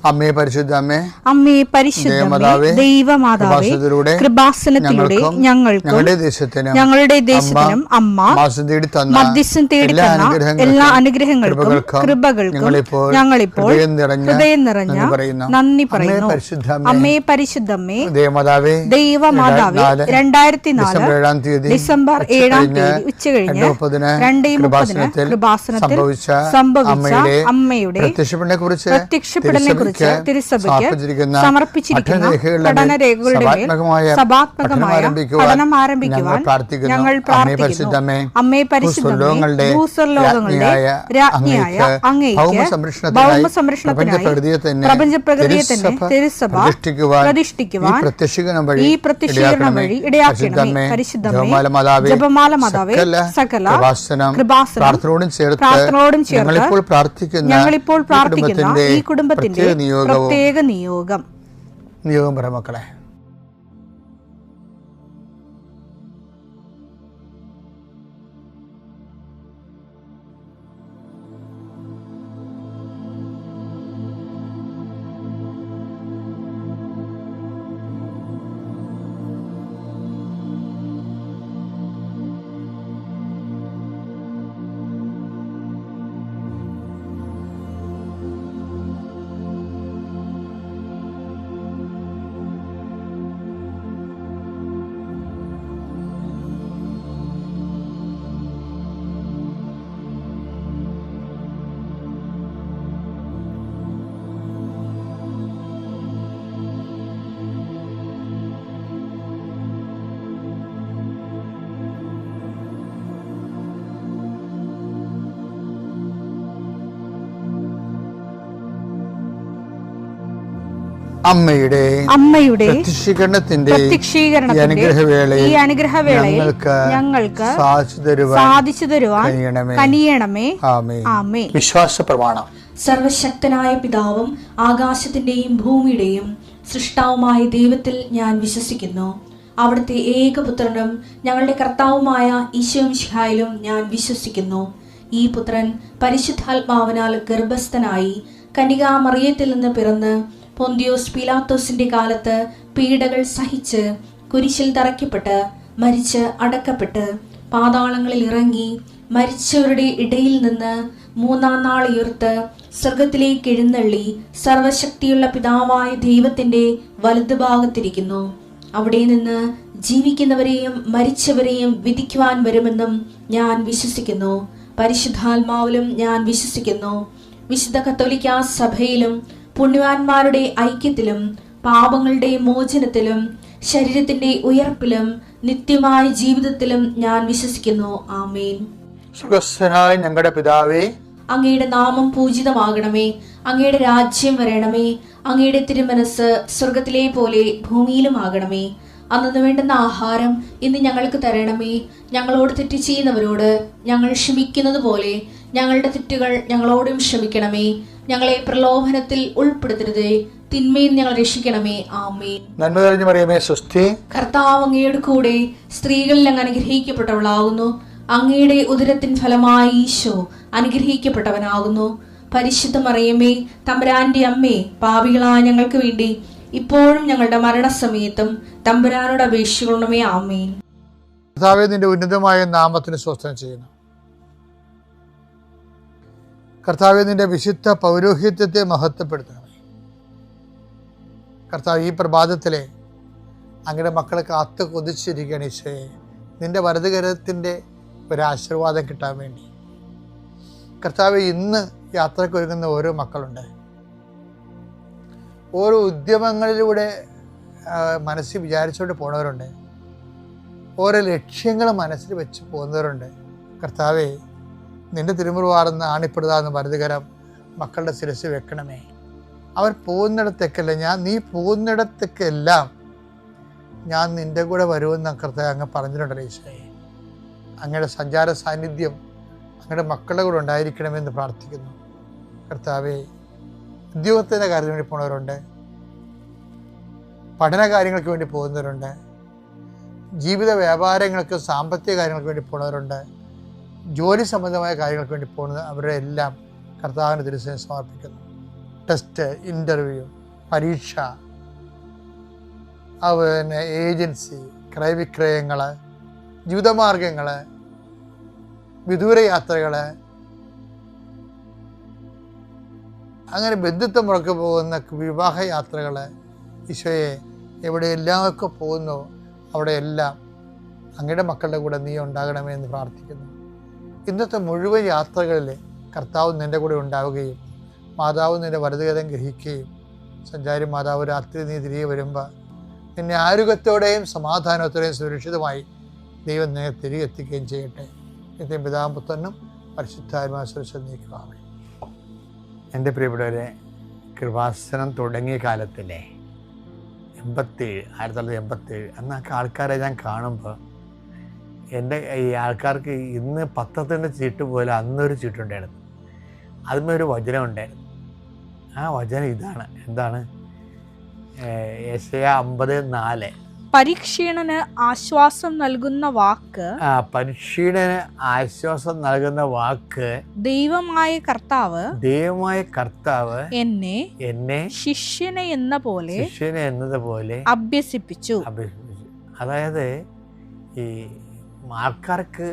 അമ്മേ പരിശുദ്ധ അമ്മേ, അമ്മേ പരിശുദ്ധ ദൈവമാതാവേ, കൃപാസനത്തിലൂടെ ഞങ്ങൾക്കും ഞങ്ങളുടെ ദേശത്തിനും അമ്മ മധ്യസ്ഥം തേടിത്തന്ന എല്ലാ അനുഗ്രഹങ്ങൾക്കും കൃപകൾക്കും ഞങ്ങളിപ്പോൾ ഹൃദയം നിറഞ്ഞ നന്ദി പറയുന്നു. അമ്മേ പരിശുദ്ധമ്മേ ദൈവമാതാവേ, 2004 ഡിസംബർ 7 ഉച്ചകഴിഞ്ഞ് 2:30 കൃപാസനത്തിൽ സംഭവിച്ച അമ്മയുടെ പ്രത്യക്ഷപ്പെടലിനെ തിരുസഭയ്ക്ക് സമർപ്പിച്ചിരിക്കുന്ന പഠനരേഖകളുടെ മേൽ സഭാത്മകമായ പഠനം ആരംഭിക്കുവാൻ ഞങ്ങൾ പ്രാർത്ഥിക്കുന്നു. അമ്മേ പരിശുദ്ധമേ, ഭൂസ്വർലോകങ്ങളുടെ രാജ്ഞിയായ അങ്ങേയ്ക്ക് ഭൗമസംരക്ഷണത്തിനായി പ്രപഞ്ചപ്രകൃതിയെ തന്നെ തിരുസഭ പ്രതിഷ്ഠിക്കുവാൻ ഈ പ്രത്യക്ഷീകരണം വഴി ഇടയാക്കണമേ. പരിശുദ്ധമേ, ജപമാല മാതാവേ, സകല കൃപാസനം പ്രാർത്ഥനയോടും ചേർത്ത് ഞങ്ങളിപ്പോൾ പ്രാർത്ഥിക്കുന്ന ഈ കുടുംബത്തിന്റെ പ്രത്യേക നിയോഗം പറ മക്കളെ. അമ്മയുടെ പ്രത്യക്ഷീകരണത്തിന്റെ ഈ അനുഗ്രഹവേളയിൽ ഞങ്ങൾക്ക് സാധിച്ചു തരുവാൻ കനിയണമേ. ആമേൻ. വിശ്വാസ പ്രമാണം. സർവശക്തനായ പിതാവും ആകാശത്തിന്റെയും ഭൂമിയുടെയും സൃഷ്ടാവുമായ ദൈവത്തിൽ ഞാൻ വിശ്വസിക്കുന്നു. അവിടുത്തെ ഏകപുത്രനും ഞങ്ങളുടെ കർത്താവുമായ ഈശോമിശിഹായിലും ഞാൻ വിശ്വസിക്കുന്നു. ഈ പുത്രൻ പരിശുദ്ധാത്മാവിനാൽ ഗർഭസ്ഥനായി കന്യകാമറിയത്തിൽ നിന്ന് പിറന്ന് പൊന്തിയോസ് പീലാത്തോസിന്റെ കാലത്ത് പീഡകൾ സഹിച്ച് കുരിശിൽ തറയ്ക്കപ്പെട്ട് മരിച്ച് അടക്കപ്പെട്ട് പാതാളങ്ങളിൽ ഇറങ്ങി മരിച്ചവരുടെ ഇടയിൽ നിന്ന് 3-ാം നാൾ ഉയർത്ത് സ്വർഗത്തിലേക്ക് എഴുന്നള്ളി സർവശക്തിയുള്ള പിതാവായ ദൈവത്തിന്റെ വലതുഭാഗത്തിരിക്കുന്നു. അവിടെ നിന്ന് ജീവിക്കുന്നവരെയും മരിച്ചവരെയും വിധിക്കുവാൻ വരുമെന്നും ഞാൻ വിശ്വസിക്കുന്നു. പരിശുദ്ധാത്മാവിലും ഞാൻ വിശ്വസിക്കുന്നു. വിശുദ്ധ കത്തോലിക്കാ സഭയിലും പുണ്യവാന്മാരുടെ ഐക്യത്തിലും പാപങ്ങളുടെ മോചനത്തിലും ശരീരത്തിന്റെ ഉയർപ്പിലും നിത്യമായ ജീവിതത്തിലും ഞാൻ വിശ്വസിക്കുന്നു. ആമേൻ. സ്വർഗ്ഗസ്ഥനായ ഞങ്ങളുടെ പിതാവേ, അങ്ങയുടെ നാമം പൂജിതമാകണമേ. അങ്ങയുടെ രാജ്യം വരണമേ. അങ്ങയുടെ തിരുമനസ് സ്വർഗത്തിലെ പോലെ ഭൂമിയിലും ആകണമേ. അന്നു വേണ്ടുന്ന ആഹാരം ഇന്ന് ഞങ്ങൾക്ക് തരണമേ. ഞങ്ങളോട് തെറ്റ് ചെയ്യുന്നവരോട് ഞങ്ങൾ ക്ഷമിക്കുന്നത് പോലെ ഞങ്ങളുടെ തെറ്റുകൾ ഞങ്ങളോടും ക്ഷമിക്കണമേ. ഞങ്ങളെ പ്രലോഭനത്തിൽ ഉൾപ്പെടുത്തരുതേ, തിന്മയിൽ ഞങ്ങൾ രക്ഷിക്കണമേ. ആമേൻ. നന്മ നിറഞ്ഞ മറിയമേ, സ്വസ്തി. കർത്താവ് അങ്ങയുടെ കൂടെ സ്ത്രീകളിൽ അങ്ങ് അനുഗ്രഹിക്കപ്പെട്ടവളാകുന്നു. അങ്ങയുടെ ഉദരത്തിൻ ഫലമായി ഈശോ അനുഗ്രഹിക്കപ്പെട്ടവനാകുന്നു. പരിശുദ്ധ മറിയമേ, തമ്പുരാന്റെ അമ്മേ, പാപികളായ ഞങ്ങൾക്ക് വേണ്ടി ഇപ്പോഴും ഞങ്ങളുടെ മരണസമയത്തും തമ്പുരാനോട് അപേക്ഷിക്കണമേ. ആമേൻ. കർത്താവേ, നിന്റെ ഉന്നതമായ നാമത്തിന് സ്തോത്രം ചെയ്യുന്നു. കർത്താവേ, നിന്റെ വിശുദ്ധ പൗരോഹിത്യത്തെ മഹത്വപ്പെടുത്തണമേ. കർത്താവ്, ഈ പ്രഭാതത്തിലെ അങ്ങയുടെ മക്കളെ കാത്തു കൊതിച്ചിരിക്കുകയാണ് ഈശോയെ. നിന്റെ വലതുകരത്തിൻ്റെ ഒരാശീർവാദം കിട്ടാൻ വേണ്ടി. കർത്താവ്, ഇന്ന് യാത്രയ്ക്ക് ഒരുങ്ങുന്ന ഓരോ മക്കളുണ്ട്. ഓരോ ഉദ്യമങ്ങളിലൂടെ മനസ്സിൽ വിചാരിച്ചുകൊണ്ട് പോണവരുണ്ട്. ഓരോ ലക്ഷ്യങ്ങൾ മനസ്സിൽ വെച്ച് പോകുന്നവരുണ്ട്. കർത്താവേ, നിന്റെ തിരുമുറുവാർന്ന് ആണിപ്പെടുതാന്ന് വലതുകരം മക്കളുടെ ശിരസ് വെക്കണമേ. അവർ പോകുന്നിടത്തേക്കല്ല നീ പോകുന്നിടത്തേക്കെല്ലാം ഞാൻ നിന്റെ കൂടെ വരുമെന്ന് കർത്താവ് അങ്ങ് പറഞ്ഞിട്ടുണ്ടല്ലോ ഈശോയെ. അങ്ങയുടെ സഞ്ചാര സാന്നിധ്യം അങ്ങയുടെ മക്കളുടെ കൂടെ ഉണ്ടായിരിക്കണമെന്ന് പ്രാർത്ഥിക്കുന്നു. കർത്താവേ, ഉദ്യോഗത്തിൻ്റെ കാര്യത്തിന് വേണ്ടി പോകുന്നവരുണ്ട്, പഠന കാര്യങ്ങൾക്ക് വേണ്ടി പോകുന്നവരുണ്ട്, ജീവിത വ്യാപാരങ്ങൾക്ക് സാമ്പത്തിക കാര്യങ്ങൾക്ക് വേണ്ടി പോകുന്നവരുണ്ട്, ജോലി സംബന്ധമായ കാര്യങ്ങൾക്ക് വേണ്ടി പോകുന്നത് അവരുടെ എല്ലാം കർത്താവിന് തിരുസേന സമർപ്പിക്കുന്നു. ടെസ്റ്റ്, ഇൻ്റർവ്യൂ, പരീക്ഷ, അതുപോലെ ഏജൻസി, ക്രയവിക്രയങ്ങൾ, ജീവിതമാർഗങ്ങൾ, വിദൂര യാത്രകൾ, അങ്ങനെ ബന്ധുത്വം മുറക്ക് പോകുന്ന വിവാഹ യാത്രകൾ, ഈശോയെ എവിടെയെല്ലാമൊക്കെ പോകുന്നു അവിടെയെല്ലാം അങ്ങയുടെ മക്കളുടെ കൂടെ നീ ഉണ്ടാകണമേ എന്ന് പ്രാർത്ഥിക്കുന്നു. ഇന്നത്തെ മുഴുവൻ യാത്രകളിൽ കർത്താവ് നിൻ്റെ കൂടെ ഉണ്ടാവുകയും മാതാവ് നിൻ്റെ വലതുകരം ഗ്രഹിക്കുകയും സഞ്ചാരി മാതാവ് രാത്രി നീ തിരികെ വരുമ്പോൾ നിന്നെ ആരോഗ്യത്തോടെയും സമാധാനത്തോടെയും സുരക്ഷിതമായി ദൈവം നിന്നെ തിരികെ എത്തിക്കുകയും ചെയ്യട്ടെ. നിത്യം പിതാവും പുത്രനും പരിശുദ്ധാത്മാവും സുരക്ഷിതം നീക്കുവാമേ. എൻ്റെ പ്രിയപ്പെട്ടവരെ, കൃപാസനം തുടങ്ങിയ കാലത്തിലെ 1987 അന്നൊക്കെ ആൾക്കാരെ ഞാൻ കാണുമ്പോൾ എൻ്റെ ഈ ആൾക്കാർക്ക് ഇന്ന് പത്രത്തിൻ്റെ ചീട്ട് പോലെ അന്നൊരു ചീട്ടുണ്ടായിരുന്നു. അതിന്മേൽ ഒരു വചനം ഉണ്ടായിരുന്നു. ആ വചനം ഇതാണ്. എന്താണ്? യെശയ്യാ 50:4. പരീക്ഷീണന് ആശ്വാസം നൽകുന്ന വാക്ക്, പരീക്ഷീണന് ആശ്വാസം നൽകുന്ന വാക്ക്, ദൈവമായ കർത്താവ് എന്നെ ശിഷ്യനെ എന്നതുപോലെ അഭ്യസിപ്പിച്ചു. അതായത് ഈ ആൾക്കാർക്ക്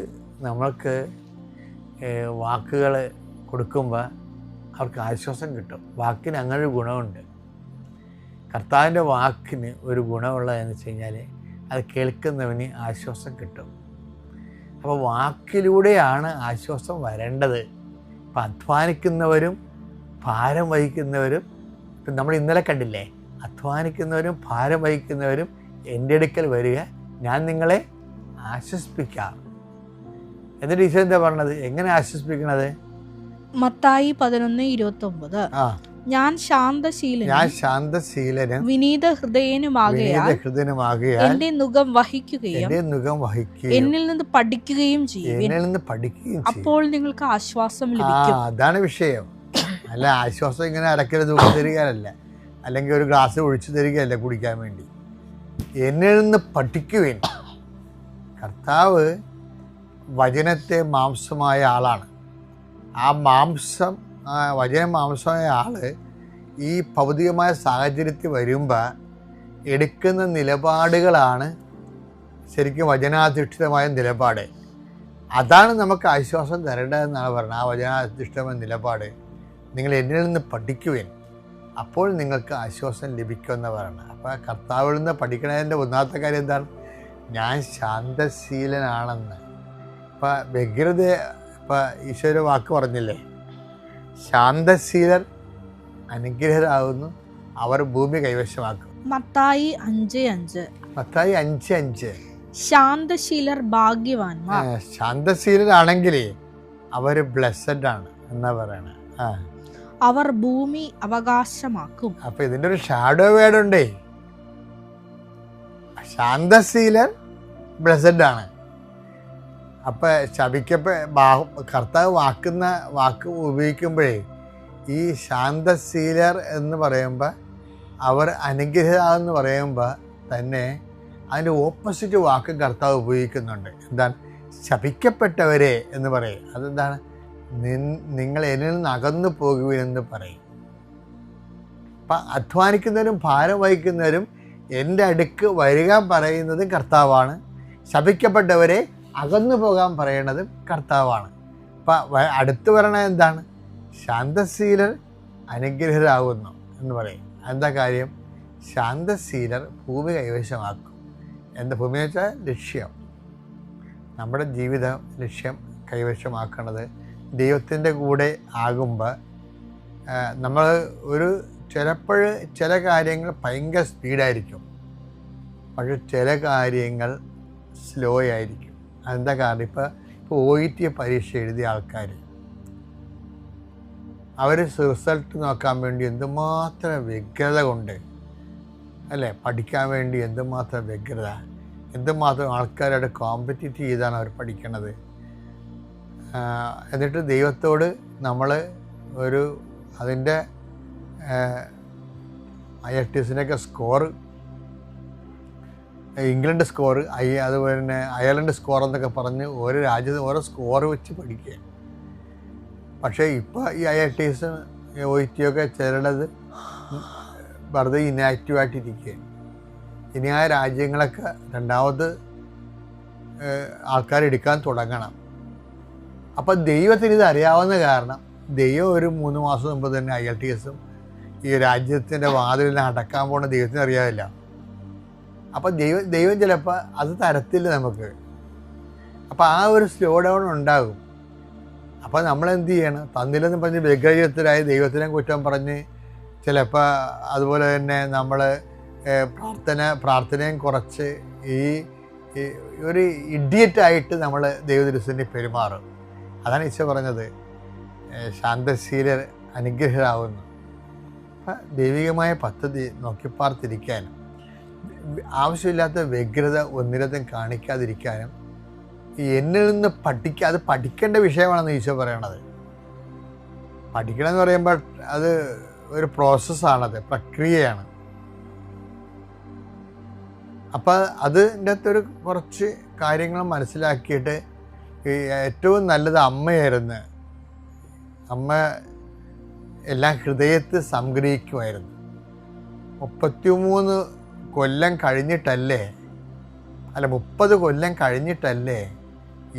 നമ്മൾക്ക് വാക്കുകൾ കൊടുക്കുമ്പോൾ അവർക്ക് ആശ്വാസം കിട്ടും. വാക്കിന് അങ്ങനെ ഒരു ഗുണമുണ്ട്. കർത്താവിൻ്റെ വാക്കിന് ഒരു ഗുണമുള്ളതെന്ന് വെച്ച് കഴിഞ്ഞാൽ അത് കേൾക്കുന്നവന് ആശ്വാസം കിട്ടും. അപ്പോൾ വാക്കിലൂടെയാണ് ആശ്വാസം വരേണ്ടത്. ഇപ്പം അധ്വാനിക്കുന്നവരും ഭാരം വഹിക്കുന്നവരും, ഇപ്പം നമ്മൾ ഇന്നലെ കണ്ടില്ലേ, അധ്വാനിക്കുന്നവരും ഭാരം വഹിക്കുന്നവരും എൻ്റെ അടുക്കൽ വരിക, ഞാൻ നിങ്ങളെ ആശ്വസിപ്പിക്കാം. എന്നിട്ട് ഈശോ എന്താ പറഞ്ഞത്? എങ്ങനെ ആശ്വസിപ്പിക്കണത്? മത്തായി 11:29. ഞാൻ ശാന്തശീലനും വിനീത ഹൃദയനുമാകയാൽ എന്റെ നുകം വഹിക്കുകയും എന്നിൽ നിന്ന് പഠിക്കുകയും ചെയ്യും, അപ്പോൾ നിങ്ങൾക്ക് ആശ്വാസം ലഭിക്കും. അതാണ് വിഷയം. അല്ല, ആശ്വാസം ഇങ്ങനെ അരക്കരുത് തൂക്കി തരികയല്ല, അല്ലെങ്കിൽ ഒരു ഗ്ലാസ് ഒഴിച്ചു തരികയല്ല കുടിക്കാൻ വേണ്ടി. എന്നിൽ നിന്ന് പഠിക്കുവേൻ. കർത്താവ് വചനത്തെ മാംസമായ ആളാണ്. ആ വചനം മാംസമായ ആള് ഈ ഭൗതികമായ സാഹചര്യത്തിൽ വരുമ്പോൾ എടുക്കുന്ന നിലപാടുകളാണ് ശരിക്കും വചനാധിഷ്ഠിതമായ നിലപാട്. അതാണ് നമുക്ക് ആശ്വാസം തരേണ്ടതെന്നാണ് പറയുന്നത്. ആ വചനാധിഷ്ഠിതമായ നിലപാട്, നിങ്ങൾ എന്നിൽ നിന്ന് പഠിക്കുവേൻ, അപ്പോൾ നിങ്ങൾക്ക് ആശ്വാസം ലഭിക്കുമെന്ന് പറയുന്നത്. അപ്പോൾ കർത്താവിൽ നിന്ന് പഠിക്കണതിൻ്റെ ഒന്നാമത്തെ കാര്യം എന്താണ്? ഞാൻ ശാന്തശീലനാണെന്ന്. ഇപ്പം വ്യഗ്രത, ഇപ്പം ഈശോയുടെ വാക്ക് പറഞ്ഞില്ലേ, ശാന്തശീലർ അനുഗ്രഹരാകുന്നു, അവർ ഭൂമി കൈവശമാക്കും. മത്തായി 5:5. ശാന്തശീലർ ഭാഗ്യവാന്മാർ. ശാന്തശീലരാണെങ്കിൽ അവർ ബ്ലെസ്സഡ് ആണ് എന്നാ പറയണേ. അവർ ഭൂമി അവകാശമാക്കും. അപ്പൊ ഇതിന്റെ ഒരു ഷാഡോ വേർഡുണ്ടേ. ശാന്തശീലൻ ബ്ലെസ്സഡ് ആണ്. അപ്പൊ കർത്താവ് വാക്ക് ഉപയോഗിക്കുമ്പോഴേ ഈ ശാന്തശീലർ എന്ന് പറയുമ്പോൾ, അവർ അനുഗ്രഹമെന്ന് പറയുമ്പോൾ തന്നെ അതിൻ്റെ ഓപ്പോസിറ്റ് വാക്ക് കർത്താവ് ഉപയോഗിക്കുന്നുണ്ട്. എന്താണ്? ശപിക്കപ്പെട്ടവരെ എന്ന് പറയും. അതെന്താണ്? നിങ്ങൾ എന്നിൽ നിന്ന് അകന്നു പോകുവിനെന്ന് പറയും. അപ്പം അധ്വാനിക്കുന്നവരും ഭാരം വഹിക്കുന്നവരും എൻ്റെ അടുക്ക് വരിക പറയുന്നതും കർത്താവാണ്. ശപിക്കപ്പെട്ടവരെ അകന്നു പോകാൻ പറയുന്നതും കർത്താവാണ്. അപ്പം അടുത്ത് പറയണത് എന്താണ്? ശാന്തശീലർ അനുഗ്രഹരാകുന്നു എന്ന് പറയും. എന്താ കാര്യം? ശാന്തശീലർ ഭൂമി കൈവശമാക്കും. എന്താ ഭൂമി എന്ന് വെച്ചാൽ ലക്ഷ്യം, നമ്മുടെ ജീവിത ലക്ഷ്യം കൈവശമാക്കുന്നത് ദൈവത്തിൻ്റെ കൂടെ ആകുമ്പോൾ നമ്മൾ ചിലപ്പോൾ ചില കാര്യങ്ങൾ ഭയങ്കര സ്പീഡായിരിക്കും, പക്ഷെ ചില കാര്യങ്ങൾ സ്ലോ ആയിരിക്കും. അതെന്താ കാരണം? ഇപ്പോൾ OET പരീക്ഷ എഴുതിയ ആൾക്കാർ അവർ റിസൾട്ട് നോക്കാൻ വേണ്ടി എന്തുമാത്രം വ്യഗ്രത കൊണ്ട്, അല്ലേ, പഠിക്കാൻ വേണ്ടി എന്തുമാത്രം വ്യഗ്രത, എന്തുമാത്രം ആൾക്കാരോട് കോമ്പറ്റീറ്റ് ചെയ്താണ് അവർ പഠിക്കണത്. എന്നിട്ട് ദൈവത്തോട് നമ്മൾ അതിൻ്റെ IITസിൻ്റെയൊക്കെ സ്കോർ, ഇംഗ്ലണ്ട് സ്കോർ, അതുപോലെ തന്നെ അയർലൻഡ് സ്കോർ എന്നൊക്കെ പറഞ്ഞ് ഓരോ രാജ്യത്ത് ഓരോ സ്കോർ വെച്ച് പഠിക്കുക. പക്ഷേ ഇപ്പോൾ ഈ IITs ഒയിറ്റിയൊക്കെ ചിലടത് വെറുതെ ഇനാക്റ്റീവായിട്ടിരിക്കുകയാണ്. ഇനി ആ രാജ്യങ്ങളൊക്കെ രണ്ടാമത് ആൾക്കാരെടുക്കാൻ തുടങ്ങണം. അപ്പം ദൈവത്തിന് ഇത് അറിയാവുന്ന കാരണം ദൈവം ഒരു 3 മാസം മുമ്പ് തന്നെ IELTS ഈ രാജ്യത്തിൻ്റെ വാതിലിനെ അടക്കാൻ പോണ ദൈവത്തിന് അറിയാമില്ല. അപ്പം ദൈവം ചിലപ്പോൾ അത് തരത്തില്ല നമുക്ക്. അപ്പം ആ ഒരു സ്ലോ ഡൗൺ ഉണ്ടാകും. അപ്പം നമ്മളെന്ത് ചെയ്യണം? തന്നില്ലെന്ന് പറഞ്ഞ് വ്യഗ്രചിത്തരായി ദൈവത്തിനെ കുറ്റം പറഞ്ഞ് ചിലപ്പോൾ അതുപോലെ തന്നെ നമ്മൾ പ്രാർത്ഥനയും കുറച്ച് ഈ ഒരു ഇഡിയറ്റായിട്ട് നമ്മൾ ദൈവദൃശ്യനെ പെരുമാറും. അതാണ് ഈശോ പറഞ്ഞത്, ശാന്തശീലർ അനുഗ്രഹരാകുന്നു. അപ്പം ദൈവികമായ പദ്ധതി നോക്കിപ്പാർത്തിരിക്കാനും ആവശ്യമില്ലാത്ത വ്യഗ്രത ഒന്നിടത്തും കാണിക്കാതിരിക്കാനും എന്നിൽ നിന്ന് അത് പഠിക്കേണ്ട വിഷയമാണെന്ന് ഈശോ പറയണത്. പഠിക്കണം എന്ന് പറയുമ്പോൾ അത് ഒരു പ്രോസസ്സാണത്, പ്രക്രിയയാണ്. അപ്പം അതിൻ്റെ അകത്തൊരു കുറച്ച് കാര്യങ്ങൾ മനസ്സിലാക്കിയിട്ട് ഏറ്റവും നല്ലത് അമ്മയായിരുന്നു. അമ്മ എല്ലാം ഹൃദയത്തിൽ സംഗ്രഹിക്കുമായിരുന്നു. 33 കൊല്ലം കഴിഞ്ഞിട്ടല്ലേ, അല്ല 30 കൊല്ലം കഴിഞ്ഞിട്ടല്ലേ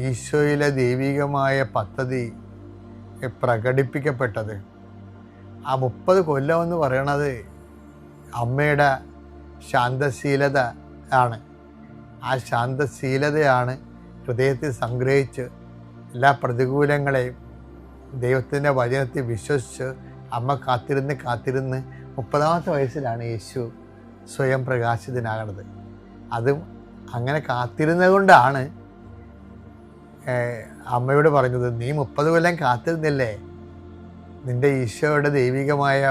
ഈശോയിലെ ദൈവികമായ പദ്ധതി പ്രകടിപ്പിക്കപ്പെട്ടത്. ആ 30 കൊല്ലം എന്ന് പറയണത് അമ്മയുടെ ശാന്തശീലത ആണ്. ആ ശാന്തശീലതയാണ് ഹൃദയത്തിൽ സംഗ്രഹിച്ച് എല്ലാ പ്രതികൂലങ്ങളെയും ദൈവത്തിൻ്റെ വചനത്തിൽ വിശ്വസിച്ച് അമ്മ കാത്തിരുന്ന് 30ാമത്തെ വയസ്സിലാണ് യേശു സ്വയം പ്രകാശിതനാകണത്. അതും അങ്ങനെ കാത്തിരുന്നത് കൊണ്ടാണ് അമ്മയോട് പറഞ്ഞത്, നീ 30 കൊല്ലം കാത്തിരുന്നില്ലേ നിൻ്റെ ഈശോയുടെ ദൈവികമായ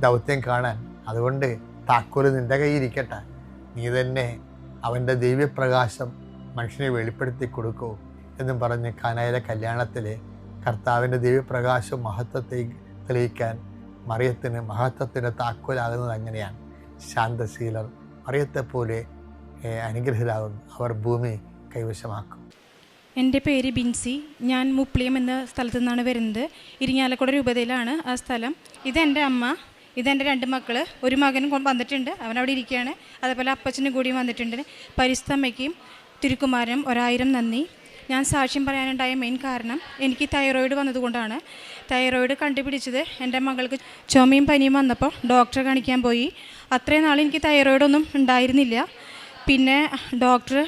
ദൗത്യം കാണാൻ, അതുകൊണ്ട് താക്കോല് നിൻ്റെ കയ്യിരിക്കട്ടെ, നീ തന്നെ അവൻ്റെ ദിവ്യപ്രകാശം മനുഷ്യനെ വെളിപ്പെടുത്തി കൊടുക്കൂ എന്നും പറഞ്ഞ് കാനായിലെ കല്യാണത്തിൽ കർത്താവിൻ്റെ ദിവ്യപ്രകാശം മഹത്വത്തെ തെളിയിക്കാൻ മറിയത്തിന് മഹത്വത്തിൻ്റെ താക്കോലാകുന്നത് അങ്ങനെയാണ്. ശാന്തശീലർ മറിയത്തെപ്പോലെ അനുഗ്രഹിതരാകുന്നു, അവർ ഭൂമി കൈവശമാക്കും. എൻ്റെ പേര് ബിൻസി. ഞാൻ മുപ്ലിയം എന്ന സ്ഥലത്തു നിന്നാണ് വരുന്നത്. ഇരിങ്ങാലക്കുട രൂപതയിലാണ് ആ സ്ഥലം. ഇതെൻ്റെ അമ്മ, ഇതെൻ്റെ 2 മക്കൾ. ഒരു മകനും വന്നിട്ടുണ്ട്, അവനവിടെ ഇരിക്കുകയാണ്. അതേപോലെ അപ്പച്ചനും കൂടി വന്നിട്ടുണ്ട്. പരിസ്ഥമ്മയ്ക്കും തിരുക്കുമാരനും 1000 നന്ദി. ഞാൻ സാക്ഷ്യം പറയാനുണ്ടായ മെയിൻ കാരണം എനിക്ക് തൈറോയിഡ് വന്നതുകൊണ്ടാണ്. തൈറോയിഡ് കണ്ടുപിടിച്ചത് എൻ്റെ മകൾക്ക് ചുമയും പനിയും വന്നപ്പോൾ ഡോക്ടറെ കാണിക്കാൻ പോയി. അത്രയും നാൾ എനിക്ക് തൈറോയിഡൊന്നും ഉണ്ടായിരുന്നില്ല. പിന്നെ ഡോക്ടർ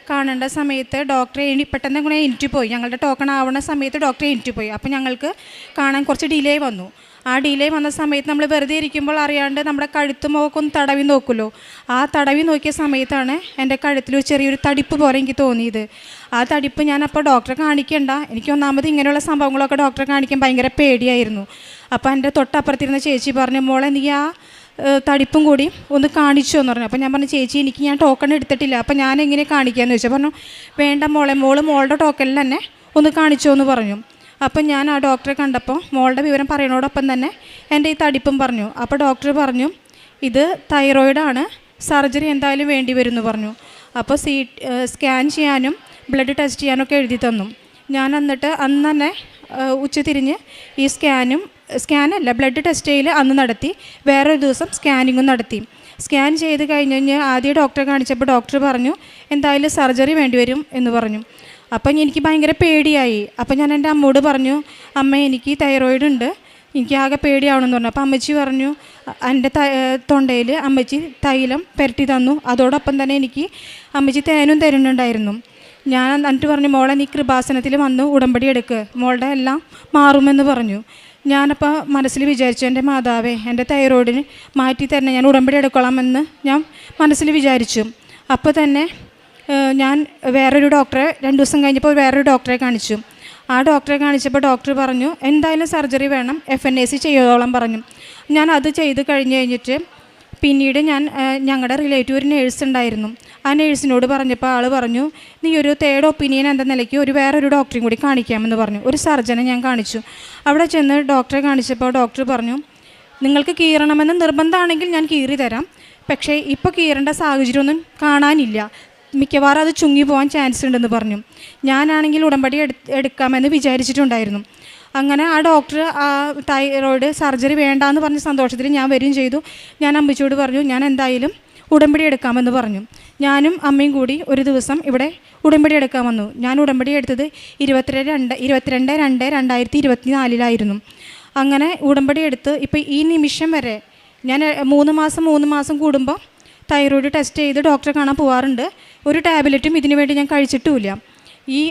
കാണേണ്ട സമയത്ത് ഡോക്ടറെ പെട്ടെന്ന് കൂടെ എണീറ്റുപോയി. ഞങ്ങളുടെ ടോക്കൺ ആവുന്ന സമയത്ത് ഡോക്ടറെ എണീറ്റുപോയി. അപ്പോൾ ഞങ്ങൾക്ക് കാണാൻ കുറച്ച് ഡിലേ വന്നു. ആ ഡിലേ വന്ന സമയത്ത് നമ്മൾ വെറുതെ ഇരിക്കുമ്പോൾ അറിയാണ്ട് നമ്മുടെ കഴുത്ത് മുഖമൊന്ന് തടവി നോക്കുമല്ലോ. ആ തടവി നോക്കിയ സമയത്താണ് എൻ്റെ കഴുത്തിൽ ചെറിയൊരു തടിപ്പ് പോലെ എനിക്ക് തോന്നിയത്. ആ തടിപ്പ് ഞാൻ അപ്പോൾ ഡോക്ടറെ കാണിക്കേണ്ട, എനിക്ക് ഒന്നാമത് ഇങ്ങനെയുള്ള സംഭവങ്ങളൊക്കെ ഡോക്ടറെ കാണിക്കാൻ ഭയങ്കര പേടിയായിരുന്നു. അപ്പോൾ എൻ്റെ തൊട്ടപ്പുറത്തിരുന്ന ചേച്ചി പറഞ്ഞു, മോളെ നീ ആ തടിപ്പും കൂടി ഒന്ന് കാണിച്ചു എന്ന് പറഞ്ഞു. അപ്പോൾ ഞാൻ പറഞ്ഞു, ചേച്ചി ഞാൻ ടോക്കൺ എടുത്തിട്ടില്ല, അപ്പോൾ ഞാൻ എങ്ങനെ കാണിക്കാമെന്ന് ചോദിച്ചു. പറഞ്ഞു, വേണ്ട മോളുടെ ടോക്കണിൽ തന്നെ ഒന്ന് കാണിച്ചോ എന്ന് പറഞ്ഞു. അപ്പം ഞാൻ ആ ഡോക്ടറെ കണ്ടപ്പോൾ മോളുടെ വിവരം പറയുന്നതോടൊപ്പം തന്നെ എൻ്റെ ഈ തടിപ്പും പറഞ്ഞു. അപ്പോൾ ഡോക്ടർ പറഞ്ഞു, ഇത് തൈറോയിഡാണ്, സർജറി എന്തായാലും വേണ്ടി വരുമെന്ന് പറഞ്ഞു. അപ്പോൾ സ്കാൻ ചെയ്യാനും ബ്ലഡ് ടെസ്റ്റ് ചെയ്യാനൊക്കെ എഴുതി തന്നു. ഞാൻ എന്നിട്ട് അന്ന് തന്നെ ഉച്ചതിരിഞ്ഞ് ഈ സ്കാനല്ല ബ്ലഡ് ടെസ്റ്റ് ചെയ്യൽ അന്ന് നടത്തി. വേറൊരു ദിവസം സ്കാനിങ്ങും നടത്തി. സ്കാൻ ചെയ്ത് കഴിഞ്ഞ് ആദ്യം ഡോക്ടറെ കാണിച്ചപ്പോൾ ഡോക്ടർ പറഞ്ഞു, എന്തായാലും സർജറി വേണ്ടി വരും എന്ന് പറഞ്ഞു. അപ്പം എനിക്ക് ഭയങ്കര പേടിയായി. അപ്പം ഞാൻ എൻ്റെ അമ്മയോട് പറഞ്ഞു, അമ്മ എനിക്ക് തൈറോയിഡ് ഉണ്ട്, എനിക്ക് ആകെ പേടിയാവണമെന്ന് പറഞ്ഞു. അപ്പോൾ അമ്മച്ചി പറഞ്ഞു, എൻ്റെ തൊണ്ടയിൽ അമ്മച്ചി തൈലം പുരട്ടി തന്നു. അതോടൊപ്പം തന്നെ എനിക്ക് അമ്മച്ചി തേനും തരുന്നുണ്ടായിരുന്നു. ഞാൻ എന്നിട്ട് പറഞ്ഞു, മോളെ നീ കൃപാസനത്തിൽ വന്ന് ഉടമ്പടി എടുക്കുക, മോളുടെ എല്ലാം മാറുമെന്ന് പറഞ്ഞു. ഞാനപ്പോൾ മനസ്സിൽ വിചാരിച്ചു, എൻ്റെ മാതാവേ എൻ്റെ തൈറോയിഡിന് മാറ്റി തരണം, ഞാൻ ഉടമ്പടി എടുക്കണമെന്ന് ഞാൻ മനസ്സിൽ വിചാരിച്ചു. അപ്പോൾ തന്നെ ഞാൻ വേറൊരു ഡോക്ടറെ 2 ദിവസം കഴിഞ്ഞപ്പോൾ വേറൊരു ഡോക്ടറെ കാണിച്ചു. ആ ഡോക്ടറെ കാണിച്ചപ്പോൾ ഡോക്ടർ പറഞ്ഞു, എന്തായാലും സർജറി വേണം, FNAC ചെയ്തോളം പറഞ്ഞു. ഞാൻ അത് ചെയ്ത് കഴിഞ്ഞിട്ട് പിന്നീട് ഞങ്ങളുടെ റിലേറ്റീവ് ഒരു നേഴ്സ് ഉണ്ടായിരുന്നു. ആ നേഴ്സിനോട് പറഞ്ഞപ്പോൾ ആൾ പറഞ്ഞു, നീ ഒരു 3rd ഒപ്പീനിയൻ എന്ന നിലയ്ക്ക് വേറൊരു ഡോക്ടറെയും കൂടി കാണിക്കാമെന്ന് പറഞ്ഞു. ഒരു സർജനെ ഞാൻ കാണിച്ചു. അവിടെ ചെന്ന് ഡോക്ടറെ കാണിച്ചപ്പോൾ ഡോക്ടർ പറഞ്ഞു, നിങ്ങൾക്ക് കീറണമെന്ന് നിർബന്ധമാണെങ്കിൽ ഞാൻ കീറി തരാം, പക്ഷേ ഇപ്പോൾ കീറേണ്ട സാഹചര്യമൊന്നും കാണാനില്ല, മിക്കവാറും അത് ചുങ്ങി പോകാൻ ചാൻസ് ഉണ്ടെന്ന് പറഞ്ഞു. ഞാനാണെങ്കിൽ ഉടമ്പടി എടുക്കാമെന്ന് വിചാരിച്ചിട്ടുണ്ടായിരുന്നു. അങ്ങനെ ആ ഡോക്ടർ ആ തൈറോയിഡ് സർജറി വേണ്ടാന്ന് പറഞ്ഞ സന്തോഷത്തിൽ ഞാൻ വരികയും ചെയ്തു. ഞാൻ അമ്മച്ചിയോട് പറഞ്ഞു ഞാൻ എന്തായാലും ഉടമ്പടി എടുക്കാമെന്ന് പറഞ്ഞു. ഞാനും അമ്മയും കൂടി ഒരു ദിവസം ഇവിടെ ഉടമ്പടി എടുക്കാൻ വന്നു. ഞാൻ ഉടമ്പടി എടുത്തത് 22/2/2024 അങ്ങനെ ഉടമ്പടി എടുത്ത് ഇപ്പോൾ ഈ നിമിഷം വരെ ഞാൻ 3 മാസം കൂടുമ്പോൾ തൈറോയിഡ് ടെസ്റ്റ് ചെയ്ത് ഡോക്ടറെ കാണാൻ പോകാറുണ്ട്. ഒരു ടാബ്ലറ്റും ഇതിനു വേണ്ടി ഞാൻ കഴിച്ചിട്ടുമില്ല. ഈ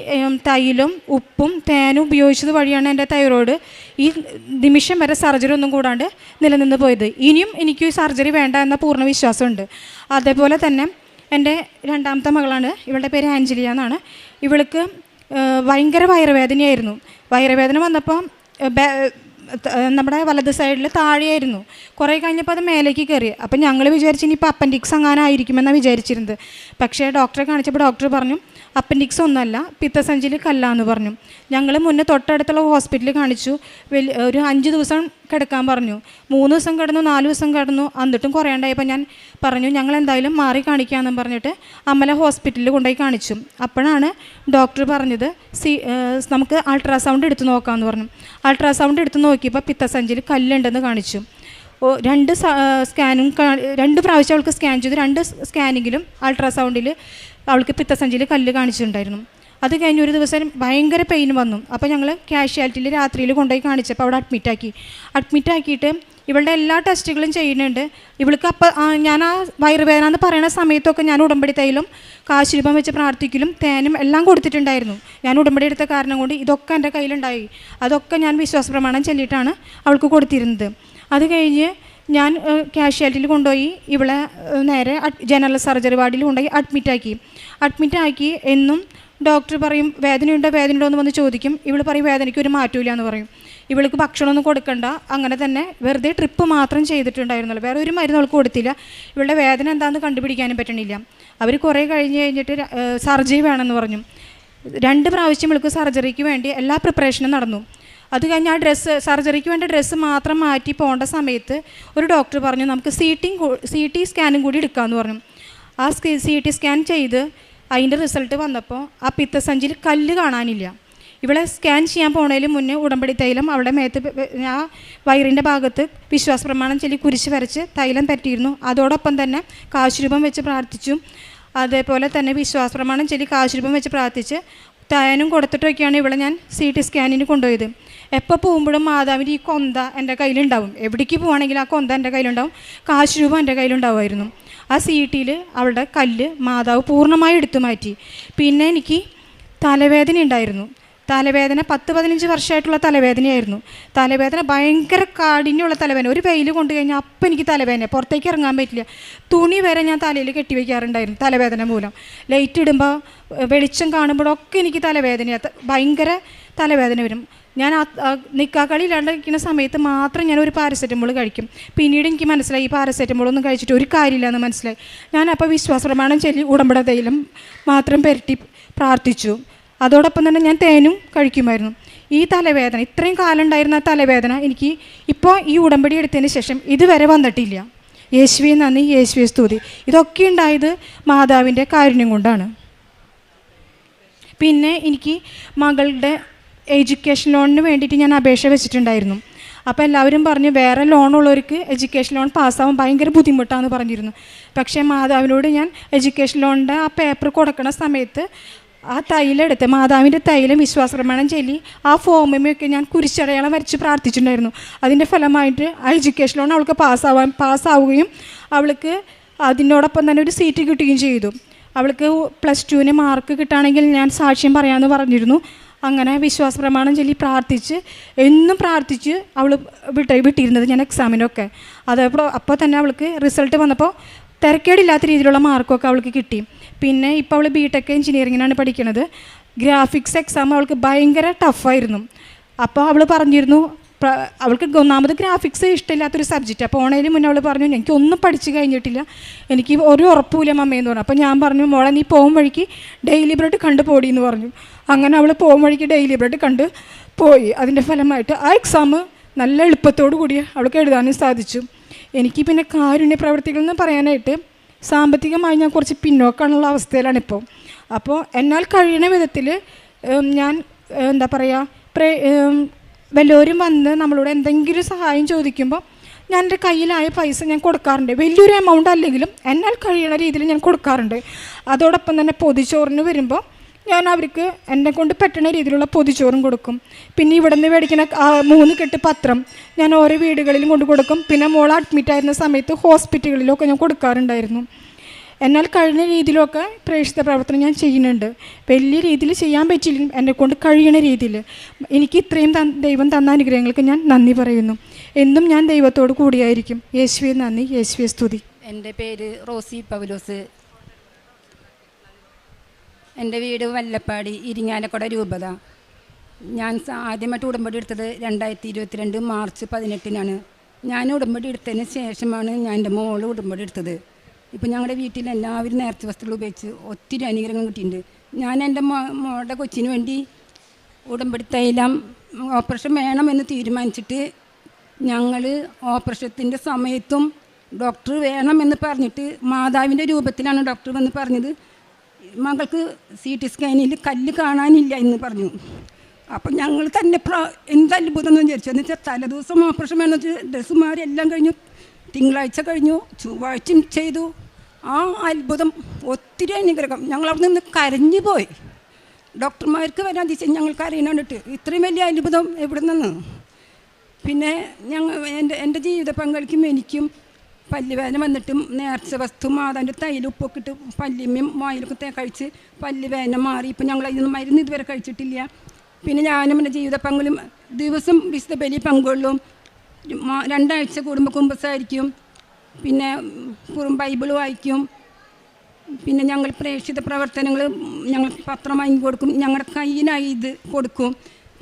തൈലും ഉപ്പും തേനും ഉപയോഗിച്ചത് വഴിയാണ് എൻ്റെ തൈറോയിഡ് ഈ നിമിഷം വരെ സർജറി ഒന്നും കൂടാണ്ട് നിലനിന്ന് പോയത്. ഇനിയും എനിക്ക് സർജറി വേണ്ട എന്ന പൂർണ്ണ വിശ്വാസമുണ്ട്. അതേപോലെ തന്നെ എൻ്റെ രണ്ടാമത്തെ മകളാണ്, ഇവളുടെ പേര് ആഞ്ചലിയ എന്നാണ്. ഇവൾക്ക് ഭയങ്കര വയറുവേദനയായിരുന്നു. വയറുവേദന വന്നപ്പോൾ നമ്മുടെ വലത് സൈഡിൽ താഴെയായിരുന്നു. കുറേ കഴിഞ്ഞപ്പോൾ അത് മേലേക്ക് കയറി. അപ്പം ഞങ്ങൾ വിചാരിച്ചു ഇനിയിപ്പോൾ അപ്പൻഡിക്സ് അങ്ങാനായിരിക്കുമെന്നാണ് വിചാരിച്ചിരുന്നത്. പക്ഷേ ഡോക്ടറെ കാണിച്ചപ്പോൾ ഡോക്ടർ പറഞ്ഞു അപ്പൻഡിക്സ് ഒന്നുമല്ല, പിത്തസഞ്ചിയിൽ കല്ലാന്ന് പറഞ്ഞു. ഞങ്ങൾ മുന്നേ തൊട്ടടുത്തുള്ള ഹോസ്പിറ്റലിൽ കാണിച്ചു. ഒരു 5 ദിവസം കിടക്കാൻ പറഞ്ഞു. 3 ദിവസം കിടന്നു, 4 ദിവസം കിടന്നു. എന്നിട്ടും കുറയാണ്ടായപ്പോൾ ഞാൻ പറഞ്ഞു ഞങ്ങൾ എന്തായാലും മാറി കാണിക്കാമെന്നും പറഞ്ഞിട്ട് അമല ഹോസ്പിറ്റലിൽ കൊണ്ടുപോയി കാണിച്ചു. അപ്പോഴാണ് ഡോക്ടർ പറഞ്ഞത് നമുക്ക് അൾട്രാസൗണ്ട് എടുത്ത് നോക്കാമെന്ന് പറഞ്ഞു. അൾട്രാസൗണ്ട് എടുത്ത് നോക്കിയപ്പോൾ പിത്തസഞ്ചിയിൽ കല്ലുണ്ടെന്ന് കാണിച്ചു. 2 പ്രാവശ്യം അവൾക്ക് സ്കാൻ ചെയ്തു. 2 സ്കാനിങ്ങിലും അൾട്രാസൗണ്ടിൽ അവൾക്ക് പിത്തസഞ്ചിയിൽ കല്ല് കാണിച്ചിട്ടുണ്ടായിരുന്നു. അത് കഴിഞ്ഞ് ഒരു ദിവസം ഭയങ്കര പെയിൻ വന്നു. അപ്പോൾ ഞങ്ങൾ കാഷ്വാലിറ്റിയിൽ രാത്രിയിൽ കൊണ്ടുപോയി കാണിച്ചപ്പോൾ അവിടെ അഡ്മിറ്റാക്കിയിട്ട് ഇവളുടെ എല്ലാ ടെസ്റ്റുകളും ചെയ്യുന്നുണ്ട്. ഇവൾക്ക് അപ്പം ഞാൻ ആ വയറുവേദന എന്ന് പറയുന്ന സമയത്തൊക്കെ ഞാൻ ഉടമ്പടി തൈലും കാശുരൂപം വെച്ച് പ്രാർത്ഥിക്കലും തേനും എല്ലാം കൊടുത്തിട്ടുണ്ടായിരുന്നു. ഞാൻ ഉടമ്പടി എടുത്ത കാരണം കൊണ്ട് ഇതൊക്കെ എൻ്റെ കയ്യിലുണ്ടായി. അതൊക്കെ ഞാൻ വിശ്വാസ പ്രമാണം ചൊല്ലിയിട്ടാണ് അവൾക്ക് കൊടുത്തിരുന്നത്. അത് കഴിഞ്ഞ് ഞാൻ കാഷ്വാലിറ്റിയിൽ കൊണ്ടുപോയി ഇവളെ നേരെ ജനറൽ സർജറി വാർഡിൽ കൊണ്ടുപോയി അഡ്മിറ്റാക്കി. എന്നും ഡോക്ടർ പറയും വേദനയുണ്ടോ എന്ന് വന്ന് ചോദിക്കും. ഇവൾ പറയും വേദനയ്ക്ക് ഒരു മാറ്റമില്ല എന്ന് പറയും. ഇവൾക്ക് ഭക്ഷണമൊന്നും കൊടുക്കണ്ട, അങ്ങനെ തന്നെ വെറുതെ ട്രിപ്പ് മാത്രം ചെയ്തിട്ടുണ്ടായിരുന്നുള്ളൂ. വേറെ ഒരു മരുന്ന് അവൾക്ക് കൊടുത്തില്ല. ഇവളുടെ വേദന എന്താണെന്ന് കണ്ടുപിടിക്കാനും പറ്റണില്ല. അവർ കുറേ കഴിഞ്ഞിട്ട് സർജറി വേണമെന്ന് പറഞ്ഞു. 2 പ്രാവശ്യം ഇവൾക്ക് സർജറിക്ക് വേണ്ടി എല്ലാ പ്രിപ്പറേഷനും നടന്നു. അത് കഴിഞ്ഞ് ആ സർജറിക്ക് വേണ്ട ഡ്രസ്സ് മാത്രം മാറ്റി പോകേണ്ട സമയത്ത് ഒരു ഡോക്ടർ പറഞ്ഞു നമുക്ക് CT സ്കാനും കൂടി എടുക്കാമെന്ന് പറഞ്ഞു. ആ CT സ്കാൻ ചെയ്ത് അതിൻ്റെ റിസൾട്ട് വന്നപ്പോൾ ആ പിത്തസഞ്ചിയിൽ കല്ല് കാണാനില്ല. ഇവളെ സ്കാൻ ചെയ്യാൻ പോണതിന് മുന്നേ ഉടമ്പടി തൈലം അവളുടെ മേത്ത് ആ വയറിൻ്റെ ഭാഗത്ത് വിശ്വാസ പ്രമാണം ചൊല്ലി കുരിശ് വരച്ച് തൈലം പറ്റിയിരുന്നു. അതോടൊപ്പം തന്നെ കാശുരൂപം വെച്ച് പ്രാർത്ഥിച്ചു. അതേപോലെ തന്നെ വിശ്വാസ പ്രമാണം ചൊല്ലി കാശുരൂപം വെച്ച് പ്രാർത്ഥിച്ച് തേനും കൊടുത്തിട്ടൊക്കെയാണ് ഇവളെ ഞാൻ CT സ്കാനിന് കൊണ്ടുപോയത്. എപ്പോൾ പോകുമ്പോഴും മാതാവിൻ്റെ ഈ കൊന്ത എൻ്റെ കയ്യിലുണ്ടാവും. എവിടേക്ക് പോവുകയാണെങ്കിലും ആ കൊന്ത എൻ്റെ കയ്യിലുണ്ടാവും, കാശുരൂപം എൻ്റെ കയ്യിലുണ്ടാവുമായിരുന്നു. ആ CTയിൽ അവളുടെ കല്ല് മാതാവ് പൂർണ്ണമായി എടുത്തു മാറ്റി. പിന്നെ എനിക്ക് തലവേദന ഉണ്ടായിരുന്നു. തലവേദന 10-15 വർഷമായിട്ടുള്ള തലവേദനയായിരുന്നു. തലവേദന ഭയങ്കര കാഠിന്യമുള്ള തലവേദന. ഒരു വെയിൽ കൊണ്ടു കഴിഞ്ഞാൽ അപ്പം എനിക്ക് തലവേദന, പുറത്തേക്ക് ഇറങ്ങാൻ പറ്റില്ല. തുണി വരെ ഞാൻ തലയിൽ കെട്ടിവെക്കാറുണ്ടായിരുന്നു തലവേദന മൂലം. ലൈറ്റ് ഇടുമ്പോൾ വെളിച്ചം കാണുമ്പോഴൊക്കെ എനിക്ക് ഭയങ്കര തലവേദന വരും. ഞാൻ നിക്കാക്കളി ഇല്ലാണ്ടിരിക്കുന്ന സമയത്ത് മാത്രം ഞാൻ ഒരു പാരസെറ്റമോൾ കഴിക്കും. പിന്നീട് എനിക്ക് മനസ്സിലായി ഈ പാരസെറ്റമോളൊന്നും കഴിച്ചിട്ട് ഒരു കാര്യമില്ല എന്ന് മനസ്സിലായി. ഞാൻ അപ്പോൾ വിശ്വാസ പ്രമാണം ചൊല്ലി ഉടമ്പടി തൈലം മാത്രം പെരട്ടി പ്രാർത്ഥിച്ചു. അതോടൊപ്പം തന്നെ ഞാൻ തേനും കഴിക്കുമായിരുന്നു. ഈ തലവേദന ഇത്രയും കാലം ഉണ്ടായിരുന്ന തലവേദന എനിക്ക് ഇപ്പോൾ ഈ ഉടമ്പടി എടുത്തതിന് ശേഷം ഇതുവരെ വന്നിട്ടില്ല. യേശുവേ നന്ദി, യേശുവേ സ്തുതി. ഇതൊക്കെ ഉണ്ടായത് മാതാവിൻ്റെ കാരുണ്യം കൊണ്ടാണ്. പിന്നെ എനിക്ക് മകളുടെ എഡ്യൂക്കേഷൻ ലോണിന് വേണ്ടിയിട്ട് ഞാൻ അപേക്ഷ വെച്ചിട്ടുണ്ടായിരുന്നു. അപ്പോൾ എല്ലാവരും പറഞ്ഞു വേറെ ലോണുള്ളവർക്ക് എഡ്യൂക്കേഷൻ ലോൺ പാസ്സാവാൻ ഭയങ്കര ബുദ്ധിമുട്ടാണെന്ന് പറഞ്ഞിരുന്നു. പക്ഷേ മാതാവിനോട് ഞാൻ എഡ്യൂക്കേഷൻ ലോണിൻ്റെ ആ പേപ്പർ കൊടുക്കുന്ന സമയത്ത് ആ തൈലെടുത്ത് മാതാവിൻ്റെ തൈലം വിശ്വാസ പ്രമാണം ചൊല്ലി ആ ഫോമിമൊക്കെ ഞാൻ കുരിശടയാളം വരച്ച് പ്രാർത്ഥിച്ചിട്ടുണ്ടായിരുന്നു. അതിൻ്റെ ഫലമായിട്ട് ആ എഡ്യൂക്കേഷൻ ലോൺ അവൾക്ക് പാസ്സാവുകയും അവൾക്ക് അതിനോടൊപ്പം തന്നെ ഒരു സീറ്റ് കിട്ടുകയും ചെയ്തു. അവൾക്ക് +2 മാർക്ക് കിട്ടുകയാണെങ്കിൽ ഞാൻ സാക്ഷ്യം പറയാമെന്ന് പറഞ്ഞിരുന്നു. അങ്ങനെ വിശ്വാസ പ്രമാണം ചൊല്ലി എന്നും പ്രാർത്ഥിച്ച് അവൾ വിട്ടിരുന്നത് ഞാൻ എക്സാമിനൊക്കെ. അപ്പോൾ തന്നെ അവൾക്ക് റിസൾട്ട് വന്നപ്പോൾ തിരക്കേടില്ലാത്ത രീതിയിലുള്ള മാർക്കൊക്കെ അവൾക്ക് കിട്ടി. പിന്നെ ഇപ്പോൾ അവൾ BTech എഞ്ചിനീയറിങ്ങിനാണ് പഠിക്കുന്നത്. ഗ്രാഫിക്സ് എക്സാം അവൾക്ക് ഭയങ്കര ടഫായിരുന്നു. അപ്പോൾ അവൾ പറഞ്ഞിരുന്നു അവൾക്ക് ഒന്നാമത് ഗ്രാഫിക്സ് ഇഷ്ടമില്ലാത്തൊരു സബ്ജക്റ്റ്. അപ്പോൾ ഓണേന് മുന്നേ അവൾ പറഞ്ഞു എനിക്കൊന്നും പഠിച്ചു കഴിഞ്ഞിട്ടില്ല, എനിക്ക് ഒരു ഉറപ്പുമില്ല മമ്മയെന്ന് പറഞ്ഞു. അപ്പോൾ ഞാൻ പറഞ്ഞു മോളെ നീ പോകും വഴിക്ക് ഡെയിലി ബ്രെഡ് കണ്ടു പോടിയെന്ന് പറഞ്ഞു. അങ്ങനെ അവൾ പോകും വഴിക്ക് ഡെയിലി ബ്രെഡ് കണ്ട് പോയി. അതിൻ്റെ ഫലമായിട്ട് ആ എക്സാം നല്ല എളുപ്പത്തോടു കൂടി അവൾക്ക് എഴുതാനും സാധിച്ചു. എനിക്ക് പിന്നെ കാരുണ്യ പ്രവർത്തികൾ എന്ന് പറയാനായിട്ട് സാമ്പത്തികമായി ഞാൻ കുറച്ച് പിന്നോക്കമുള്ള അവസ്ഥയിലാണിപ്പോൾ. അപ്പോൾ എന്നാൽ കഴിയുന്ന വിധത്തിൽ ഞാൻ എന്താ പറയുക വല്ലവരും വന്ന് നമ്മളോട് എന്തെങ്കിലും സഹായം ചോദിക്കുമ്പോൾ ഞാൻ എൻ്റെ കയ്യിലായ പൈസ ഞാൻ കൊടുക്കാറുണ്ട്. വലിയൊരു എമൗണ്ട് അല്ലെങ്കിലും എന്നാൽ കഴിയുന്ന രീതിയിൽ ഞാൻ കൊടുക്കാറുണ്ട്. അതോടൊപ്പം തന്നെ പൊതിച്ചോറിന് വരുമ്പോൾ ഞാൻ അവർക്ക് എന്നെ കൊണ്ട് പറ്റുന്ന രീതിയിലുള്ള പൊതിച്ചോറും കൊടുക്കും. പിന്നെ ഇവിടെ നിന്ന് മേടിക്കുന്ന 3 കെട്ട് പത്രം ഞാൻ ഓരോ വീടുകളിലും കൊണ്ട് കൊടുക്കും. പിന്നെ മോൾ അഡ്മിറ്റായിരുന്ന സമയത്ത് ഹോസ്പിറ്റലുകളിലൊക്കെ ഞാൻ കൊടുക്കാറുണ്ടായിരുന്നു. എന്നാൽ കഴിഞ്ഞ രീതിയിലൊക്കെ പ്രേക്ഷിത പ്രവർത്തനം ഞാൻ ചെയ്യുന്നുണ്ട്. വലിയ രീതിയിൽ ചെയ്യാൻ പറ്റിയില്ലെങ്കിൽ എന്നെക്കൊണ്ട് കഴിയണ രീതിയിൽ എനിക്ക് ഇത്രയും ദൈവം തന്ന അനുഗ്രഹങ്ങൾക്ക് ഞാൻ നന്ദി പറയുന്നു. എന്നും ഞാൻ ദൈവത്തോട് കൂടിയായിരിക്കും. യേശുവേ നന്ദി, യേശുവേ സ്തുതി. എൻ്റെ പേര് റോസി പൗലോസ്. എൻ്റെ വീട് വല്ലപ്പാടി, ഇരിങ്ങാലക്കുട രൂപത. ഞാൻ ആദ്യമായിട്ട് ഉടമ്പടി എടുത്തത് 2022 മാർച്ച് 18-നാണ്. ഞാൻ ഉടമ്പടി എടുത്തതിന് ശേഷമാണ് ഞാൻ എൻ്റെ മോള് ഉടമ്പടി എടുത്തത്. ഇപ്പം ഞങ്ങളുടെ വീട്ടിൽ എല്ലാവരും നേർച്ച വസ്തുക്കൾ ഉപയോഗിച്ച് ഒത്തിരി അനുഗ്രഹങ്ങൾ കിട്ടിയിട്ടുണ്ട്. ഞാൻ എൻ്റെ മോളുടെ കൊച്ചിന് വേണ്ടി ഉടമ്പടി തൈലം ഓപ്പറേഷൻ വേണമെന്ന് തീരുമാനിച്ചിട്ട് ഞങ്ങൾ ഓപ്പറേഷത്തിൻ്റെ സമയത്തും ഡോക്ടർ വേണമെന്ന് പറഞ്ഞിട്ട് മാതാവിൻ്റെ രൂപത്തിലാണ് ഡോക്ടർ വന്ന് പറഞ്ഞത്, മകൾക്ക് CT സ്കാനിൽ കല്ല് കാണാനില്ല എന്ന് പറഞ്ഞു. അപ്പം ഞങ്ങൾ തന്നെ എന്ത് അത്ഭുതം എന്ന് വിചാരിച്ചു. എന്ന് വെച്ചാൽ തലേദിവസം ഓപ്പറേഷൻ വേണമെന്ന് വെച്ചാൽ ഡ്രസ്സുമാരെല്ലാം കഴിഞ്ഞു, തിങ്കളാഴ്ച കഴിഞ്ഞു, ചൊവ്വാഴ്ചയും ചെയ്തു. ആ അത്ഭുതം ഒത്തിരി അനുഗ്രഹം. ഞങ്ങൾ അവിടെ നിന്ന് കരഞ്ഞു പോയി. ഡോക്ടർമാർക്ക് വരാൻ അതിശയം ഞങ്ങൾക്ക് അറിയണോണ്ടിട്ട് ഇത്രയും വലിയ അത്ഭുതം എവിടെ നിന്ന്. പിന്നെ എൻ്റെ ജീവിത പങ്കാളിക്കും എനിക്കും പല്ലുവേദന വന്നിട്ടും നേർച്ച വസ്തു മാതാവിൻ്റെ തൈലും ഉപ്പൊക്കെ ഇട്ട് പല്ലിമ്മയും വായിലൊക്കെ കഴിച്ച് പല്ലുവേദന മാറി. ഇപ്പം ഞങ്ങൾ അതിന് മരുന്ന് ഇതുവരെ കഴിച്ചിട്ടില്ല. പിന്നെ ഞാനും എൻ്റെ ജീവിത പങ്കും ദിവസം വിശുദ്ധ ബലി പങ്കുകൊള്ളും. 2 ആഴ്ച കൂടുമ്പോൾ കുമ്പസാരിക്കും. പിന്നെ ബൈബിൾ വായിക്കും. പിന്നെ ഞങ്ങൾ പ്രേക്ഷിത പ്രവർത്തനങ്ങൾ ഞങ്ങൾ പത്രം വാങ്ങി കൊടുക്കും. ഞങ്ങളുടെ കയ്യിലായി ഇത് കൊടുക്കും.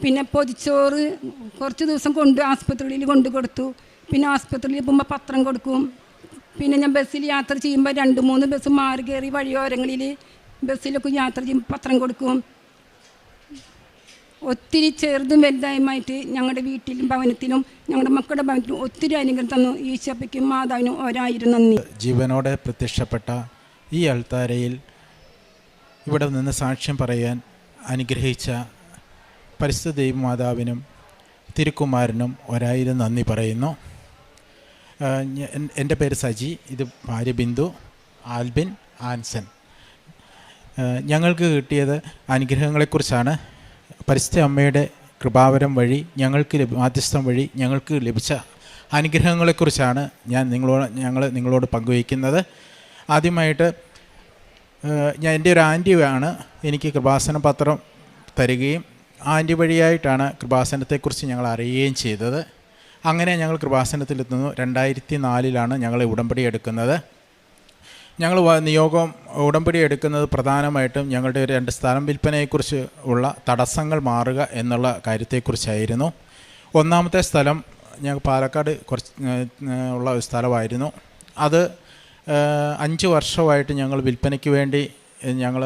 പിന്നെ പൊതിച്ചോറ് കുറച്ച് ദിവസം ആസ്പത്രിയിൽ കൊണ്ടു കൊടുത്തു. പിന്നെ ആസ്പത്രിയിൽ പോകുമ്പോൾ പത്രം കൊടുക്കും. പിന്നെ ഞാൻ ബസ്സിൽ യാത്ര ചെയ്യുമ്പോൾ 2-3 ബസ് മാറി കയറി വഴിയോരങ്ങളിൽ ബസ്സിലൊക്കെ യാത്ര ചെയ്യുമ്പോൾ പത്രം കൊടുക്കും. ഒത്തിരി ചെറുതും വലുതായുമായിട്ട് ഞങ്ങളുടെ വീട്ടിലും ഭവനത്തിലും ഞങ്ങളുടെ മക്കളുടെ ഭവനത്തിലും ഒത്തിരി അനുഗ്രഹം തന്നു. ഈശോയ്ക്കും മാതാവിനും 1000 നന്ദി. ജീവനോടെ പ്രത്യക്ഷപ്പെട്ട ഈ അൾത്താരയിൽ ഇവിടെ നിന്ന് സാക്ഷ്യം പറയാൻ അനുഗ്രഹിച്ച പരിശുദ്ധ ദൈവമാതാവിനും തിരുക്കുമാരനും 1000 നന്ദി പറയുന്നു. എൻ്റെ പേര് സജി, ഇത് ഭാര്യ ബിന്ദു, ആൽബിൻ, ആൻസൻ. ഞങ്ങൾക്ക് കിട്ടിയത് അനുഗ്രഹങ്ങളെക്കുറിച്ചാണ്. പരിശുദ്ധ അമ്മയുടെ കൃപാവരം വഴി മാധ്യസ്ഥം വഴി ഞങ്ങൾക്ക് ലഭിച്ച അനുഗ്രഹങ്ങളെക്കുറിച്ചാണ് ഞങ്ങൾ നിങ്ങളോട് പങ്കുവയ്ക്കുന്നത്. ആദ്യമായിട്ട് എൻ്റെ ഒരു ആൻറ്റിയാണ് എനിക്ക് കൃപാസന പത്രം തരികയും ആൻറ്റി വഴിയായിട്ടാണ് കൃപാസനത്തെക്കുറിച്ച് ഞങ്ങൾ അറിയുകയും ചെയ്തത്. അങ്ങനെ ഞങ്ങൾ കൃപാസനത്തിലെത്തുന്നു. 2004-ലാണ് ഞങ്ങൾ ഉടമ്പടി എടുക്കുന്നത്. ഞങ്ങൾ ഉടമ്പടി എടുക്കുന്നത് പ്രധാനമായിട്ടും ഞങ്ങളുടെ 2 സ്ഥലം വിൽപ്പനയെക്കുറിച്ച് ഉള്ള തടസ്സങ്ങൾ മാറുക എന്നുള്ള കാര്യത്തെക്കുറിച്ചായിരുന്നു. ഒന്നാമത്തെ സ്ഥലം ഞങ്ങൾ പാലക്കാട് ഉള്ള ഒരു സ്ഥലമായിരുന്നു. അത് 5 വർഷമായിട്ട് ഞങ്ങൾ വിൽപ്പനയ്ക്ക് വേണ്ടി ഞങ്ങൾ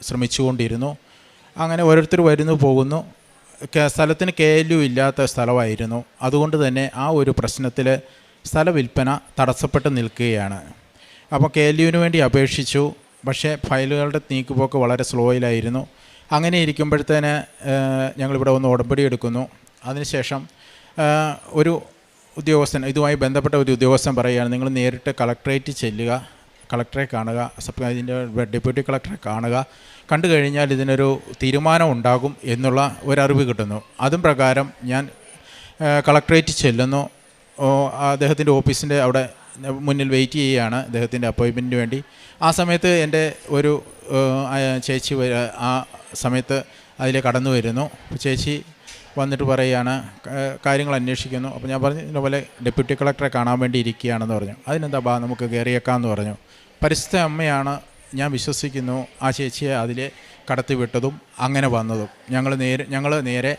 ശ്രമിച്ചുകൊണ്ടിരുന്നു. അങ്ങനെ ഓരോരുത്തർ വരുന്നു പോകുന്നു. സ്ഥലത്തിന് KLU ഇല്ലാത്ത സ്ഥലമായിരുന്നു. അതുകൊണ്ട് തന്നെ ആ ഒരു പ്രശ്നത്തിൽ സ്ഥല വിൽപ്പന തടസ്സപ്പെട്ട് നിൽക്കുകയാണ്. അപ്പോൾ KLUവിന് വേണ്ടി അപേക്ഷിച്ചു. പക്ഷേ ഫയലുകളുടെ നീക്കുപോക്ക് വളരെ സ്ലോയിലായിരുന്നു. അങ്ങനെ ഇരിക്കുമ്പോഴത്തേന് ഞങ്ങളിവിടെ വന്ന് ഉടമ്പടി എടുക്കുന്നു. അതിനുശേഷം ഒരു ഉദ്യോഗസ്ഥൻ, ഇതുമായി ബന്ധപ്പെട്ട ഒരു ഉദ്യോഗസ്ഥൻ പറയുകയാണ്, നിങ്ങൾ നേരിട്ട് കളക്ട്രേറ്റിൽ ചെല്ലുക, കളക്ടറെ കാണുക, ഇതിൻ്റെ ഡെപ്യൂട്ടി കളക്ടറെ കാണുക, കണ്ടു കഴിഞ്ഞാൽ ഇതിനൊരു തീരുമാനം ഉണ്ടാകും എന്നുള്ള ഒരറിവ് കിട്ടുന്നു. അതും പ്രകാരം ഞാൻ കളക്ട്രേറ്റിൽ ചെല്ലുന്നു. അദ്ദേഹത്തിൻ്റെ ഓഫീസിൻ്റെ അവിടെ മുന്നിൽ വെയിറ്റ് ചെയ്യുകയാണ് അദ്ദേഹത്തിൻ്റെ അപ്പോയിൻമെൻറ്റിന് വേണ്ടി. ആ സമയത്ത് എൻ്റെ ഒരു ചേച്ചി ആ സമയത്ത് അതിൽ കടന്നു വരുന്നു. ചേച്ചി വന്നിട്ട് പറയുകയാണ്, കാര്യങ്ങൾ അന്വേഷിക്കുന്നു. അപ്പോൾ ഞാൻ പറഞ്ഞു, ഇതുപോലെ ഡെപ്യൂട്ടി കളക്ടറെ കാണാൻ വേണ്ടി ഇരിക്കുകയാണെന്ന് പറഞ്ഞു. അതിനെന്താ നമുക്ക് കയറിയേക്കാമെന്ന് പറഞ്ഞു. പരിശുദ്ധ അമ്മയാണ് ഞാൻ വിശ്വസിക്കുന്നു ആ ചേച്ചിയെ അതിൽ കടത്തിവിട്ടതും അങ്ങനെ വന്നതും. ഞങ്ങൾ നേരെ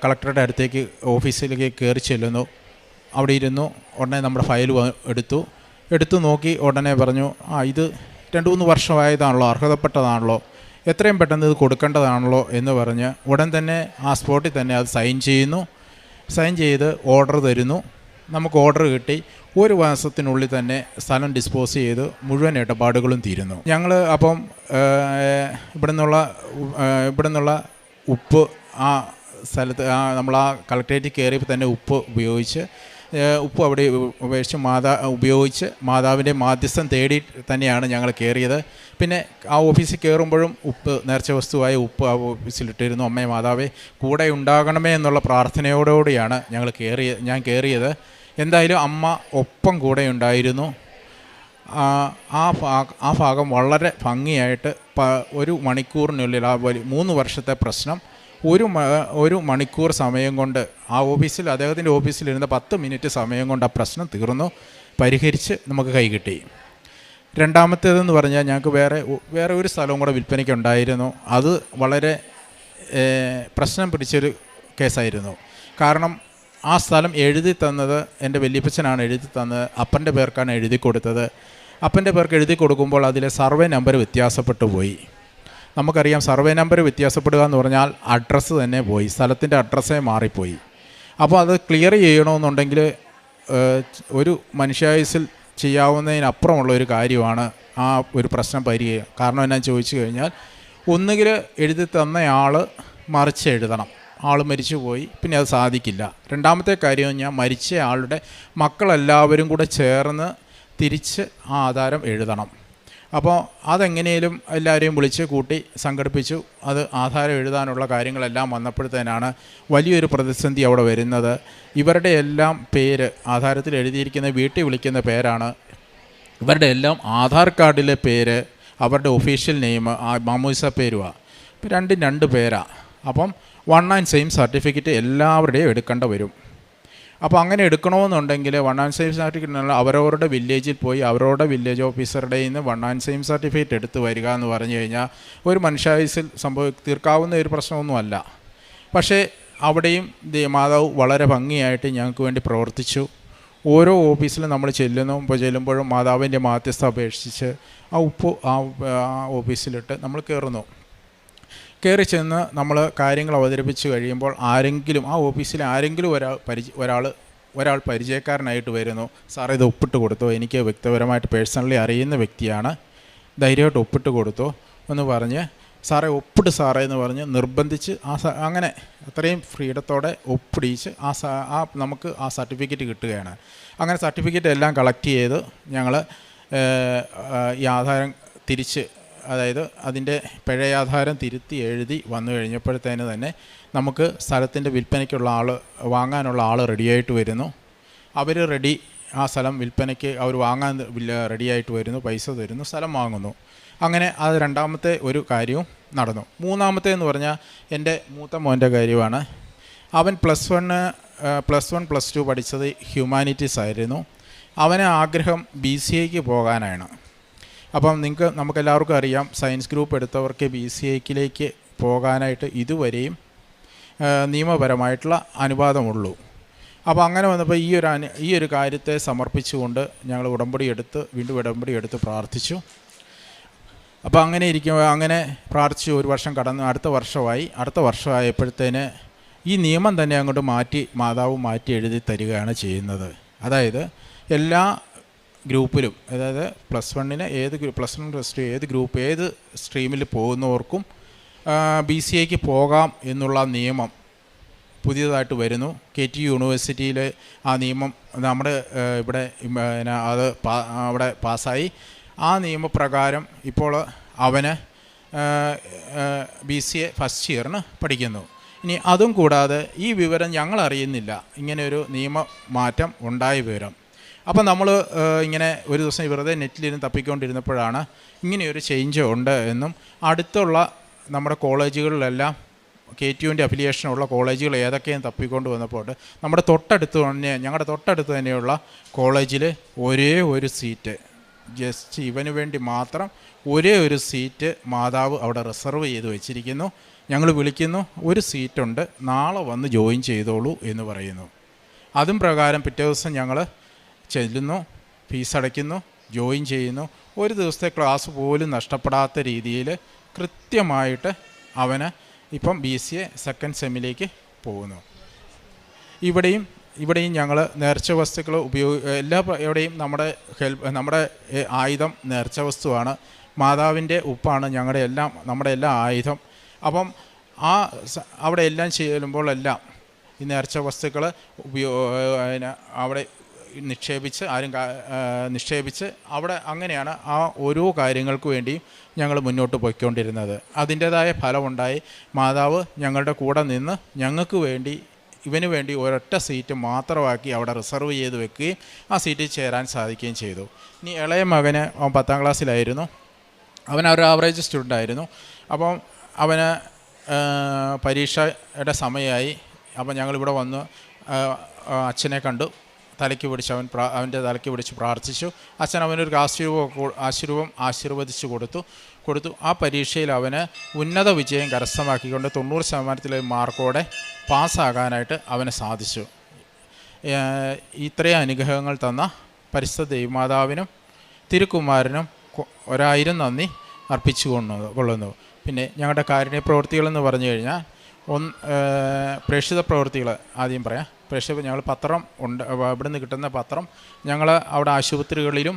കളക്ടറുടെ അടുത്തേക്ക് ഓഫീസിലേക്ക് കയറി ചെല്ലുന്നു. അവിടെ ഇരുന്നു. ഉടനെ നമ്മുടെ ഫയൽ എടുത്തു നോക്കി. ഉടനെ പറഞ്ഞു, ഇത് 2-3 വർഷമായതാണല്ലോ, അർഹതപ്പെട്ടതാണല്ലോ, എത്രയും പെട്ടെന്ന് ഇത് കൊടുക്കേണ്ടതാണല്ലോ എന്ന് പറഞ്ഞ് ഉടൻ തന്നെ ആ സ്പോട്ടിൽ തന്നെ അത് സൈൻ ചെയ്ത് ഓർഡർ തരുന്നു. നമുക്ക് ഓർഡർ കിട്ടി. 1 മാസത്തിനുള്ളിൽ തന്നെ സ്ഥലം ഡിസ്പോസ് ചെയ്ത് മുഴുവൻ ഇടപാടുകളും തീരുന്നു. ഞങ്ങൾ അപ്പം ഇവിടെ നിന്നുള്ള ഉപ്പ് ആ സ്ഥലത്ത് നമ്മൾ ആ കളക്ട്രേറ്റിൽ കയറിയപ്പോൾ തന്നെ ഉപ്പ് അവിടെ ഉപയോഗിച്ച് മാതാവിൻ്റെ മാധ്യസ്ഥം തേടി തന്നെയാണ് ഞങ്ങൾ കയറിയത്. പിന്നെ ആ ഓഫീസിൽ കയറുമ്പോഴും നേർച്ച വസ്തുവായ ഉപ്പ് ആ ഓഫീസിലിട്ടിരുന്നു. അമ്മേ മാതാവേ കൂടെ ഉണ്ടാകണമേ എന്നുള്ള പ്രാർത്ഥനയോടുകൂടിയാണ് ഞാൻ കയറിയത്. എന്തായാലും അമ്മ ഒപ്പം കൂടെ ഉണ്ടായിരുന്നു. ആ ഭാഗം വളരെ ഭംഗിയായിട്ട് ഒരു മണിക്കൂറിനുള്ളിൽ 3 വർഷത്തെ പ്രശ്നം ഒരു മണിക്കൂർ സമയം കൊണ്ട് അദ്ദേഹത്തിൻ്റെ ഓഫീസിലിരുന്ന 10 മിനിറ്റ് സമയം കൊണ്ട് ആ പ്രശ്നം തീർന്നു, പരിഹരിച്ച് നമുക്ക് കൈ കിട്ടി. രണ്ടാമത്തേതെന്ന് പറഞ്ഞാൽ ഞങ്ങൾക്ക് വേറെ ഒരു സ്ഥലവും കൂടെ വിൽപ്പനയ്ക്കുണ്ടായിരുന്നു. അത് വളരെ പ്രശ്നം പിടിച്ചൊരു കേസായിരുന്നു. കാരണം ആ സ്ഥലം എഴുതി തന്നത് എൻ്റെ വല്യപ്പച്ചനാണ് എഴുതി തന്നത്. അപ്പൻ്റെ പേർക്കാണ് എഴുതി കൊടുത്തത്. അപ്പൻ്റെ പേർക്ക് എഴുതി കൊടുക്കുമ്പോൾ അതിലെ സർവേ നമ്പർ വ്യത്യാസപ്പെട്ടു പോയി. നമുക്കറിയാം, സർവേ നമ്പർ വ്യത്യാസപ്പെടുക എന്ന് പറഞ്ഞാൽ അഡ്രസ്സ് തന്നെ പോയി, സ്ഥലത്തിൻ്റെ അഡ്രസ്സേ മാറിപ്പോയി. അപ്പോൾ അത് ക്ലിയർ ചെയ്യണമെന്നുണ്ടെങ്കിൽ ഒരു മനുഷ്യായുസിൽ ചെയ്യാവുന്നതിനപ്പുറമുള്ള ഒരു കാര്യമാണ് ആ ഒരു പ്രശ്നം പരിഹരിക്കുക. കാരണം എന്നാ ചോദിച്ചു കഴിഞ്ഞാൽ, ഒന്നുകിൽ എഴുതി തന്നയാൾ മറിച്ച് എഴുതണം, ആൾ മരിച്ചു പോയി, പിന്നെ അത് സാധിക്കില്ല. രണ്ടാമത്തെ കാര്യം ഞാൻ മരിച്ച ആളുടെ മക്കളെല്ലാവരും കൂടെ ചേർന്ന് തിരിച്ച് ആ ആധാരം എഴുതണം. അപ്പോൾ അതെങ്ങനെയും എല്ലാവരെയും വിളിച്ച് കൂട്ടി സംഘടിപ്പിച്ചു. അത് ആധാരം എഴുതാനുള്ള കാര്യങ്ങളെല്ലാം വന്നപ്പോഴത്തേനാണ് വലിയൊരു പ്രതിസന്ധി അവിടെ വരുന്നത്. ഇവരുടെ എല്ലാം പേര് ആധാരത്തിൽ എഴുതിയിരിക്കുന്ന വീട്ടിൽ വിളിക്കുന്ന പേരാണ്. ഇവരുടെ എല്ലാം ആധാർ കാർഡിലെ പേര് അവരുടെ ഒഫീഷ്യൽ നെയിം മാമോദിസ പേരുമാണ്. ഇപ്പം രണ്ടും 2 പേരാണ്. അപ്പം 1 and same സർട്ടിഫിക്കറ്റ് എല്ലാവരുടെയും എടുക്കേണ്ട വരും. അപ്പോൾ അങ്ങനെ എടുക്കണമെന്നുണ്ടെങ്കിൽ 1 and same സർട്ടിഫിക്കറ്റ് അവരവരുടെ വില്ലേജിൽ പോയി അവരവരുടെ വില്ലേജ് ഓഫീസറുടെ നിന്ന് 1 and same സർട്ടിഫിക്കറ്റ് എടുത്ത് വരിക എന്ന് പറഞ്ഞു കഴിഞ്ഞാൽ ഒരു മനുഷ്യായുസിൽ തീർക്കാവുന്ന ഒരു പ്രശ്നമൊന്നുമല്ല. പക്ഷേ അവിടെയും മാതാവ് വളരെ ഭംഗിയായിട്ട് ഞങ്ങൾക്ക് വേണ്ടി പ്രവർത്തിച്ചു. ഓരോ ഓഫീസിലും നമ്മൾ ചെല്ലുമ്പോഴും മാതാവിൻ്റെ മാധ്യസ്ഥ അപേക്ഷിച്ച് ആ ഉപ്പ് ആ ഓഫീസിലിട്ട് നമ്മൾ കയറി ചെന്ന് നമ്മൾ കാര്യങ്ങൾ അവതരിപ്പിച്ച് കഴിയുമ്പോൾ ആ ഓഫീസിൽ ആരെങ്കിലും ഒരാൾ പരിചയക്കാരനായിട്ട് വരുന്നു. സാറേ ഇത് ഒപ്പിട്ട് കൊടുത്തോ, എനിക്ക് വ്യക്തിപരമായിട്ട് പേഴ്സണലി അറിയുന്ന വ്യക്തിയാണ്, ധൈര്യമായിട്ട് ഒപ്പിട്ട് കൊടുത്തോ എന്ന് പറഞ്ഞ് സാറേ ഒപ്പിട്ട് സാറേ എന്ന് പറഞ്ഞ് നിർബന്ധിച്ച് അങ്ങനെ അത്രയും ഫ്രീഡത്തോടെ ഒപ്പിടിച്ച് നമുക്ക് ആ സർട്ടിഫിക്കറ്റ് കിട്ടുകയാണ്. അങ്ങനെ സർട്ടിഫിക്കറ്റ് എല്ലാം കളക്ട് ചെയ്ത് ഞങ്ങൾ ഈ ആധാരം തിരിച്ച്, അതായത് അതിൻ്റെ പഴയാധാരം തിരുത്തി എഴുതി വന്നു കഴിഞ്ഞപ്പോഴത്തേന് തന്നെ നമുക്ക് സ്ഥലത്തിൻ്റെ വിൽപ്പനയ്ക്കുള്ള വാങ്ങാനുള്ള ആൾ റെഡിയായിട്ട് വരുന്നു. അവർ ആ സ്ഥലം വിൽപ്പനയ്ക്ക് അവർ വാങ്ങാൻ റെഡിയായിട്ട് വരുന്നു, പൈസ തരുന്നു, സ്ഥലം വാങ്ങുന്നു. അങ്ങനെ അത് രണ്ടാമത്തെ ഒരു കാര്യവും നടന്നു. മൂന്നാമത്തെ എന്ന് പറഞ്ഞാൽ എൻ്റെ മൂത്ത മോൻ്റെ കാര്യമാണ്. അവൻ +1 പഠിച്ചത് ഹ്യൂമാനിറ്റീസ് ആയിരുന്നു. അവന് ആഗ്രഹം BCAക്ക് പോകാനാണ്. അപ്പം നമുക്കെല്ലാവർക്കും അറിയാം, സയൻസ് ഗ്രൂപ്പ് എടുത്തവർക്ക് BCAക്കിലേക്ക് പോകാനായിട്ട് ഇതുവരെയും നിയമപരമായിട്ടുള്ള അനുവാദമുള്ളൂ. അപ്പോൾ അങ്ങനെ വന്നപ്പോൾ ഈ ഒരു കാര്യത്തെ സമർപ്പിച്ചുകൊണ്ട് ഞങ്ങൾ വീണ്ടും ഉടമ്പടി എടുത്ത് പ്രാർത്ഥിച്ചു. അപ്പോൾ അങ്ങനെ പ്രാർത്ഥിച്ചു. 1 വർഷം കടന്നു, അടുത്ത വർഷമായപ്പോഴത്തേന് ഈ നിയമം തന്നെ അങ്ങോട്ട് മാതാവ് മാറ്റി എഴുതി തരികയാണ് ചെയ്യുന്നത്. അതായത് എല്ലാ ഗ്രൂപ്പിലും, അതായത് +1 +2 ഏത് ഗ്രൂപ്പ് ഏത് സ്ട്രീമിൽ പോകുന്നവർക്കും BCAക്ക് പോകാം എന്നുള്ള നിയമം പുതിയതായിട്ട് വരുന്നു. KTU യൂണിവേഴ്സിറ്റിയിൽ ആ നിയമം നമ്മുടെ ഇവിടെ അവിടെ പാസ്സായി. ആ നിയമപ്രകാരം ഇപ്പോൾ അവന് BCA ഫസ്റ്റ് ഇയറിന് പഠിക്കുന്നു. ഇനി അതും കൂടാതെ ഈ വിവരം ഞങ്ങൾ അറിയുന്നില്ല, ഇങ്ങനെ ഒരു നിയമമാറ്റം ഉണ്ടായ വിവരം. അപ്പം നമ്മൾ ഇങ്ങനെ ഒരു ദിവസം വെറുതെ നെറ്റിലിരുന്ന് തപ്പിക്കൊണ്ടിരുന്നപ്പോഴാണ് ഇങ്ങനെയൊരു ചേഞ്ച് ഉണ്ട് എന്നും, അടുത്തുള്ള നമ്മുടെ കോളേജുകളിലെല്ലാം KTUവിൻ്റെ അഫിലിയേഷനുള്ള കോളേജുകൾ ഏതൊക്കെയും തപ്പിക്കൊണ്ട് വന്നപ്പോൾ ഞങ്ങളുടെ തൊട്ടടുത്ത് തന്നെയുള്ള കോളേജിൽ ഒരേ ഒരു സീറ്റ്, ജസ്റ്റ് ഇവന് വേണ്ടി മാത്രം ഒരേ ഒരു സീറ്റ് മാതാവ് അവിടെ റിസർവ് ചെയ്ത് വെച്ചിരിക്കുന്നു. ഞങ്ങൾ വിളിക്കുന്നു, ഒരു സീറ്റുണ്ട്, നാളെ വന്ന് ജോയിൻ ചെയ്തോളൂ എന്ന് പറയുന്നു. അതും പ്രകാരം പിറ്റേ ദിവസം ഞങ്ങൾ ചെല്ലുന്നു, ഫീസ് അടയ്ക്കുന്നു, ജോയിൻ ചെയ്യുന്നു. ഒരു ദിവസത്തെ ക്ലാസ് പോലും നഷ്ടപ്പെടാത്ത രീതിയിൽ കൃത്യമായിട്ട് അവന് ഇപ്പം BCA സെക്കൻഡ് സെമ്മിലേക്ക് പോകുന്നു. ഇവിടെയും ഞങ്ങൾ നേർച്ച വസ്തുക്കൾ എവിടെയും നമ്മുടെ ആയുധം നേർച്ച വസ്തുവാണ്. മാതാവിൻ്റെ ഉപ്പാണ് നമ്മുടെ എല്ലാ ആയുധം. അപ്പം അവിടെ എല്ലാം ചെല്ലുമ്പോഴെല്ലാം ഈ നേർച്ച വസ്തുക്കൾ അവിടെ നിക്ഷേപിച്ച് അവിടെ അങ്ങനെയാണ് ആ ഓരോ കാര്യങ്ങൾക്ക് വേണ്ടിയും ഞങ്ങൾ മുന്നോട്ട് പോയിക്കൊണ്ടിരുന്നത്. അതിൻ്റേതായ ഫലമുണ്ടായി. മാതാവ് ഞങ്ങളുടെ കൂടെ നിന്ന് ഞങ്ങൾക്ക് വേണ്ടി ഇവന് വേണ്ടി ഒരൊറ്റ സീറ്റ് മാത്രമാക്കി അവിടെ റിസർവ് ചെയ്ത് വെക്കുകയും ആ സീറ്റിൽ ചേരാൻ സാധിക്കുകയും ചെയ്തു. ഇനി ഇളയ മകന് അവൻ 10ാം ക്ലാസ്സിലായിരുന്നു. അവൻ ഒരു ആവറേജ് സ്റ്റുഡൻ്റ് ആയിരുന്നു. അപ്പം അവന് പരീക്ഷയുടെ സമയമായി. അപ്പം ഞങ്ങളിവിടെ വന്ന് അച്ഛനെ കണ്ടു. തലയ്ക്ക് പിടിച്ച് അവൻ്റെ തലയ്ക്ക് പിടിച്ച് പ്രാർത്ഥിച്ചു. അച്ഛൻ അവനൊരു ആശീർവദിച്ചു കൊടുത്തു. ആ പരീക്ഷയിൽ അവന് ഉന്നത വിജയം കരസ്ഥമാക്കിക്കൊണ്ട് 90% മാർക്കോടെ പാസ്സാകാനായിട്ട് അവന് സാധിച്ചു. ഇത്രയും അനുഗ്രഹങ്ങൾ തന്ന പരിശുദ്ധ ദൈവമാതാവിനും തിരുക്കുമാരനും 1000 നന്ദി അർപ്പിച്ചു കൊള്ളുന്നു. പിന്നെ ഞങ്ങളുടെ കാരുണ്യ പ്രവൃത്തികളെന്ന് പറഞ്ഞു കഴിഞ്ഞാൽ പ്രേക്ഷിത പ്രവൃത്തികൾ ആദ്യം പറയാം. ഞങ്ങൾ പത്രം ഉണ്ട്. ഇവിടെ നിന്ന് കിട്ടുന്ന പത്രം ഞങ്ങൾ അവിടെ ആശുപത്രികളിലും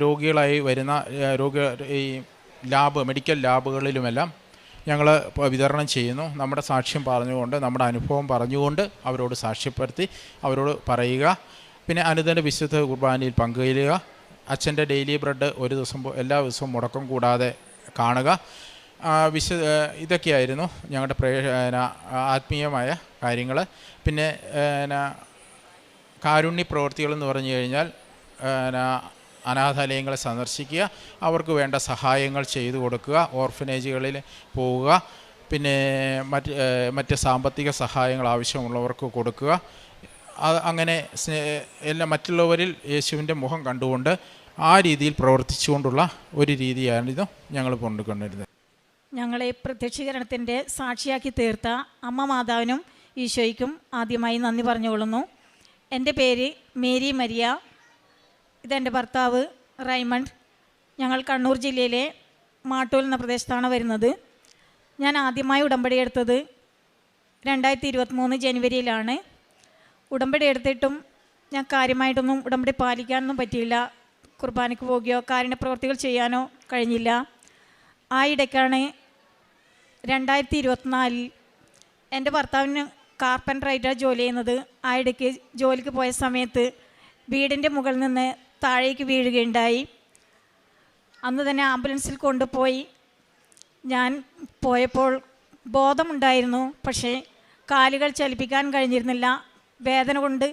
രോഗികളായി വരുന്ന ഈ മെഡിക്കൽ ലാബുകളിലുമെല്ലാം ഞങ്ങൾ വിതരണം ചെയ്യുന്നു. നമ്മുടെ സാക്ഷ്യം പറഞ്ഞുകൊണ്ട്, നമ്മുടെ അനുഭവം പറഞ്ഞുകൊണ്ട് അവരോട് സാക്ഷ്യപ്പെടുത്തി അവരോട് പറയുക. പിന്നെ അനുദിന വിശുദ്ധ കുർബാനയിൽ പങ്കുചേരുക. അച്ഛൻ്റെ ഡെയിലി ബ്രെഡ് എല്ലാ ദിവസവും മുടക്കം കൂടാതെ കാണുക. ഇതൊക്കെയായിരുന്നു ഞങ്ങളുടെ ആത്മീയമായ കാര്യങ്ങൾ. പിന്നെ കാരുണ്യ പ്രവൃത്തികളെന്ന് പറഞ്ഞു കഴിഞ്ഞാൽ അനാഥാലയങ്ങളെ സന്ദർശിക്കുക, അവർക്ക് വേണ്ട സഹായങ്ങൾ ചെയ്തു കൊടുക്കുക, ഓർഫനേജുകളിൽ പോവുക, പിന്നെ മറ്റ് സാമ്പത്തിക സഹായങ്ങൾ ആവശ്യമുള്ളവർക്ക് കൊടുക്കുക. അങ്ങനെ മറ്റുള്ളവരിൽ യേശുവിൻ്റെ മുഖം കണ്ടുകൊണ്ട് ആ രീതിയിൽ പ്രവർത്തിച്ചുകൊണ്ടുള്ള ഒരു രീതിയായിരുന്നു ഞങ്ങൾ കൊണ്ടുകൊണ്ടിരുന്നത്. ഞങ്ങളെ പ്രത്യക്ഷീകരണത്തിൻ്റെ സാക്ഷിയാക്കി തീർത്ത അമ്മ മാതാവിനും ഈശോയ്ക്കും ആദ്യമായി നന്ദി പറഞ്ഞുകൊള്ളുന്നു. എൻ്റെ പേര് മേരി മരിയ. ഇതെൻ്റെ ഭർത്താവ് റൈമണ്ട്. ഞങ്ങൾ കണ്ണൂർ ജില്ലയിലെ മാട്ടൂൽ എന്ന പ്രദേശത്താണ് വരുന്നത്. ഞാൻ ആദ്യമായി ഉടമ്പടി എടുത്തത് 2023 ജനുവരിയിലാണ്. ഉടമ്പടി എടുത്തിട്ടും ഞാൻ കാര്യമായിട്ടൊന്നും ഉടമ്പടി പാലിക്കാനൊന്നും പറ്റിയില്ല. കുർബാനയ്ക്ക് പോകുകയോ കാരുണ്യ പ്രവർത്തികൾ ചെയ്യാനോ കഴിഞ്ഞില്ല. ആ ഇടയ്ക്കാണ് 2024 എൻ്റെ ഭർത്താവിന് കാർപ്പൻ്ററായിട്ടാണ് ജോലി ചെയ്യുന്നത്. ആ ഇടയ്ക്ക് ജോലിക്ക് പോയ സമയത്ത് വീടിൻ്റെ മുകളിൽ നിന്ന് താഴേക്ക് വീഴുകയുണ്ടായി. അന്ന് തന്നെ ആംബുലൻസിൽ കൊണ്ടുപോയി. ഞാൻ പോയപ്പോൾ ബോധമുണ്ടായിരുന്നു, പക്ഷേ കാലുകൾ ചലിപ്പിക്കാൻ കഴിഞ്ഞിരുന്നില്ല. വേദന കൊണ്ട്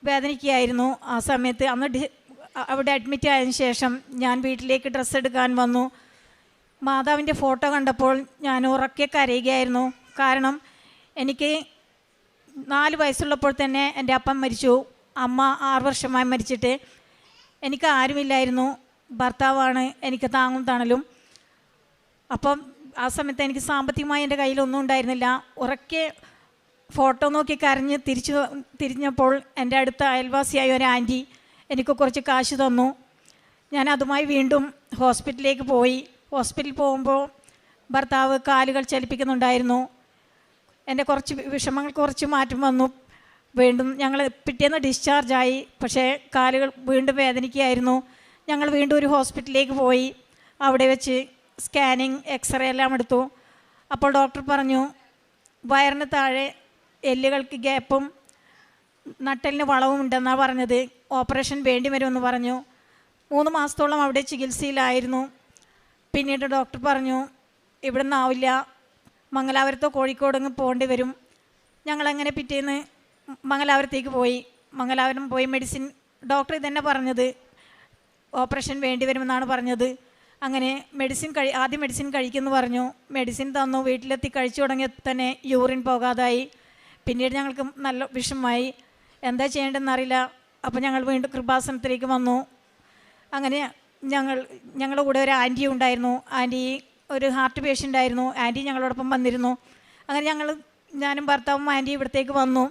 വേദനിക്കുകയായിരുന്നു ആ സമയത്ത്. അന്ന് അവിടെ അഡ്മിറ്റ് ആയതിനു ശേഷം ഞാൻ വീട്ടിലേക്ക് ഡ്രസ്സ് എടുക്കാൻ വന്നു. മാതാവിൻ്റെ ഫോട്ടോ കണ്ടപ്പോൾ ഞാൻ ഉറക്കെ കരയുകയായിരുന്നു. കാരണം എനിക്ക് 4 വയസ്സുള്ളപ്പോൾ തന്നെ എൻ്റെ അപ്പം മരിച്ചു. അമ്മ 6 വർഷമായി മരിച്ചിട്ട്. എനിക്ക് ആരുമില്ലായിരുന്നു. ഭർത്താവാണ് എനിക്ക് താങ്ങും തണലും. അപ്പം ആ സമയത്ത് എനിക്ക് സാമ്പത്തികമായി എൻ്റെ കയ്യിലൊന്നും ഉണ്ടായിരുന്നില്ല. ഉറക്കെ ഫോട്ടോ നോക്കി കരഞ്ഞ് തിരിഞ്ഞപ്പോൾ എൻ്റെ അടുത്ത അയൽവാസിയായ ഒരു ആൻറ്റി എനിക്ക് കുറച്ച് കാശ് തന്നു. ഞാൻ അതുമായി വീണ്ടും ഹോസ്പിറ്റലിലേക്ക് പോയി. ഹോസ്പിറ്റലിൽ പോകുമ്പോൾ ഭർത്താവ് കാലുകൾ ചലിപ്പിക്കുന്നുണ്ടായിരുന്നു. എൻ്റെ കുറച്ച് വിഷമങ്ങൾക്ക് കുറച്ച് മാറ്റം വന്നു. വീണ്ടും ഞങ്ങൾ പിറ്റേന്ന് ഡിസ്ചാർജായി. പക്ഷേ കാലുകൾ വീണ്ടും വേദനിക്കുകയായിരുന്നു. ഞങ്ങൾ വീണ്ടും ഒരു ഹോസ്പിറ്റലിലേക്ക് പോയി. അവിടെ വെച്ച് സ്കാനിങ്, എക്സ്റേ എല്ലാം എടുത്തു. അപ്പോൾ ഡോക്ടർ പറഞ്ഞു വയറിന് താഴെ എല്ലുകൾക്ക് ഗ്യാപ്പും നട്ടലിന് വളവും ഉണ്ടെന്നാണ് പറഞ്ഞത്. ഓപ്പറേഷൻ വേണ്ടി വരുമെന്ന് പറഞ്ഞു. 3 മാസത്തോളം അവിടെ ചികിത്സയിലായിരുന്നു. പിന്നീട് ഡോക്ടർ പറഞ്ഞു ഇവിടെ നിന്നാവില്ല, മംഗലാപുരത്തോ കോഴിക്കോടങ്ങ് പോകേണ്ടി വരും. ഞങ്ങളങ്ങനെ പിറ്റേന്ന് മംഗലാപുരത്തേക്ക് പോയി. മംഗലാപുരം പോയി മെഡിസിൻ, ഡോക്ടർ ഇതന്നെ പറഞ്ഞത് ഓപ്പറേഷൻ വേണ്ടി വരുമെന്നാണ് പറഞ്ഞത്. അങ്ങനെ ആദ്യം മെഡിസിൻ കഴിക്കുമെന്ന് പറഞ്ഞു. മെഡിസിൻ തന്നു. വീട്ടിലെത്തി കഴിച്ചു തുടങ്ങിയ തന്നെ യൂറിൻ പോകാതായി. പിന്നീട് ഞങ്ങൾക്ക് നല്ല വിഷമമായി. എന്താ ചെയ്യേണ്ടതെന്നറിയില്ല. അപ്പോൾ ഞങ്ങൾ വീണ്ടും കൃപാസനത്തിലേക്ക് വന്നു. അങ്ങനെ ഞങ്ങളുടെ കൂടെ ഒരു ആൻറ്റി ഉണ്ടായിരുന്നു. ആൻറ്റി ഒരു ഹാർട്ട് പേഷ്യൻ്റ് ആയിരുന്നു. ആൻറ്റി ഞങ്ങളോടൊപ്പം വന്നിരുന്നു. അങ്ങനെ ഞാനും ഭർത്താവും ആൻറ്റി ഇവിടത്തേക്ക് വന്നു.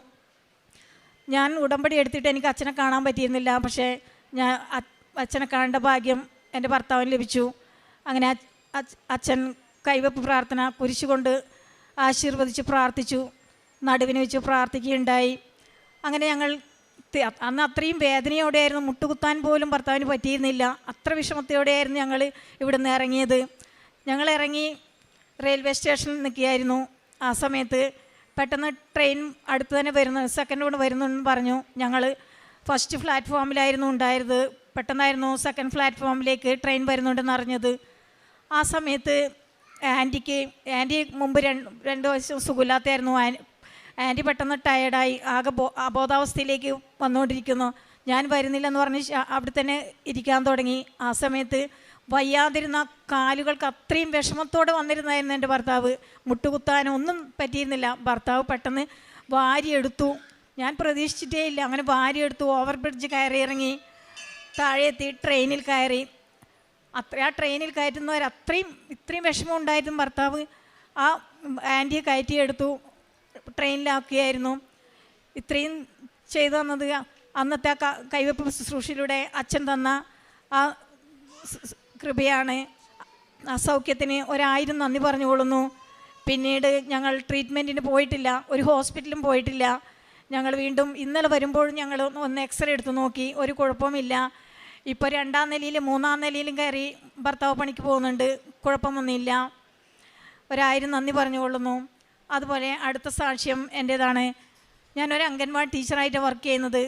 ഞാൻ ഉടമ്പടി എടുത്തിട്ട് എനിക്ക് അച്ഛനെ കാണാൻ പറ്റിയിരുന്നില്ല. പക്ഷേ ഞാൻ അച്ഛനെ കാണേണ്ട ഭാഗ്യം എൻ്റെ ഭർത്താവിന് ലഭിച്ചു. അങ്ങനെ അച്ഛൻ കൈവെപ്പ് പ്രാർത്ഥന കുരിശുകൊണ്ട് ആശീർവദിച്ച് പ്രാർത്ഥിച്ചു. നടുവിന് വെച്ച് പ്രാർത്ഥിക്കുകയുണ്ടായി. അങ്ങനെ ഞങ്ങൾ അന്ന് അത്രയും വേദനയോടെയായിരുന്നു. മുട്ടുകുത്താൻ പോലും ഭർത്താവിന് പറ്റിയിരുന്നില്ല. അത്ര വിഷമത്തോടെയായിരുന്നു ഞങ്ങൾ ഇവിടെ നിന്ന് ഇറങ്ങിയത്. ഞങ്ങൾ ഇറങ്ങി റെയിൽവേ സ്റ്റേഷനിൽ നിൽക്കുകയായിരുന്നു. ആ സമയത്ത് പെട്ടെന്ന് ട്രെയിൻ അടുത്ത് തന്നെ വരുന്നു, സെക്കൻഡ് കൊണ്ട് വരുന്നെന്ന് പറഞ്ഞു. ഞങ്ങൾ ഫസ്റ്റ് പ്ലാറ്റ്ഫോമിലായിരുന്നു ഉണ്ടായത്. പെട്ടെന്നായിരുന്നു സെക്കൻഡ് പ്ലാറ്റ്ഫോമിലേക്ക് ട്രെയിൻ വരുന്നുണ്ടെന്ന് അറിഞ്ഞത്. ആ സമയത്ത് ആൻറ്റി മുമ്പ് രണ്ട് വയസ്സ് സുഖമില്ലാത്തായിരുന്നു. ആൻറ്റി പെട്ടെന്ന് ടയേർഡായി ആകെ അബോധാവസ്ഥയിലേക്ക് വന്നുകൊണ്ടിരിക്കുന്നു. ഞാൻ വരുന്നില്ലെന്ന് പറഞ്ഞ് അവിടെ തന്നെ ഇരിക്കാൻ തുടങ്ങി. ആ സമയത്ത് വയ്യാതിരുന്ന കാലുകൾക്ക് അത്രയും വിഷമത്തോടെ വന്നിരുന്നായിരുന്നു എൻ്റെ ഭർത്താവ്. മുട്ടുകുത്താനോ ഒന്നും പറ്റിയിരുന്നില്ല. ഭർത്താവ് പെട്ടെന്ന് വാരിയെടുത്തു. ഞാൻ പ്രതീക്ഷിച്ചിട്ടേ ഇല്ല. അങ്ങനെ വാരിയെടുത്തു, ഓവർ ബ്രിഡ്ജ് കയറി ഇറങ്ങി, താഴെ എത്തി, ട്രെയിനിൽ കയറി. ആ ട്രെയിനിൽ കയറ്റുന്നവർ ഇത്രയും വിഷമം ഉണ്ടായിട്ടും ഭർത്താവ് ആ ആൻറ്റിയെ കയറ്റിയെടുത്തു, ട്രെയിനിലാക്കുകയായിരുന്നു. ഇത്രയും ചെയ്തു തന്നത് അന്നത്തെ കൈവെപ്പ് ശുശ്രൂഷയിലൂടെ അച്ഛൻ തന്ന ആ കൃപയാണ്. ആ സൗഖ്യത്തിന് 1000 നന്ദി പറഞ്ഞുകൊള്ളുന്നു. പിന്നീട് ഞങ്ങൾ ട്രീറ്റ്മെൻറ്റിന് പോയിട്ടില്ല, ഒരു ഹോസ്പിറ്റലും പോയിട്ടില്ല. ഞങ്ങൾ വീണ്ടും ഇന്നലെ വരുമ്പോഴും ഞങ്ങൾ ഒന്ന് എക്സ്റേ എടുത്ത് നോക്കി, ഒരു കുഴപ്പമില്ല. ഇപ്പോൾ 2ാം നിലയിലും 3ാം നിലയിലും കയറി ഭർത്താവ് പണിക്ക് പോകുന്നുണ്ട്, കുഴപ്പമൊന്നുമില്ല. 1000 നന്ദി പറഞ്ഞുകൊള്ളുന്നു. അതുപോലെ അടുത്ത സാക്ഷ്യം എൻ്റേതാണ്. ഞാനൊരു അംഗൻവാടി ടീച്ചറായിട്ട് വർക്ക് ചെയ്യുന്നത്.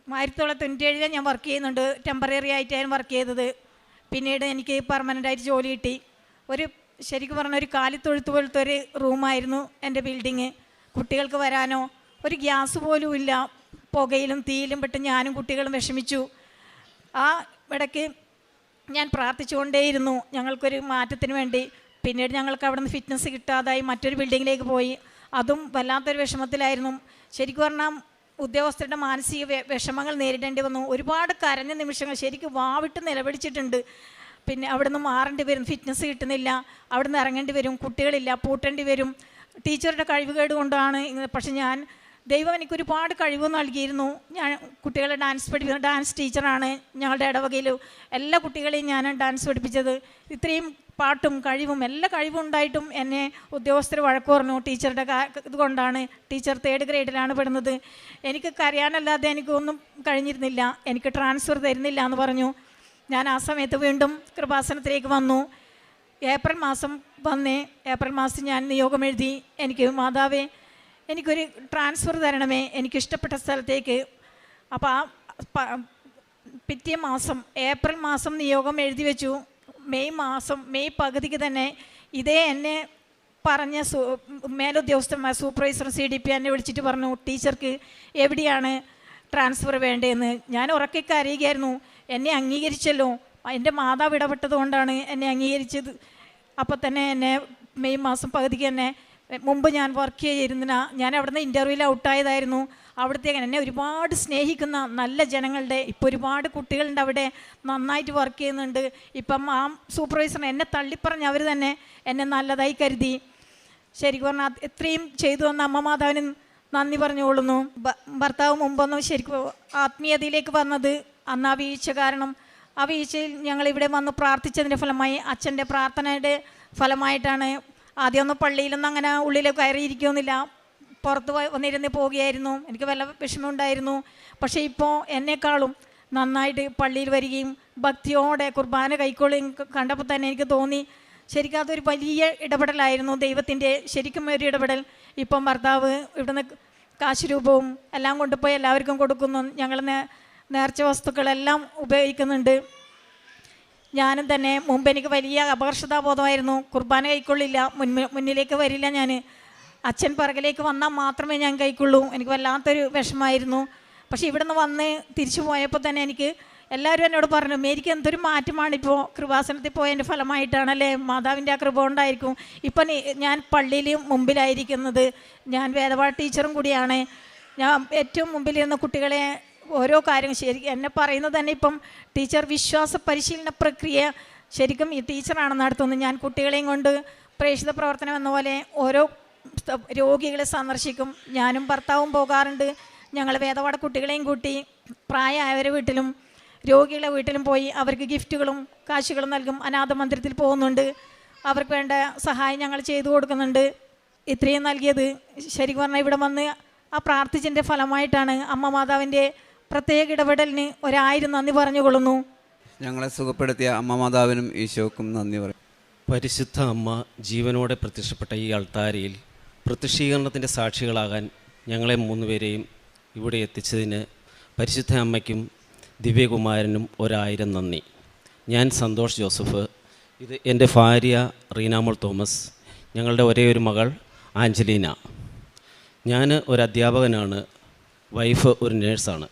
1997 ഞാൻ വർക്ക് ചെയ്യുന്നുണ്ട്. ടെമ്പററി ആയിട്ടാണ് വർക്ക് ചെയ്തത്. പിന്നീട് എനിക്ക് പെർമനൻ്റായിട്ട് ജോലി കിട്ടി. ശരിക്കും പറഞ്ഞാൽ ഒരു കാലിത്തൊഴുത്ത് പോലത്തെ ഒരു റൂമായിരുന്നു എൻ്റെ ബിൽഡിങ്. കുട്ടികൾക്ക് വരാനോ ഒരു ഗ്യാസ് പോലും ഇല്ല. പുകയിലും തീയിലും പെട്ട് ഞാനും കുട്ടികളും വിഷമിച്ചു. ആ ഇടയ്ക്ക് ഞാൻ പ്രാർത്ഥിച്ചുകൊണ്ടേയിരുന്നു ഞങ്ങൾക്കൊരു മാറ്റത്തിന് വേണ്ടി. പിന്നീട് ഞങ്ങൾക്ക് അവിടെ നിന്ന് ഫിറ്റ്നസ് കിട്ടാതായി മറ്റൊരു ബിൽഡിങ്ങിലേക്ക് പോയി. അതും വല്ലാത്തൊരു വിഷമത്തിലായിരുന്നു. ശരിക്കും പറഞ്ഞാൽ ഉദ്യോഗസ്ഥരുടെ മാനസിക വിഷമങ്ങൾ നേരിടേണ്ടി വന്നു. ഒരുപാട് കരഞ്ഞ നിമിഷങ്ങൾ, ശരിക്കും വാവിട്ട് നിലവിളിച്ചിട്ടുണ്ട്. പിന്നെ അവിടെ നിന്ന് മാറേണ്ടി വരും, ഫിറ്റ്നസ് കിട്ടുന്നില്ല, അവിടെ നിന്ന് ഇറങ്ങേണ്ടി വരും, കുട്ടികളില്ല, പൂട്ടേണ്ടി വരും. ടീച്ചറുടെ കഴിവുകേട് കൊണ്ടാണ്. പക്ഷെ ദൈവം എനിക്ക് ഒരുപാട് കഴിവ് നൽകിയിരുന്നു. ഞാൻ കുട്ടികളെ പഠിപ്പിക്കുന്ന ഡാൻസ് ടീച്ചറാണ്. ഞങ്ങളുടെ ഇടവകയിൽ എല്ലാ കുട്ടികളെയും ഞാൻ ഡാൻസ് പഠിപ്പിച്ചത്. ഇത്രയും പാട്ടും കഴിവും എല്ലാ കഴിവും ഉണ്ടായിട്ടും എന്നെ ഉദ്യോഗസ്ഥർ വഴക്ക് പറഞ്ഞു. ടീച്ചറുടെ ഇതുകൊണ്ടാണ്. ടീച്ചർ 3rd ഗ്രേഡിലാണ് പെടുന്നത്. എനിക്ക് കരയാനല്ലാതെ എനിക്കൊന്നും കഴിഞ്ഞിരുന്നില്ല. എനിക്ക് ട്രാൻസ്ഫർ തരുന്നില്ല എന്ന് പറഞ്ഞു. ഞാൻ ആ സമയത്ത് വീണ്ടും കൃപാസനത്തിലേക്ക് വന്നു. ഏപ്രിൽ മാസം ഞാൻ നിയോഗം എഴുതി. എനിക്ക് മാതാവേ, എനിക്കൊരു ട്രാൻസ്ഫർ തരണമേ, എനിക്കിഷ്ടപ്പെട്ട സ്ഥലത്തേക്ക്. അപ്പോൾ ആ പിറ്റേ മാസം ഏപ്രിൽ മാസം നിയോഗം എഴുതി വെച്ചു. മെയ് പകുതിക്ക് തന്നെ ഇതേ എന്നെ പറഞ്ഞ മേലുദ്യോഗസ്ഥന്മാർ സൂപ്പർവൈസർ CDP എന്നെ വിളിച്ചിട്ട് പറഞ്ഞു, ടീച്ചർക്ക് എവിടെയാണ് ട്രാൻസ്ഫർ വേണ്ടതെന്ന്. ഞാൻ ഉറക്കെ കരയുകയായിരുന്നു. എന്നെ അംഗീകരിച്ചല്ലോ, എൻ്റെ മാതാവ് ഇടപെട്ടത് കൊണ്ടാണ് എന്നെ അംഗീകരിച്ചത്. അപ്പോൾ തന്നെ എന്നെ മെയ് മാസം പകുതിക്ക് തന്നെ, മുമ്പ് ഞാൻ വർക്ക് ചെയ്തിരുന്ന, ഞാൻ അവിടെ നിന്ന് ഇൻ്റർവ്യൂവിൽ ഔട്ടായതായിരുന്നു. അവിടുത്തേക്ക് എന്നെ ഒരുപാട് സ്നേഹിക്കുന്ന നല്ല ജനങ്ങളുടെ, ഇപ്പോൾ ഒരുപാട് കുട്ടികളുണ്ട് അവിടെ, നന്നായിട്ട് വർക്ക് ചെയ്യുന്നുണ്ട്. ഇപ്പം ആ സൂപ്പർവൈസറിനെ എന്നെ തള്ളിപ്പറഞ്ഞ് അവർ തന്നെ എന്നെ നല്ലതായി കരുതി. ശരിക്കും പറഞ്ഞാൽ ഇത്രയും ചെയ്തു വന്ന അമ്മ മാതാവിന് നന്ദി പറഞ്ഞുകൊള്ളുന്നു. ഭർത്താവ് മുമ്പൊന്നും ശരിക്കും ആത്മീയതയിലേക്ക് വന്നത് അന്ന് ആ വീഴ്ച കാരണം. ആ വീഴ്ചയിൽ ഞങ്ങളിവിടെ വന്ന് പ്രാർത്ഥിച്ചതിൻ്റെ ഫലമായി, അച്ഛൻ്റെ പ്രാർത്ഥനയുടെ ഫലമായിട്ടാണ്. ആദ്യമൊന്നും പള്ളിയിലൊന്നും അങ്ങനെ ഉള്ളിൽ കയറിയിരിക്കുന്നില്ല, പുറത്ത് വന്നിരുന്ന് പോവുകയായിരുന്നു. എനിക്ക് വല്ല വിഷമമുണ്ടായിരുന്നു. പക്ഷേ ഇപ്പോൾ എന്നെക്കാളും നന്നായിട്ട് പള്ളിയിൽ വരികയും ഭക്തിയോടെ കുർബാന കൈക്കൊള്ളുകയും കണ്ടപ്പോൾ തന്നെ എനിക്ക് തോന്നി ശരിക്കും അതൊരു വലിയ ഇടപെടലായിരുന്നു, ദൈവത്തിൻ്റെ ശരിക്കും ഒരു ഇടപെടൽ. ഇപ്പം ഭർത്താവ് ഇവിടുന്ന് കാശ് രൂപവും എല്ലാം കൊണ്ടുപോയി എല്ലാവർക്കും കൊടുക്കുന്നു. ഞങ്ങൾ നേർച്ച വസ്തുക്കളെല്ലാം ഉപയോഗിക്കുന്നുണ്ട്. ഞാനും തന്നെ മുമ്പ് എനിക്ക് വലിയ അപകർഷതാബോധമായിരുന്നു. കുർബാന കൈക്കൊള്ളില്ല, മുന്നിലേക്ക് വരില്ല. ഞാൻ അച്ഛൻ പിറകിലേക്ക് വന്നാൽ മാത്രമേ ഞാൻ കൈക്കൊള്ളൂ. എനിക്ക് വല്ലാത്തൊരു വിഷമമായിരുന്നു. പക്ഷേ ഇവിടെ നിന്ന് വന്ന് തിരിച്ചു പോയപ്പോൾ തന്നെ എനിക്ക് എല്ലാവരും എന്നോട് പറഞ്ഞു, മേരിക്ക് എന്തൊരു മാറ്റമാണിപ്പോൾ കൃപാസനത്തിൽ പോയതിൻ്റെ ഫലമായിട്ടാണല്ലേ, മാതാവിൻ്റെ ആ കൃപ കൊണ്ടായിരിക്കും ഇപ്പം ഞാൻ പള്ളിയിൽ മുമ്പിലായിരിക്കുന്നത്. ഞാൻ വേദപാഠ ടീച്ചറും കൂടിയാണ്. ഞാൻ ഏറ്റവും മുമ്പിലിരുന്ന കുട്ടികളെ ഓരോ കാര്യം ശരിക്കും എന്നെ പറയുന്നത് തന്നെ ഇപ്പം ടീച്ചർ വിശ്വാസ പരിശീലന പ്രക്രിയ ശരിക്കും ഈ ടീച്ചറാണ് നടത്തുന്നത്. ഞാൻ കുട്ടികളെയും കൊണ്ട് പ്രേക്ഷിത പ്രവർത്തനം എന്ന പോലെ ഓരോ രോഗികളെ സന്ദർശിക്കും. ഞാനും ഭർത്താവും പോകാറുണ്ട്. ഞങ്ങൾ വേദപാഠ കുട്ടികളെയും കൂട്ടി പ്രായമായവരുടെ വീട്ടിലും രോഗികളുടെ വീട്ടിലും പോയി അവർക്ക് ഗിഫ്റ്റുകളും കാശുകളും നൽകും. അനാഥ മന്ദിരത്തിൽ പോകുന്നുണ്ട്, അവർക്ക് വേണ്ട സഹായം ഞങ്ങൾ ചെയ്തു കൊടുക്കുന്നുണ്ട്. ഇത്രയും നൽകിയത് ശരിക്കും പറഞ്ഞാൽ ഇവിടെ വന്ന് ആ പ്രാർത്ഥിച്ചതിൻ്റെ ഫലമായിട്ടാണ്. അമ്മ മാതാവിൻ്റെ പ്രത്യേക ഇടപെടലിന് 1000 നന്ദി പറഞ്ഞുകൊള്ളുന്നു. ഞങ്ങളെ സുഖപ്പെടുത്തിയ അമ്മ മാതാവിനും ഈശോക്കും നന്ദി പറയും. പരിശുദ്ധ അമ്മ ജീവനോടെ പ്രത്യക്ഷപ്പെട്ട ഈ അൾത്താരയിൽ പ്രത്യക്ഷീകരണത്തിൻ്റെ സാക്ഷികളാകാൻ ഞങ്ങളെ 3 പേരെയും ഇവിടെ എത്തിച്ചതിന് പരിശുദ്ധ അമ്മയ്ക്കും ദിവ്യകുമാരനും 1000 നന്ദി. ഞാൻ സന്തോഷ് ജോസഫ്. ഇത് എൻ്റെ ഭാര്യ റീനാമോൾ തോമസ്. ഞങ്ങളുടെ ഒരേ ഒരു മകൾ ആഞ്ചലീന. ഞാൻ ഒരു അധ്യാപകനാണ്. വൈഫ് ഒരു നേഴ്സാണ്.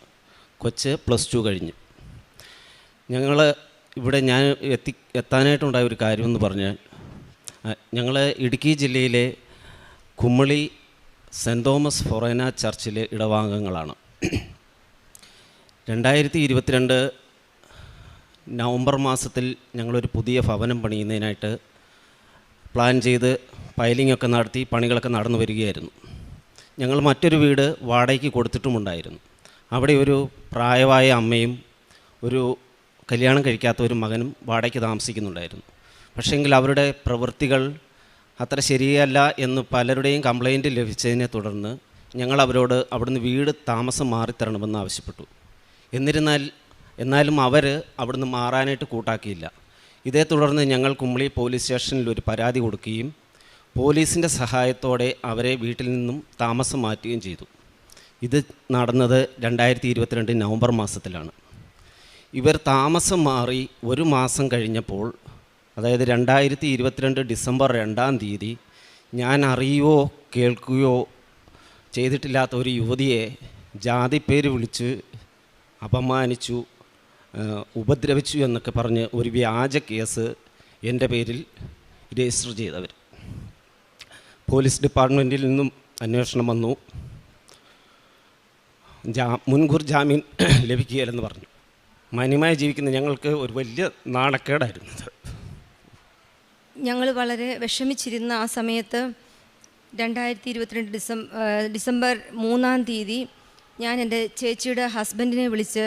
കൊച്ച് +2 കഴിഞ്ഞു. ഞങ്ങൾ ഇവിടെ ഞാൻ എത്താനായിട്ടുണ്ടായ ഒരു കാര്യമെന്ന് പറഞ്ഞാൽ, ഞങ്ങൾ ഇടുക്കി ജില്ലയിലെ കുമ്മളി സെൻറ്റ് തോമസ് ഫൊറേന ചർച്ചിലെ ഇടവാംഗങ്ങളാണ്. 2022 നവംബർ മാസത്തിൽ ഞങ്ങളൊരു പുതിയ ഭവനം പണിയുന്നതിനായിട്ട് പ്ലാൻ ചെയ്ത് പൈലിങ്ങൊക്കെ നടത്തി പണികളൊക്കെ നടന്നു വരികയായിരുന്നു. ഞങ്ങൾ മറ്റൊരു വീട് വാടകയ്ക്ക് കൊടുത്തിട്ടുമുണ്ടായിരുന്നു. അവിടെ ഒരു പ്രായമായ അമ്മയും ഒരു കല്യാണം കഴിക്കാത്ത ഒരു മകനും വാടകയ്ക്ക് താമസിക്കുന്നുണ്ടായിരുന്നു. പക്ഷേങ്കിൽ അവരുടെ പ്രവൃത്തികൾ അത്ര ശരിയല്ല എന്ന് പലരുടെയും കംപ്ലൈൻറ്റ് ലഭിച്ചതിനെ തുടർന്ന് ഞങ്ങൾ അവരോട് അവിടുന്ന് വീട് താമസം മാറിത്തരണമെന്ന് ആവശ്യപ്പെട്ടു. എന്നാലും അവർ അവിടുന്ന് മാറാനായിട്ട് കൂട്ടാക്കിയില്ല. ഇതേ തുടർന്ന് ഞങ്ങൾ കുമ്മളി പോലീസ് സ്റ്റേഷനിൽ ഒരു പരാതി കൊടുക്കുകയും പോലീസിൻ്റെ സഹായത്തോടെ അവരെ വീട്ടിൽ നിന്നും താമസം മാറ്റുകയും ചെയ്തു. ഇത് നടന്നത് 2022 നവംബർ മാസത്തിലാണ്. ഇവർ താമസം മാറി 1 മാസം കഴിഞ്ഞപ്പോൾ, അതായത് 2022 ഡിസംബർ 2-ാം തീയതി, ഞാൻ അറിയുകയോ കേൾക്കുകയോ ചെയ്തിട്ടില്ലാത്ത ഒരു യുവതിയെ ജാതിപ്പേര് വിളിച്ച് അപമാനിച്ചു, ഉപദ്രവിച്ചു എന്നൊക്കെ പറഞ്ഞ് ഒരു വ്യാജ കേസ് എൻ്റെ പേരിൽ രജിസ്റ്റർ ചെയ്തവർ. പോലീസ് ഡിപ്പാർട്ട്മെൻറ്റിൽ നിന്നും അന്വേഷണം വന്നു. മുൻകൂർ ജാമ്യം ലഭിക്കുകയില്ലെന്ന് പറഞ്ഞു. മാന്യമായി ജീവിക്കുന്ന ഞങ്ങൾക്ക് ഒരു വലിയ നാണക്കേടായിരുന്നത്. ഞങ്ങൾ വളരെ വിഷമിച്ചിരുന്ന ആ സമയത്ത് 2022 ഡിസംബർ 3-ാം തീയതി ഞാൻ എൻ്റെ ചേച്ചിയുടെ ഹസ്ബൻഡിനെ വിളിച്ച്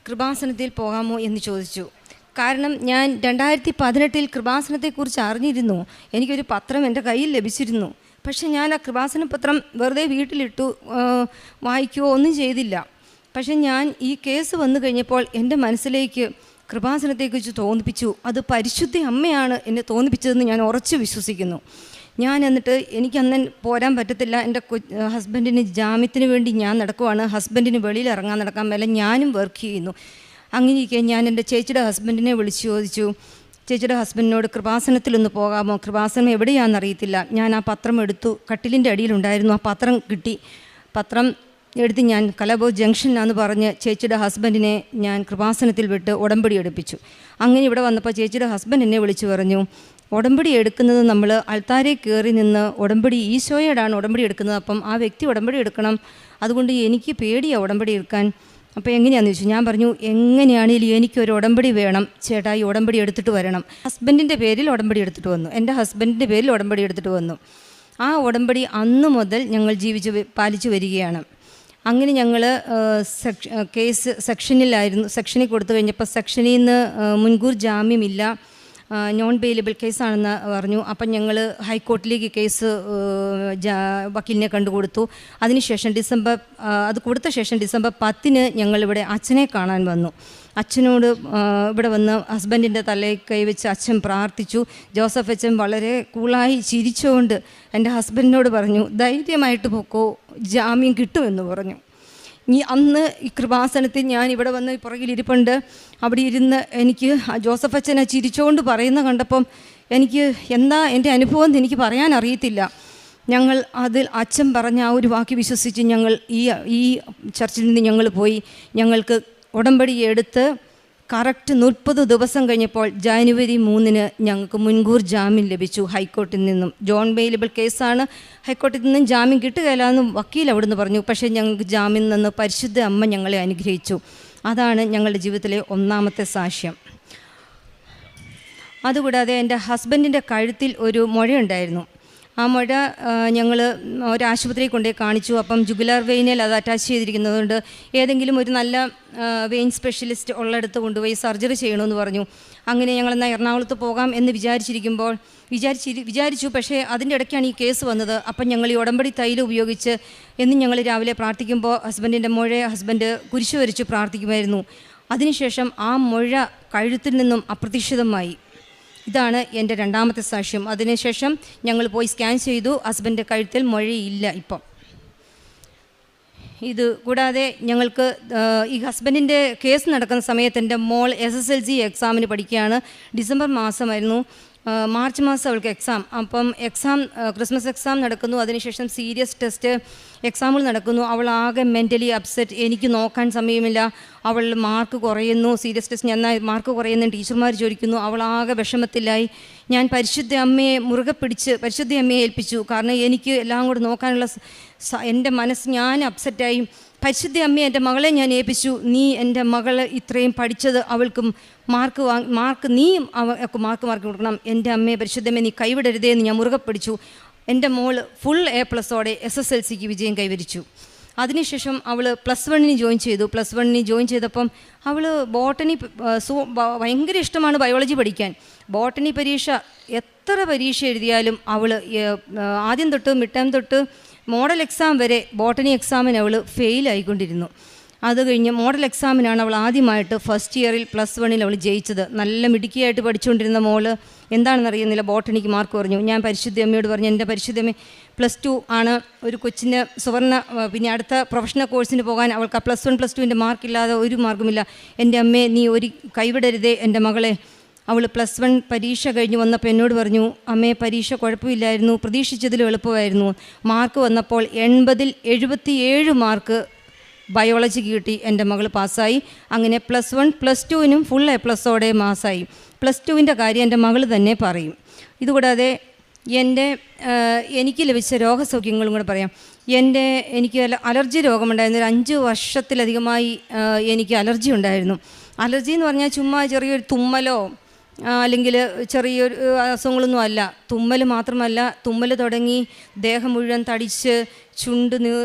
കൃപാസനത്തിൽ പോകാമോ എന്ന് ചോദിച്ചു. കാരണം ഞാൻ 2018 കൃപാസനത്തെക്കുറിച്ച് അറിഞ്ഞിരുന്നു. എനിക്കൊരു പത്രം എൻ്റെ കയ്യിൽ ലഭിച്ചിരുന്നു. പക്ഷേ ഞാൻ ആ കൃപാസന പത്രം വെറുതെ വീട്ടിലിട്ടു, വായിക്കുകയോ ഒന്നും ചെയ്തില്ല. പക്ഷേ ഞാൻ ഈ കേസ് വന്നു കഴിഞ്ഞപ്പോൾ എൻ്റെ മനസ്സിലേക്ക് കൃപാസനത്തെക്കുറിച്ച് തോന്നിപ്പിച്ചു. അത് പരിശുദ്ധ അമ്മയാണ് എന്നെ തോന്നിപ്പിച്ചതെന്ന് ഞാൻ ഉറച്ചു വിശ്വസിക്കുന്നു. ഞാൻ എന്നിട്ട് എനിക്കന്ന് പോരാൻ പറ്റത്തില്ല. എൻ്റെ ഹസ്ബൻഡിന് ജാമ്യത്തിന് വേണ്ടി ഞാൻ നടക്കുവാണ്. ഹസ്ബൻഡിന് വെളിയിൽ നടക്കാൻ മേലെ ഞാനും വർക്ക് ചെയ്യുന്നു. അങ്ങനെയൊക്കെ ഞാൻ എൻ്റെ ചേച്ചിയുടെ ഹസ്ബൻഡിനെ വിളിച്ചു ചോദിച്ചു, ചേച്ചിയുടെ ഹസ്ബൻഡിനോട് കൃപാസനത്തിലൊന്ന് പോകാമോ? കൃപാസനം എവിടെയാണെന്നറിയത്തില്ല. ഞാൻ ആ പത്രം എടുത്തു. കട്ടിലിൻ്റെ അടിയിലുണ്ടായിരുന്നു. ആ പത്രം കിട്ടി. പത്രം എടുത്ത് ഞാൻ കലബോ ജംഗ്ഷനിലാന്ന് പറഞ്ഞ് ചേച്ചിയുടെ ഹസ്ബൻഡിനെ ഞാൻ കൃപാസനത്തിൽ വിട്ട് ഉടമ്പടി എടുപ്പിച്ചു. അങ്ങനെ ഇവിടെ വന്നപ്പോൾ ചേച്ചിയുടെ ഹസ്ബൻഡ് എന്നെ വിളിച്ചു പറഞ്ഞു, ഉടമ്പടി എടുക്കുന്നത് നമ്മൾ അൾത്താരയിൽ കയറി നിന്ന് ഉടമ്പടി ഈശോയോടാണ് ഉടമ്പടി എടുക്കുന്നത്. അപ്പം ആ വ്യക്തി ഉടമ്പടി എടുക്കണം. അതുകൊണ്ട് എനിക്ക് പേടിയാണ് ഉടമ്പടി എടുക്കാൻ. അപ്പോൾ എങ്ങനെയാണെന്ന് ചോദിച്ചു. ഞാൻ പറഞ്ഞു, എങ്ങനെയാണെങ്കിലും എനിക്കൊരു ഉടമ്പടി വേണം ചേട്ടാ, ഈ ഉടമ്പടി എടുത്തിട്ട് വരണം. ഹസ്ബൻഡിൻ്റെ പേരിൽ ഉടമ്പടി എടുത്തിട്ട് വന്നു. എൻ്റെ ഹസ്ബൻഡിൻ്റെ പേരിൽ ഉടമ്പടി എടുത്തിട്ട് വന്നു. ആ ഉടമ്പടി അന്ന് മുതൽ ഞങ്ങൾ പാലിച്ചു വരികയാണ്. അങ്ങനെ ഞങ്ങൾ കേസ് സെക്ഷനിൽ കൊടുത്തു കഴിഞ്ഞപ്പോൾ സെക്ഷനിൽ നിന്ന് മുൻകൂർ ജാമ്യമില്ല, നോൺ ബെയിലബിൾ കേസാണെന്ന് പറഞ്ഞു. അപ്പം ഞങ്ങൾ ഹൈക്കോർട്ടിലേക്ക് കേസ് വക്കീലിനെ കണ്ടുകൊടുത്തു. അതിനുശേഷം അത് കൊടുത്ത ശേഷം ഡിസംബർ 10-ന് ഞങ്ങളിവിടെ അച്ഛനെ കാണാൻ വന്നു. അച്ഛനോട് ഇവിടെ വന്ന് ഹസ്ബൻഡിൻ്റെ തലയിൽ കൈവച്ച് അച്ഛൻ പ്രാർത്ഥിച്ചു. ജോസഫ് അച്ഛൻ വളരെ കൂളായി ചിരിച്ചുകൊണ്ട് എൻ്റെ ഹസ്ബൻഡിനോട് പറഞ്ഞു, ധൈര്യമായിട്ട് പോക്കോ, ജാമ്യം കിട്ടുമെന്ന് പറഞ്ഞു. അന്ന് ഈ കൃപാസനത്തിൽ ഞാൻ ഇവിടെ വന്ന് പുറകിലിരിപ്പുണ്ട്. അവിടെ ഇരുന്ന് എനിക്ക് ജോസഫ് അച്ഛനെ ചിരിച്ചുകൊണ്ട് പറയുന്ന കണ്ടപ്പം എനിക്ക് എന്താ എൻ്റെ അനുഭവം എന്ന് എനിക്ക് പറയാൻ അറിയത്തില്ല. ഞങ്ങൾ അതിൽ അച്ഛൻ പറഞ്ഞ ആ ഒരു വാക്ക് വിശ്വസിച്ച് ഞങ്ങൾ ഈ ചർച്ചിൽ നിന്ന് ഞങ്ങൾ പോയി. ഞങ്ങൾക്ക് ഉടമ്പടി എടുത്ത് കറക്റ്റ് 30 ദിവസം കഴിഞ്ഞപ്പോൾ ജനുവരി 3-ന് ഞങ്ങൾക്ക് മുൻകൂർ ജാമ്യം ലഭിച്ചു ഹൈക്കോർട്ടിൽ നിന്നും. ജോൺ ബെയിലബിൾ കേസാണ്. ഹൈക്കോർട്ടിൽ നിന്നും ജാമ്യം കിട്ടുകയില്ല എന്ന് വക്കീൽ അവിടുന്ന് പറഞ്ഞു. പക്ഷേ ഞങ്ങൾക്ക് ജാമ്യം നിന്ന് പരിശുദ്ധ അമ്മ ഞങ്ങളെ അനുഗ്രഹിച്ചു. അതാണ് ഞങ്ങളുടെ ജീവിതത്തിലെ 1-ാമത്തെ സാക്ഷ്യം. അതുകൂടാതെ എൻ്റെ ഹസ്ബൻഡിൻ്റെ കഴുത്തിൽ ഒരു മുഴയുണ്ടായിരുന്നു. ആ മുഴ ഞങ്ങൾ ഒരു ആശുപത്രിയിൽ കൊണ്ടുപോയി കാണിച്ചു. അപ്പം ജുഗുലാർ വെയിനിൽ അത് അറ്റാച്ച് ചെയ്തിരിക്കുന്നതുകൊണ്ട് ഏതെങ്കിലും ഒരു നല്ല വെയിൻ സ്പെഷ്യലിസ്റ്റ് ഉള്ളിടത്ത് കൊണ്ടുപോയി സർജറി ചെയ്യണമെന്ന് പറഞ്ഞു. അങ്ങനെ ഞങ്ങളെന്നാൽ എറണാകുളത്ത് പോകാം എന്ന് വിചാരിച്ചു. പക്ഷേ അതിൻ്റെ ഇടയ്ക്കാണ് ഈ കേസ് വന്നത്. അപ്പം ഞങ്ങൾ ഈ ഉടമ്പടി തൈലം ഉപയോഗിച്ച് എന്നും ഞങ്ങൾ രാവിലെ പ്രാർത്ഥിക്കുമ്പോൾ ഹസ്ബൻഡ് കുരിശു വരച്ചു പ്രാർത്ഥിക്കുമായിരുന്നു. അതിനുശേഷം ആ മുഴ കഴുത്തിൽ നിന്നും അപ്രതീക്ഷിതമായി. ഇതാണ് എൻ്റെ രണ്ടാമത്തെ സാക്ഷ്യം. അതിനുശേഷം ഞങ്ങൾ പോയി സ്കാൻ ചെയ്തു. ഹസ്ബൻഡിൻ്റെ കഴുത്തിൽ മുഴയില്ല ഇപ്പം. ഇത് കൂടാതെ ഞങ്ങൾക്ക് ഈ ഹസ്ബൻഡിൻ്റെ കേസ് നടക്കുന്ന സമയത്ത് എൻ്റെ മോൾ SSLC എക്സാമിന് പഠിക്കുകയാണ്. ഡിസംബർ മാസമായിരുന്നു. മാർച്ച് മാസം അവൾക്ക് എക്സാം. അപ്പം ക്രിസ്മസ് എക്സാം നടക്കുന്നു. അതിനുശേഷം സീരിയസ് ടെസ്റ്റ് എക്സാമുകൾ നടക്കുന്നു. അവൾ ആകെ മെൻ്റലി അപ്സെറ്റ്. എനിക്ക് നോക്കാൻ സമയമില്ല. അവൾ മാർക്ക് കുറയുന്നു. സീരിയസ് ടെസ്റ്റ് നന്നായി മാർക്ക് കുറയുന്നു. ടീച്ചർമാർ ചോദിക്കുന്നു. അവൾ ആകെ വിഷമത്തിലായി. ഞാൻ പരിശുദ്ധ അമ്മയെ മുറുകെ പിടിച്ച് പരിശുദ്ധ അമ്മയെ ഏൽപ്പിച്ചു. കാരണം എനിക്ക് എല്ലാം കൂടെ നോക്കാനുള്ള എൻ്റെ മനസ്സ്, ഞാൻ അപ്സെറ്റായി. പരിശുദ്ധ അമ്മയെ എൻ്റെ മകളെ ഞാൻ ഏൽപ്പിച്ചു. നീ എൻ്റെ മകൾ ഇത്രയും പഠിച്ചത് അവൾക്ക് മാർക്ക് നീയും അവൾക്ക് മാർക്ക് കൊടുക്കണം. എൻ്റെ അമ്മയെ പരിശുദ്ധമ്മയെ നീ കൈവിടരുതേ എന്ന് ഞാൻ മുറുകെ പിടിച്ചു. എൻ്റെ മോൾ ഫുൾ A+ഓടെ SSLCക്ക് വിജയം കൈവരിച്ചു. അതിനുശേഷം അവൾ +1 ജോയിൻ ചെയ്തു. +1 ജോയിൻ ചെയ്തപ്പം അവൾ ബോട്ടണി ഭയങ്കര ഇഷ്ടമാണ് ബയോളജി പഠിക്കാൻ. ബോട്ടണി പരീക്ഷ എത്ര പരീക്ഷ എഴുതിയാലും അവൾ ആദ്യം തൊട്ട് മിഡ് ടേം തൊട്ട് മോഡൽ എക്സാം വരെ ബോട്ടണി എക്സാമിന് അവൾ ഫെയിലായിക്കൊണ്ടിരുന്നു. അത് കഴിഞ്ഞ് മോഡൽ എക്സാമിനാണ് അവൾ ആദ്യമായിട്ട് ഫസ്റ്റ് ഇയറിൽ +1 അവൾ ജയിച്ചത്. നല്ല മിടുക്കിയായിട്ട് പഠിച്ചുകൊണ്ടിരുന്ന മോള് എന്താണെന്നറിയുന്നില്ല, ബോട്ടണിക്ക് മാർക്ക് കുറഞ്ഞു. ഞാൻ പരിശുദ്ധ അമ്മയോട് പറഞ്ഞു, എൻ്റെ പരിശുദ്ധ അമ്മ +2 ആണ് ഒരു കൊച്ചിന് പിന്നെ അടുത്ത പ്രൊഫഷണൽ കോഴ്സിന് പോകാൻ അവൾക്ക് +1 +2 മാർക്കില്ലാതെ ഒരു മാർക്കുമില്ല. എൻ്റെ അമ്മയെ നീ ഒരു കൈവിടരുതേ എൻ്റെ മകളെ. അവൾ +1 പരീക്ഷ കഴിഞ്ഞ് വന്നപ്പോൾ എന്നോട് പറഞ്ഞു, അമ്മേ പരീക്ഷ കുഴപ്പമില്ലായിരുന്നു, പ്രതീക്ഷിച്ചതിലും എളുപ്പമായിരുന്നു. മാർക്ക് വന്നപ്പോൾ 80-ൽ 77 മാർക്ക് ബയോളജിക്ക് കിട്ടി. എൻ്റെ മകൾ പാസ്സായി. അങ്ങനെ +1 +2 ഫുൾ A+ഓടെ പാസ്സായി. +2 കാര്യം എൻ്റെ മകൾ തന്നെ പറയും. ഇതുകൂടാതെ എനിക്ക് ലഭിച്ച രോഗസൗഖ്യങ്ങളും കൂടെ പറയാം. എനിക്ക് അലർജി രോഗമുണ്ടായിരുന്നു. ഒരു 5 വർഷത്തിലധികമായി എനിക്ക് അലർജി ഉണ്ടായിരുന്നു. അലർജി എന്ന് പറഞ്ഞാൽ ചുമ്മാ ചെറിയൊരു തുമ്മലോ അല്ലെങ്കിൽ ചെറിയൊരു അസുഖങ്ങളൊന്നും അല്ല. തുമ്മൽ മാത്രമല്ല, തുമ്മൽ തുടങ്ങി ദേഹം മുഴുവൻ തടിച്ച്, ചുണ്ട്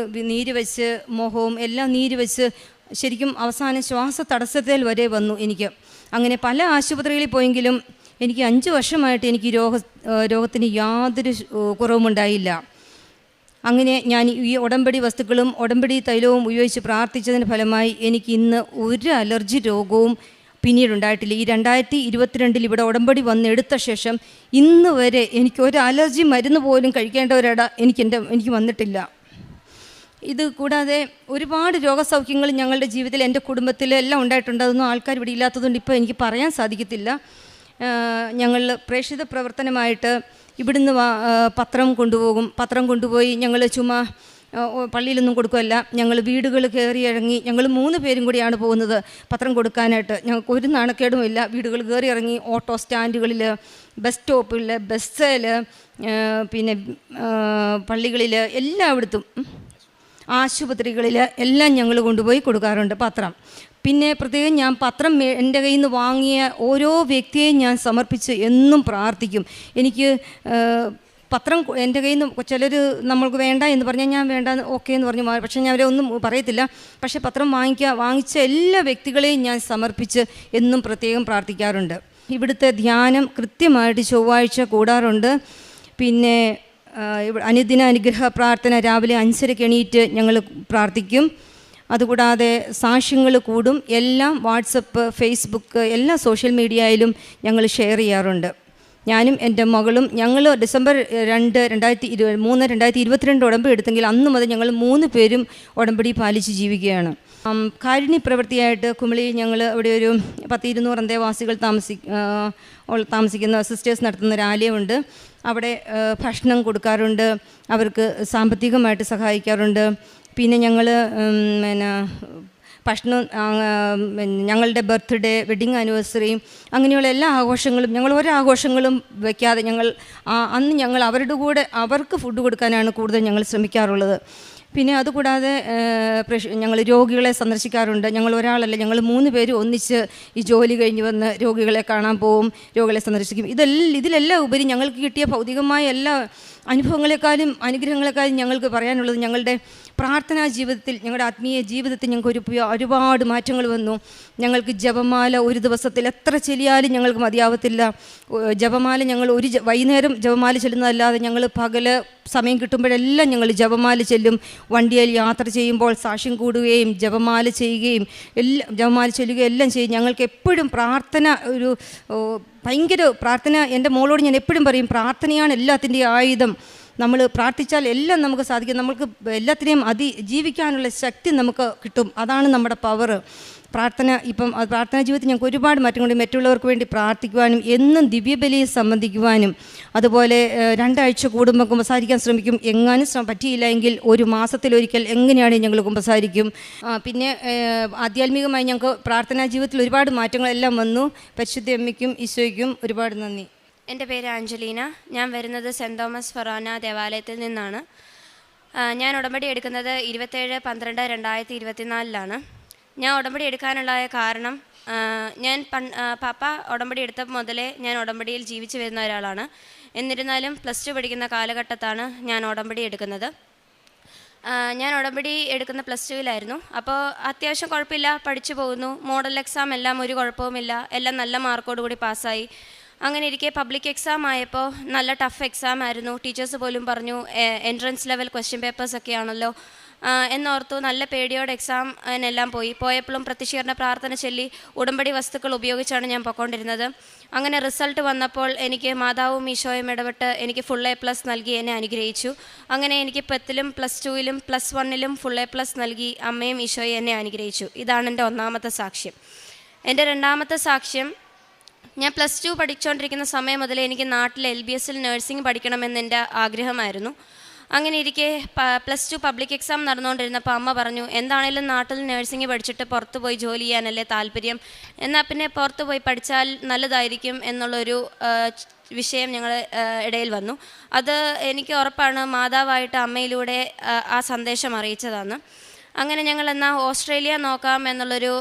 നീര് വെച്ച്, മുഖവും എല്ലാം നീര് വെച്ച്, ശരിക്കും അവസാനം ശ്വാസ തടസ്സത്തിൽ വരെ വന്നു എനിക്ക്. അങ്ങനെ പല ആശുപത്രികളിൽ പോയെങ്കിലും എനിക്ക് 5 വർഷമായിട്ട് എനിക്ക് രോഗത്തിന് യാതൊരു കുറവുമുണ്ടായില്ല. അങ്ങനെ ഞാൻ ഈ ഉടമ്പടി വസ്തുക്കളും ഉടമ്പടി തൈലവും ഉപയോഗിച്ച് പ്രാർത്ഥിച്ചതിന് ഫലമായി എനിക്ക് ഇന്ന് ഒരു അലർജി രോഗവും പിന്നീടുണ്ടായിട്ടില്ല. ഈ 2022 ഇവിടെ ഉടമ്പടി വന്നെടുത്ത ശേഷം ഇന്ന് വരെ എനിക്ക് ഒരു അലർജി മരുന്ന് പോലും കഴിക്കേണ്ട ഒരിട എനിക്ക് വന്നിട്ടില്ല. ഇത് കൂടാതെ ഒരുപാട് രോഗസൗഖ്യങ്ങൾ ഞങ്ങളുടെ ജീവിതത്തിൽ, എൻ്റെ കുടുംബത്തിൽ എല്ലാം ഉണ്ടായിട്ടുണ്ട്. അതൊന്നും ആൾക്കാർ ഇവിടെ ഇല്ലാത്തതുകൊണ്ട് ഇപ്പോൾ എനിക്ക് പറയാൻ സാധിക്കത്തില്ല. ഞങ്ങൾ പ്രേക്ഷിത പ്രവർത്തനമായിട്ട് ഇവിടുന്ന് പത്രം കൊണ്ടുപോകും. പത്രം കൊണ്ടുപോയി ഞങ്ങൾ ചുമ്മാ പള്ളിയിലൊന്നും കൊടുക്കുകയല്ല, ഞങ്ങൾ വീടുകൾ കയറി ഇറങ്ങി, ഞങ്ങൾ 3 പേരും കൂടിയാണ് പോകുന്നത് പത്രം കൊടുക്കാനായിട്ട്. ഞങ്ങൾക്ക് ഒരു നാണക്കേടുമില്ല. വീടുകൾ കയറി ഇറങ്ങി ഓട്ടോ സ്റ്റാൻഡുകളിൽ, ബസ് സ്റ്റോപ്പിൽ, ബസ്സിൽ, പിന്നെ പള്ളികളിൽ, എല്ലായിടത്തും ആശുപത്രികളിൽ എല്ലാം ഞങ്ങൾ കൊണ്ടുപോയി കൊടുക്കാറുണ്ട് പത്രം. പിന്നെ പ്രത്യേകം ഞാൻ പത്രം എൻ്റെ കയ്യിൽ നിന്ന് വാങ്ങിയ ഓരോ വ്യക്തിയെയും ഞാൻ സമർപ്പിച്ച് എന്നും പ്രാർത്ഥിക്കും. എനിക്ക് പത്രം എൻ്റെ കയ്യിൽ നിന്ന് ചിലർ നമ്മൾക്ക് വേണ്ട എന്ന് പറഞ്ഞാൽ ഞാൻ വേണ്ട ഓക്കെ എന്ന് പറഞ്ഞു, പക്ഷേ ഞാൻ അവരെ ഒന്നും പറയത്തില്ല. പക്ഷേ പത്രം വാങ്ങിച്ച എല്ലാ വ്യക്തികളെയും ഞാൻ സമർപ്പിച്ച് എന്നും പ്രത്യേകം പ്രാർത്ഥിക്കാറുണ്ട്. ഇവിടുത്തെ ധ്യാനം കൃത്യമായിട്ട് ചൊവ്വാഴ്ച കൂടാറുണ്ട്. പിന്നെ അനുദിന അനുഗ്രഹ പ്രാർത്ഥന രാവിലെ 5:30 എണീറ്റ് ഞങ്ങൾ പ്രാർത്ഥിക്കും. അതുകൂടാതെ സാക്ഷ്യങ്ങൾ കൂടും. എല്ലാം വാട്സപ്പ്, ഫേസ്ബുക്ക്, എല്ലാ സോഷ്യൽ മീഡിയയിലും ഞങ്ങൾ ഷെയർ ചെയ്യാറുണ്ട്. ഞാനും എൻ്റെ മകളും ഞങ്ങൾ ഡിസംബർ 2, 2022 ഉടമ്പടി എടുത്തെങ്കിൽ അന്ന് മുതൽ ഞങ്ങൾ 3 പേരും ഉടമ്പടി പാലിച്ച് ജീവിക്കുകയാണ്. കാരുണ്യ പ്രവൃത്തിയായിട്ട് കുമളിയിൽ ഞങ്ങൾ അവിടെ ഒരു 10-200 അന്തേവാസികൾ താമസിക്കുന്ന സിസ്റ്റേഴ്സ് നടത്തുന്ന ഒരു ആലയമുണ്ട്. അവിടെ ഭക്ഷണം കൊടുക്കാറുണ്ട്, അവർക്ക് സാമ്പത്തികമായിട്ട് സഹായിക്കാറുണ്ട്. പിന്നെ ഞങ്ങൾ ഭക്ഷണം, ഞങ്ങളുടെ ബർത്ത്ഡേ, വെഡ്ഡിങ് ആനിവേഴ്സറിയും അങ്ങനെയുള്ള എല്ലാ ആഘോഷങ്ങളും ഞങ്ങൾ ഒരാഘോഷങ്ങളും വയ്ക്കാതെ അന്ന് ഞങ്ങൾ അവരുടെ കൂടെ അവർക്ക് ഫുഡ് കൊടുക്കാനാണ് കൂടുതൽ ഞങ്ങൾ ശ്രമിക്കാറുള്ളത്. പിന്നെ അതുകൂടാതെ ഞങ്ങൾ രോഗികളെ സന്ദർശിക്കാറുണ്ട്. ഞങ്ങൾ ഒരാളല്ല, ഞങ്ങൾ 3 പേര് ഒന്നിച്ച് ഈ ജോലി കഴിഞ്ഞ് വന്ന് രോഗികളെ കാണാൻ പോവും, രോഗികളെ സന്ദർശിക്കും. ഇതിലെല്ലാം ഉപരി ഞങ്ങൾക്ക് കിട്ടിയ ഭൗതികമായ എല്ലാ അനുഭവങ്ങളെക്കാളും അനുഗ്രഹങ്ങളെക്കാളും ഞങ്ങൾക്ക് പറയാനുള്ളത് ഞങ്ങളുടെ പ്രാർത്ഥനാ ജീവിതത്തിൽ, ഞങ്ങളുടെ ആത്മീയ ജീവിതത്തിൽ ഞങ്ങൾക്ക് ഒരുപാട് മാറ്റങ്ങൾ വന്നു. ഞങ്ങൾക്ക് ജപമാല ഒരു ദിവസത്തിൽ എത്ര ചെല്ലിയാലും ഞങ്ങൾക്ക് മതിയാവത്തില്ല. ജപമാല ഞങ്ങൾ വൈകുന്നേരം ജപമാല ചെല്ലുന്നതല്ലാതെ ഞങ്ങൾ പകല് സമയം കിട്ടുമ്പോഴെല്ലാം ഞങ്ങൾ ജപമാല ചെല്ലും. വണ്ടിയിൽ യാത്ര ചെയ്യുമ്പോൾ സാക്ഷ്യം കൂടുകയും ജപമാല ചെയ്യുകയും ജപമാല ചെല്ലുകയും എല്ലാം ചെയ്യും. ഞങ്ങൾക്ക് എപ്പോഴും പ്രാർത്ഥന ഭയങ്കര പ്രാർത്ഥന. എൻ്റെ മോളോട് ഞാൻ എപ്പോഴും പറയും, പ്രാർത്ഥനയാണ് എല്ലാത്തിൻ്റെയും ആയുധം. നമ്മൾ പ്രാർത്ഥിച്ചാൽ എല്ലാം നമുക്ക് സാധിക്കും. നമുക്ക് എല്ലാത്തിനെയും ജീവിക്കാനുള്ള ശക്തി നമുക്ക് കിട്ടും. അതാണ് നമ്മുടെ പവർ പ്രാർത്ഥന. ഇപ്പം പ്രാർത്ഥനാ ജീവിതത്തിൽ ഞങ്ങൾക്ക് ഒരുപാട് മാറ്റങ്ങളുണ്ട്. മറ്റുള്ളവർക്ക് വേണ്ടി പ്രാർത്ഥിക്കുവാനും എന്നും ദിവ്യബലിയെ സംബന്ധിക്കുവാനും, അതുപോലെ 2 ആഴ്ച കൂടുമ്പോൾ കുമ്പസാരിക്കാൻ ശ്രമിക്കും. എങ്ങാനും പറ്റിയില്ല എങ്കിൽ 1 മാസത്തിലൊരിക്കൽ എങ്ങനെയാണ് ഞങ്ങൾ കുമ്പസാരിക്കും. പിന്നെ ആധ്യാത്മികമായി ഞങ്ങൾക്ക് പ്രാർത്ഥനാ ജീവിതത്തിൽ ഒരുപാട് മാറ്റങ്ങളെല്ലാം വന്നു. പരിശുദ്ധ അമ്മയ്ക്കും ഈശോയ്ക്കും ഒരുപാട് നന്ദി. എൻ്റെ പേര് ആഞ്ചലീന. ഞാൻ വരുന്നത് സെൻറ് തോമസ് ഫൊറാന ദേവാലയത്തിൽ നിന്നാണ്. ഞാൻ ഉടമ്പടി എടുക്കുന്നത് 27/12/2024 ഞാൻ ഉടമ്പടി എടുക്കാനുള്ള കാരണം, ഞാൻ പാപ്പ ഉടമ്പടി എടുത്തപ്പോൾ മുതലേ ഞാൻ ഉടമ്പടിയിൽ ജീവിച്ചു വരുന്ന ഒരാളാണ്. എന്നിരുന്നാലും +2 പഠിക്കുന്ന കാലഘട്ടത്താണ് ഞാൻ ഉടമ്പടി എടുക്കുന്നത്. ഞാൻ ഉടമ്പടി എടുക്കുന്ന +2-ലായിരുന്നു. അപ്പോൾ അത്യാവശ്യം കുഴപ്പമില്ല, പഠിച്ചു പോകുന്നു. മോഡൽ എക്സാം എല്ലാം ഒരു കുഴപ്പവുമില്ല, എല്ലാം നല്ല മാർക്കോടുകൂടി പാസ്സായി. അങ്ങനെ ഇരിക്കെ പബ്ലിക് എക്സാം ആയപ്പോൾ നല്ല ടഫ് എക്സാം ആയിരുന്നു. ടീച്ചേഴ്സ് പോലും പറഞ്ഞു എൻട്രൻസ് ലെവൽ ക്വസ്റ്റ്യൻ പേപ്പേഴ്സൊക്കെ ആണല്ലോ എന്നോർത്തു. നല്ല പേടിയോടെ എക്സാമിനെല്ലാം പോയപ്പോഴും പ്രത്യക്ഷീകരണ പ്രാർത്ഥന ചൊല്ലി ഉടമ്പടി വസ്തുക്കൾ ഉപയോഗിച്ചാണ് ഞാൻ പൊയ്ക്കൊണ്ടിരുന്നത്. അങ്ങനെ റിസൾട്ട് വന്നപ്പോൾ എനിക്ക് മാതാവും ഈശോയും ഇടപെട്ട് എനിക്ക് ഫുൾ A+ നൽകി എന്നെ അനുഗ്രഹിച്ചു. അങ്ങനെ എനിക്ക് 10ലും +2ലും +1ലും ഫുൾ A+ നൽകി അമ്മയും ഈശോയും എന്നെ അനുഗ്രഹിച്ചു. ഇതാണ് എൻ്റെ ഒന്നാമത്തെ സാക്ഷ്യം. എൻ്റെ രണ്ടാമത്തെ സാക്ഷ്യം, ഞാൻ +2 പഠിച്ചുകൊണ്ടിരിക്കുന്ന സമയം മുതൽ എനിക്ക് നാട്ടിൽ LBSൽ നഴ്സിംഗ് പഠിക്കണമെന്ന് എൻ്റെ ആഗ്രഹമായിരുന്നു. അങ്ങനെ ഇരിക്കെ +2 പബ്ലിക് എക്സാം നടന്നുകൊണ്ടിരുന്നപ്പോൾ അമ്മ പറഞ്ഞു, എന്താണേലും നാട്ടിൽ നഴ്സിംഗ് പഠിച്ചിട്ട് പുറത്ത് പോയി ജോലി ചെയ്യാനല്ലേ താല്പര്യം, എന്നാൽ പിന്നെ പുറത്ത് പോയി പഠിച്ചാൽ നല്ലതായിരിക്കും എന്നുള്ളൊരു വിഷയം ഞങ്ങളുടെ ഇടയിൽ വന്നു. അത് എനിക്ക് ഉറപ്പാണ് മാതാവായിട്ട് അമ്മയിലൂടെ ആ സന്ദേശം അറിയിച്ചതാണ്. അങ്ങനെ ഞങ്ങൾ എന്നാൽ ഓസ്ട്രേലിയ നോക്കാം എന്നുള്ളൊരു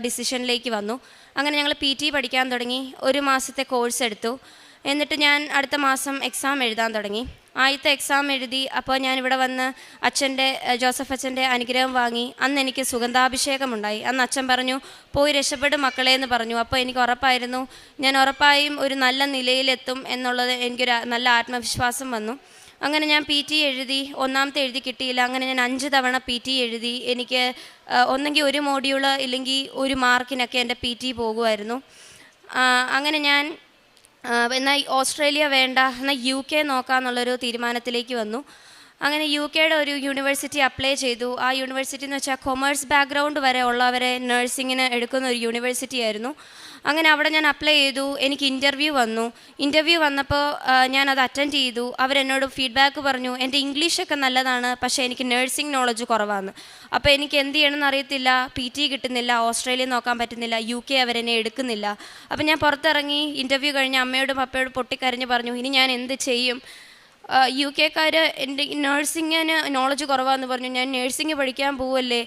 ഡിസിഷനിലേക്ക് വന്നു. അങ്ങനെ ഞങ്ങൾ PT പഠിക്കാൻ തുടങ്ങി. 1 മാസത്തെ കോഴ്സ് എടുത്തു. എന്നിട്ട് ഞാൻ അടുത്ത മാസം എക്സാം എഴുതാൻ തുടങ്ങി. ആദ്യത്തെ എക്സാം എഴുതി. അപ്പോൾ ഞാനിവിടെ വന്ന് ജോസഫ് അച്ഛൻ്റെ അനുഗ്രഹം വാങ്ങി. അന്ന് എനിക്ക് സുഗന്ധാഭിഷേകമുണ്ടായി. അന്ന് അച്ഛൻ പറഞ്ഞു, പോയി രക്ഷപ്പെടും മക്കളെ എന്ന് പറഞ്ഞു. അപ്പോൾ എനിക്ക് ഉറപ്പായിരുന്നു ഞാൻ ഉറപ്പായും ഒരു നല്ല നിലയിലെത്തും എന്നുള്ളത് എനിക്കൊരു നല്ല ആത്മവിശ്വാസം വന്നു. അങ്ങനെ ഞാൻ PT എഴുതി. 1ാമത്തെ എഴുതി കിട്ടിയില്ല. അങ്ങനെ ഞാൻ 5 തവണ PT എഴുതി. എനിക്ക് ഒന്നെങ്കിൽ 1 മോഡ്യൂള് ഇല്ലെങ്കിൽ 1 മാർക്കിനൊക്കെ എൻ്റെ PT പോകുമായിരുന്നു. അങ്ങനെ ഞാൻ എന്നാൽ ഓസ്ട്രേലിയ വേണ്ട, എന്നാൽ UK നോക്കാമെന്നുള്ളൊരു തീരുമാനത്തിലേക്ക് വന്നു. അങ്ങനെ UKയുടെ ഒരു യൂണിവേഴ്സിറ്റി അപ്ലൈ ചെയ്തു. ആ യൂണിവേഴ്സിറ്റി എന്ന് വെച്ചാൽ കൊമേഴ്സ് ബാക്ക്ഗ്രൗണ്ട് വരെ ഉള്ളവരെ നഴ്സിങ്ങിന് എടുക്കുന്ന ഒരു യൂണിവേഴ്സിറ്റി ആയിരുന്നു. അങ്ങനെ അവിടെ ഞാൻ അപ്ലൈ ചെയ്തു. എനിക്ക് ഇൻ്റർവ്യൂ വന്നു. ഇൻ്റർവ്യൂ വന്നപ്പോൾ ഞാനത് അറ്റൻഡ് ചെയ്തു. അവരെന്നോട് ഫീഡ്ബാക്ക് പറഞ്ഞു, എൻ്റെ ഇംഗ്ലീഷൊക്കെ നല്ലതാണ്, പക്ഷേ എനിക്ക് നഴ്സിംഗ് നോളജ് കുറവാണ്. അപ്പോൾ എനിക്ക് എന്ത് ചെയ്യണമെന്ന് അറിയത്തില്ല. PT കിട്ടുന്നില്ല, ഓസ്ട്രേലിയ നോക്കാൻ പറ്റുന്നില്ല, UK അവരെന്നെ എടുക്കുന്നില്ല. അപ്പോൾ ഞാൻ പുറത്തിറങ്ങി. ഇൻ്റർവ്യൂ കഴിഞ്ഞ് അമ്മയോടും പപ്പയോടും പൊട്ടിക്കരഞ്ഞ് പറഞ്ഞു, ഇനി ഞാൻ എന്ത് ചെയ്യും? UK-കാർ എൻ്റെ നഴ്സിങ്ങിന് നോളജ് കുറവാണെന്ന് പറഞ്ഞു. ഞാൻ നഴ്സിംഗ് പഠിക്കാൻ പോവല്ലേ?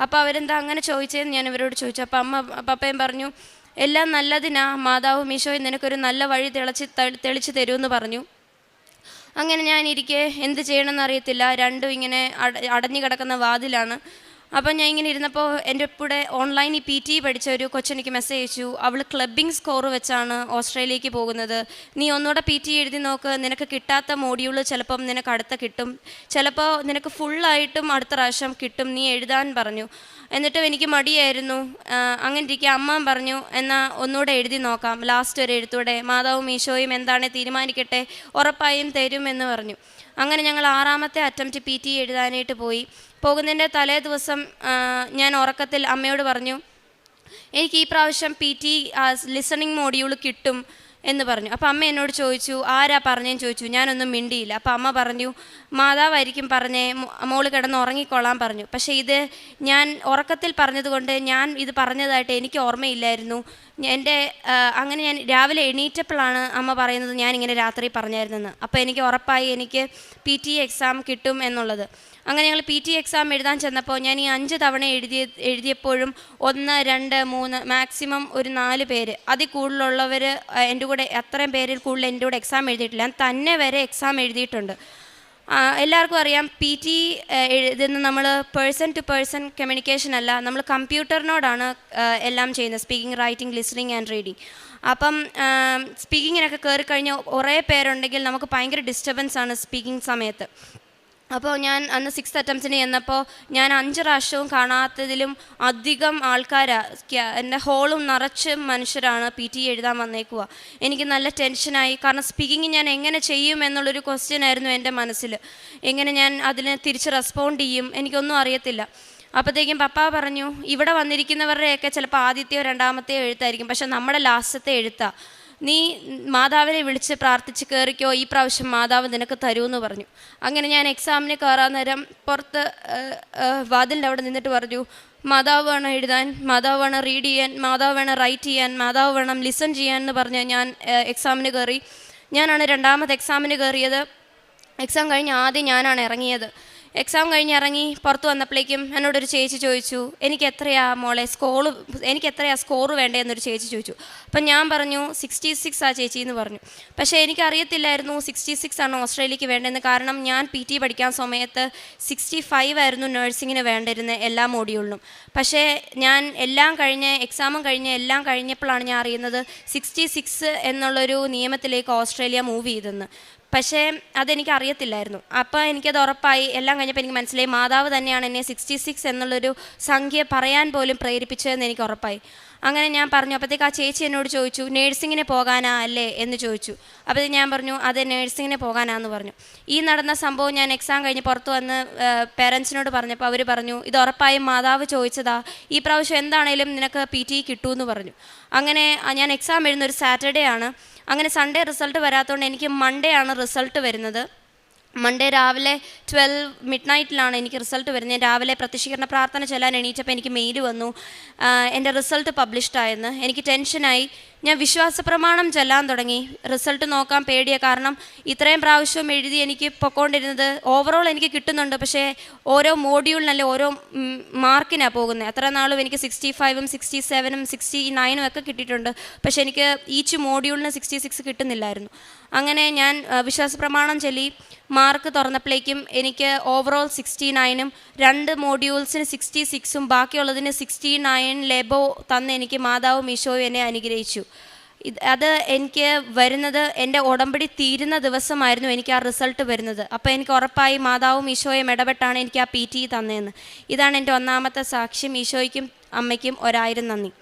അപ്പോൾ അവരെന്താ അങ്ങനെ ചോദിച്ചതെന്ന് ഞാൻ ഇവരോട് ചോദിച്ചു. അപ്പോൾ പപ്പയും പറഞ്ഞു, എല്ലാം നല്ലതിനാ, മാതാവും ഈശോയും നിനക്കൊരു നല്ല വഴി തെളിച്ച് തരുമെന്ന് പറഞ്ഞു. അങ്ങനെ ഞാനിരിക്കെ എന്ത് ചെയ്യണമെന്ന് അറിയത്തില്ല. രണ്ടും ഇങ്ങനെ അടഞ്ഞു കിടക്കുന്ന വാതിലാണ്. അപ്പം ഞാൻ ഇങ്ങനെ ഇരുന്നപ്പോൾ എൻ്റെ കൂടെ ഓൺലൈനിൽ PT പഠിച്ച ഒരു കൊച്ചെനിക്ക് മെസ്സേജ് അയച്ചു. അവൾ ക്ലബിംഗ് സ്കോർ വെച്ചാണ് ഓസ്ട്രേലിയക്ക് പോകുന്നത്. നീ ഒന്നുകൂടെ PT എഴുതി നോക്ക്, നിനക്ക് കിട്ടാത്ത മോഡ്യൂൾ ചിലപ്പം നിനക്ക് അടുത്ത കിട്ടും, ചിലപ്പോൾ നിനക്ക് ഫുള്ളായിട്ടും അടുത്ത പ്രാവശ്യം കിട്ടും, നീ എഴുതാൻ പറഞ്ഞു. എന്നിട്ടും എനിക്ക് മടിയായിരുന്നു. അങ്ങനെ ഇരിക്കുക അമ്മ പറഞ്ഞു, എന്നാൽ ഒന്നുകൂടെ എഴുതി നോക്കാം, ലാസ്റ്റ് ഒരു എഴുത്തൂടെ, മാതാവും ഈശോയും എന്താണ് തീരുമാനിക്കട്ടെ, ഉറപ്പായും തരുമെന്ന് പറഞ്ഞു. അങ്ങനെ ഞങ്ങൾ 6ാമത്തെ അറ്റംപ്റ്റ് PT എഴുതാനായിട്ട് പോയി. പോകുന്നതിൻ്റെ തലേ ദിവസം ഞാൻ ഉറക്കത്തിൽ അമ്മയോട് പറഞ്ഞു, എനിക്ക് ഈ പ്രാവശ്യം PT ലിസണിങ് മോഡ്യൂൾ കിട്ടും എന്ന് പറഞ്ഞു. അപ്പോൾ അമ്മ എന്നോട് ചോദിച്ചു, ആരാ പറഞ്ഞതെന്ന് ചോദിച്ചു. ഞാനൊന്നും മിണ്ടിയില്ല. അപ്പോൾ അമ്മ പറഞ്ഞു, മാതാവായിരിക്കും പറഞ്ഞേ, മോള് കിടന്ന് ഉറങ്ങിക്കൊള്ളാൻ പറഞ്ഞു. പക്ഷേ ഇത് ഞാൻ ഉറക്കത്തിൽ പറഞ്ഞതുകൊണ്ട് ഞാൻ ഇത് പറഞ്ഞതായിട്ട് എനിക്ക് ഓർമ്മയില്ലായിരുന്നു. അങ്ങനെ ഞാൻ രാവിലെ എണീറ്റപ്പോഴാണ് അമ്മ പറയുന്നത് ഞാനിങ്ങനെ രാത്രി പറഞ്ഞായിരുന്നെന്ന്. അപ്പോൾ എനിക്ക് ഉറപ്പായി എനിക്ക് PT എക്സാം കിട്ടും എന്നുള്ളത്. അങ്ങനെ ഞങ്ങൾ PT എക്സാം എഴുതാൻ ചെന്നപ്പോൾ ഞാൻ ഈ 5 തവണ എഴുതിയപ്പോഴും 1, 2, 3 മാക്സിമം ഒരു 4 പേര്, അതിൽ കൂടുതലുള്ളവർ എൻ്റെ കൂടെ അത്രയും പേരിൽ കൂടുതൽ എൻ്റെ കൂടെ എക്സാം എഴുതിയിട്ടില്ല. ഞാൻ തന്നെ വരെ എക്സാം എഴുതിയിട്ടുണ്ട്. എല്ലാവർക്കും അറിയാം PT ഇതിന്ന് നമ്മൾ പേഴ്സൺ ടു പേഴ്സൺ കമ്മ്യൂണിക്കേഷൻ അല്ല, നമ്മൾ കമ്പ്യൂട്ടറിനോടാണ് എല്ലാം ചെയ്യുന്നത്, speaking, writing, listening and reading. അപ്പം സ്പീക്കിങ്ങിനൊക്കെ കയറി കഴിഞ്ഞാൽ കുറേ പേരുണ്ടെങ്കിൽ നമുക്ക് ഭയങ്കര ഡിസ്റ്റർബൻസ് ആണ് സ്പീക്കിംഗ് സമയത്ത്. അപ്പോൾ ഞാൻ അന്ന് 6th അറ്റംപ്റ്റിന് ചെന്നപ്പോൾ ഞാൻ 5 പ്രാവശ്യവും കാണാത്തതിലും അധികം ആൾക്കാരാണ്, എൻ്റെ ഹോളും നിറച്ച് മനുഷ്യരാണ് PT എഴുതാൻ വന്നേക്കുക. എനിക്ക് നല്ല ടെൻഷനായി. കാരണം സ്പീക്കിംഗ് ഞാൻ എങ്ങനെ ചെയ്യും എന്നുള്ളൊരു ക്വസ്റ്റ്യൻ ആയിരുന്നു എൻ്റെ മനസ്സിൽ. എങ്ങനെ ഞാൻ അതിന് തിരിച്ച് റെസ്പോണ്ട് ചെയ്യും, എനിക്കൊന്നും അറിയത്തില്ല. അപ്പോഴത്തേക്കും പപ്പ പറഞ്ഞു, ഇവിടെ വന്നിരിക്കുന്നവരുടെയൊക്കെ ചിലപ്പോൾ ആദ്യത്തെയോ രണ്ടാമത്തെയോ എഴുത്തായിരിക്കും, പക്ഷെ നമ്മുടെ ലാസ്റ്റത്തെ എഴുത്താണ്. നീ മാതാവിനെ വിളിച്ച് പ്രാർത്ഥിച്ച് കയറിക്കോ, ഈ പ്രാവശ്യം മാതാവ് നിനക്ക് തരുമെന്ന് പറഞ്ഞു. അങ്ങനെ ഞാൻ എക്സാമിന് കയറാൻ നേരം പുറത്ത് വാതിലിൻ്റെ അവിടെ നിന്നിട്ട് പറഞ്ഞു, മാതാവ് വേണം എഴുതാൻ, മാതാവ് വേണം റീഡ് ചെയ്യാൻ, മാതാവ് വേണം റൈറ്റ് ചെയ്യാൻ, മാതാവ് വേണം ലിസൺ ചെയ്യാൻ എന്ന് പറഞ്ഞ് ഞാൻ എക്സാമിന് കയറി. ഞാനാണ് രണ്ടാമത്തെ എക്സാമിന് കയറിയത്. എക്സാം കഴിഞ്ഞ് ആദ്യം ഞാനാണ് ഇറങ്ങിയത്. എക്സാം കഴിഞ്ഞ് ഇറങ്ങി പുറത്ത് വന്നപ്പോഴേക്കും എന്നോടൊരു ചേച്ചി ചോദിച്ചു, എനിക്ക് എത്രയാ സ്കോർ വേണ്ടതെന്നൊരു ചേച്ചി ചോദിച്ചു. അപ്പം ഞാൻ പറഞ്ഞു 66 ആ ചേച്ചി എന്ന് പറഞ്ഞു. പക്ഷേ എനിക്കറിയത്തില്ലായിരുന്നു 66 ആണ് ഓസ്ട്രേലിയക്ക് വേണ്ടതെന്ന്. കാരണം ഞാൻ PT പഠിക്കാൻ സമയത്ത് 65 ആയിരുന്നു നഴ്സിങ്ങിന് വേണ്ടിയിരുന്നത് എല്ലാ മോഡ്യൂളിനും. പക്ഷേ ഞാൻ എക്സാമും കഴിഞ്ഞ് എല്ലാം കഴിഞ്ഞപ്പോഴാണ് ഞാൻ അറിയുന്നത് 66 എന്നുള്ളൊരു നിയമത്തിലേക്ക് ഓസ്ട്രേലിയ മൂവ് ചെയ്തെന്ന്. പക്ഷേ അതെനിക്ക് അറിയത്തില്ലായിരുന്നു. അപ്പോൾ എനിക്കത് ഉറപ്പായി. എല്ലാം കഴിഞ്ഞപ്പോൾ എനിക്ക് മനസ്സിലായി മാതാവ് തന്നെയാണ് എന്നെ 66 എന്നുള്ളൊരു സംഖ്യ പറയാൻ പോലും പ്രേരിപ്പിച്ചതെന്ന് എനിക്ക് ഉറപ്പായി. അങ്ങനെ ഞാൻ പറഞ്ഞു. അപ്പോഴത്തേക്ക് ആ ചേച്ചി എന്നോട് ചോദിച്ചു, നേഴ്സിങ്ങിന് പോകാനാ അല്ലേ എന്ന് ചോദിച്ചു. അപ്പോഴത്തേക്ക് ഞാൻ പറഞ്ഞു, അതെ നേഴ്സിങ്ങിന് പോകാനാന്ന് പറഞ്ഞു. ഈ നടന്ന സംഭവം ഞാൻ എക്സാം കഴിഞ്ഞ് പുറത്ത് വന്ന് പേരൻസിനോട് പറഞ്ഞപ്പോൾ അവർ പറഞ്ഞു, ഇത് ഉറപ്പായും മാതാവ് ചോദിച്ചതാ, ഈ പ്രാവശ്യം എന്താണേലും നിനക്ക് PT കിട്ടുമെന്ന് പറഞ്ഞു. അങ്ങനെ ഞാൻ എക്സാം എഴുതുന്ന ഒരു സാറ്റർഡേ ആണ്. അങ്ങനെ സൺഡേ റിസൾട്ട് വരാത്തതുകൊണ്ട് എനിക്ക് മൺഡേ ആണ് റിസൾട്ട് വരുന്നത്. മൺഡേ രാവിലെ 12 മിഡ്നൈറ്റിലാണ് എനിക്ക് റിസൾട്ട് വരുന്നത്. ഞാൻ രാവിലെ പ്രത്യക്ഷീകരണ പ്രാർത്ഥന ചൊല്ലാൻ എണീറ്റപ്പോൾ എനിക്ക് മെയിൽ വന്നു എൻ്റെ റിസൾട്ട് പബ്ലിഷ്ഡ് ആയെന്ന്. എനിക്ക് ടെൻഷനായി. ഞാൻ വിശ്വാസപ്രമാണം ചൊല്ലാൻ തുടങ്ങി. റിസൾട്ട് നോക്കാൻ പേടിയാണ്. കാരണം ഇത്രയും പ്രാവശ്യം എഴുതി എനിക്ക് പൊക്കോണ്ടിരുന്നത് ഓവറോൾ എനിക്ക് കിട്ടുന്നുണ്ട്, പക്ഷേ ഓരോ മോഡ്യൂളിനല്ലേ ഓരോ മാർക്കിനാണ് പോകുന്നത്. എത്ര നാളും എനിക്ക് 65ഉം 67ഉം 69ഉം ഒക്കെ കിട്ടിയിട്ടുണ്ട്, പക്ഷേ എനിക്ക് ഈച്ച് മോഡ്യൂളിന് 66 കിട്ടുന്നില്ലായിരുന്നു. അങ്ങനെ ഞാൻ വിശ്വാസപ്രമാണം ചൊല്ലി മാർക്ക് തുറന്നപ്പോഴേക്കും എനിക്ക് ഓവറോൾ 69ഉം 2 മോഡ്യൂൾസിന് 66ഉം ബാക്കിയുള്ളതിന് 69 ലെബോ തന്ന് എനിക്ക് മാതാവും ഈശോയും എന്നെ അനുഗ്രഹിച്ചു. അത് എനിക്ക് വരുന്നത് എൻ്റെ ഉടമ്പടി തീരുന്ന ദിവസമായിരുന്നു എനിക്ക് ആ റിസൾട്ട് വരുന്നത്. അപ്പോൾ എനിക്ക് ഉറപ്പായി മാതാവും ഈശോയും ഇടപെട്ടാണ് എനിക്ക് ആ PT തന്നതെന്ന്. ഇതാണ് എൻ്റെ ഒന്നാമത്തെ സാക്ഷ്യം. ഈശോയ്ക്കും അമ്മയ്ക്കും 1000 നന്ദി.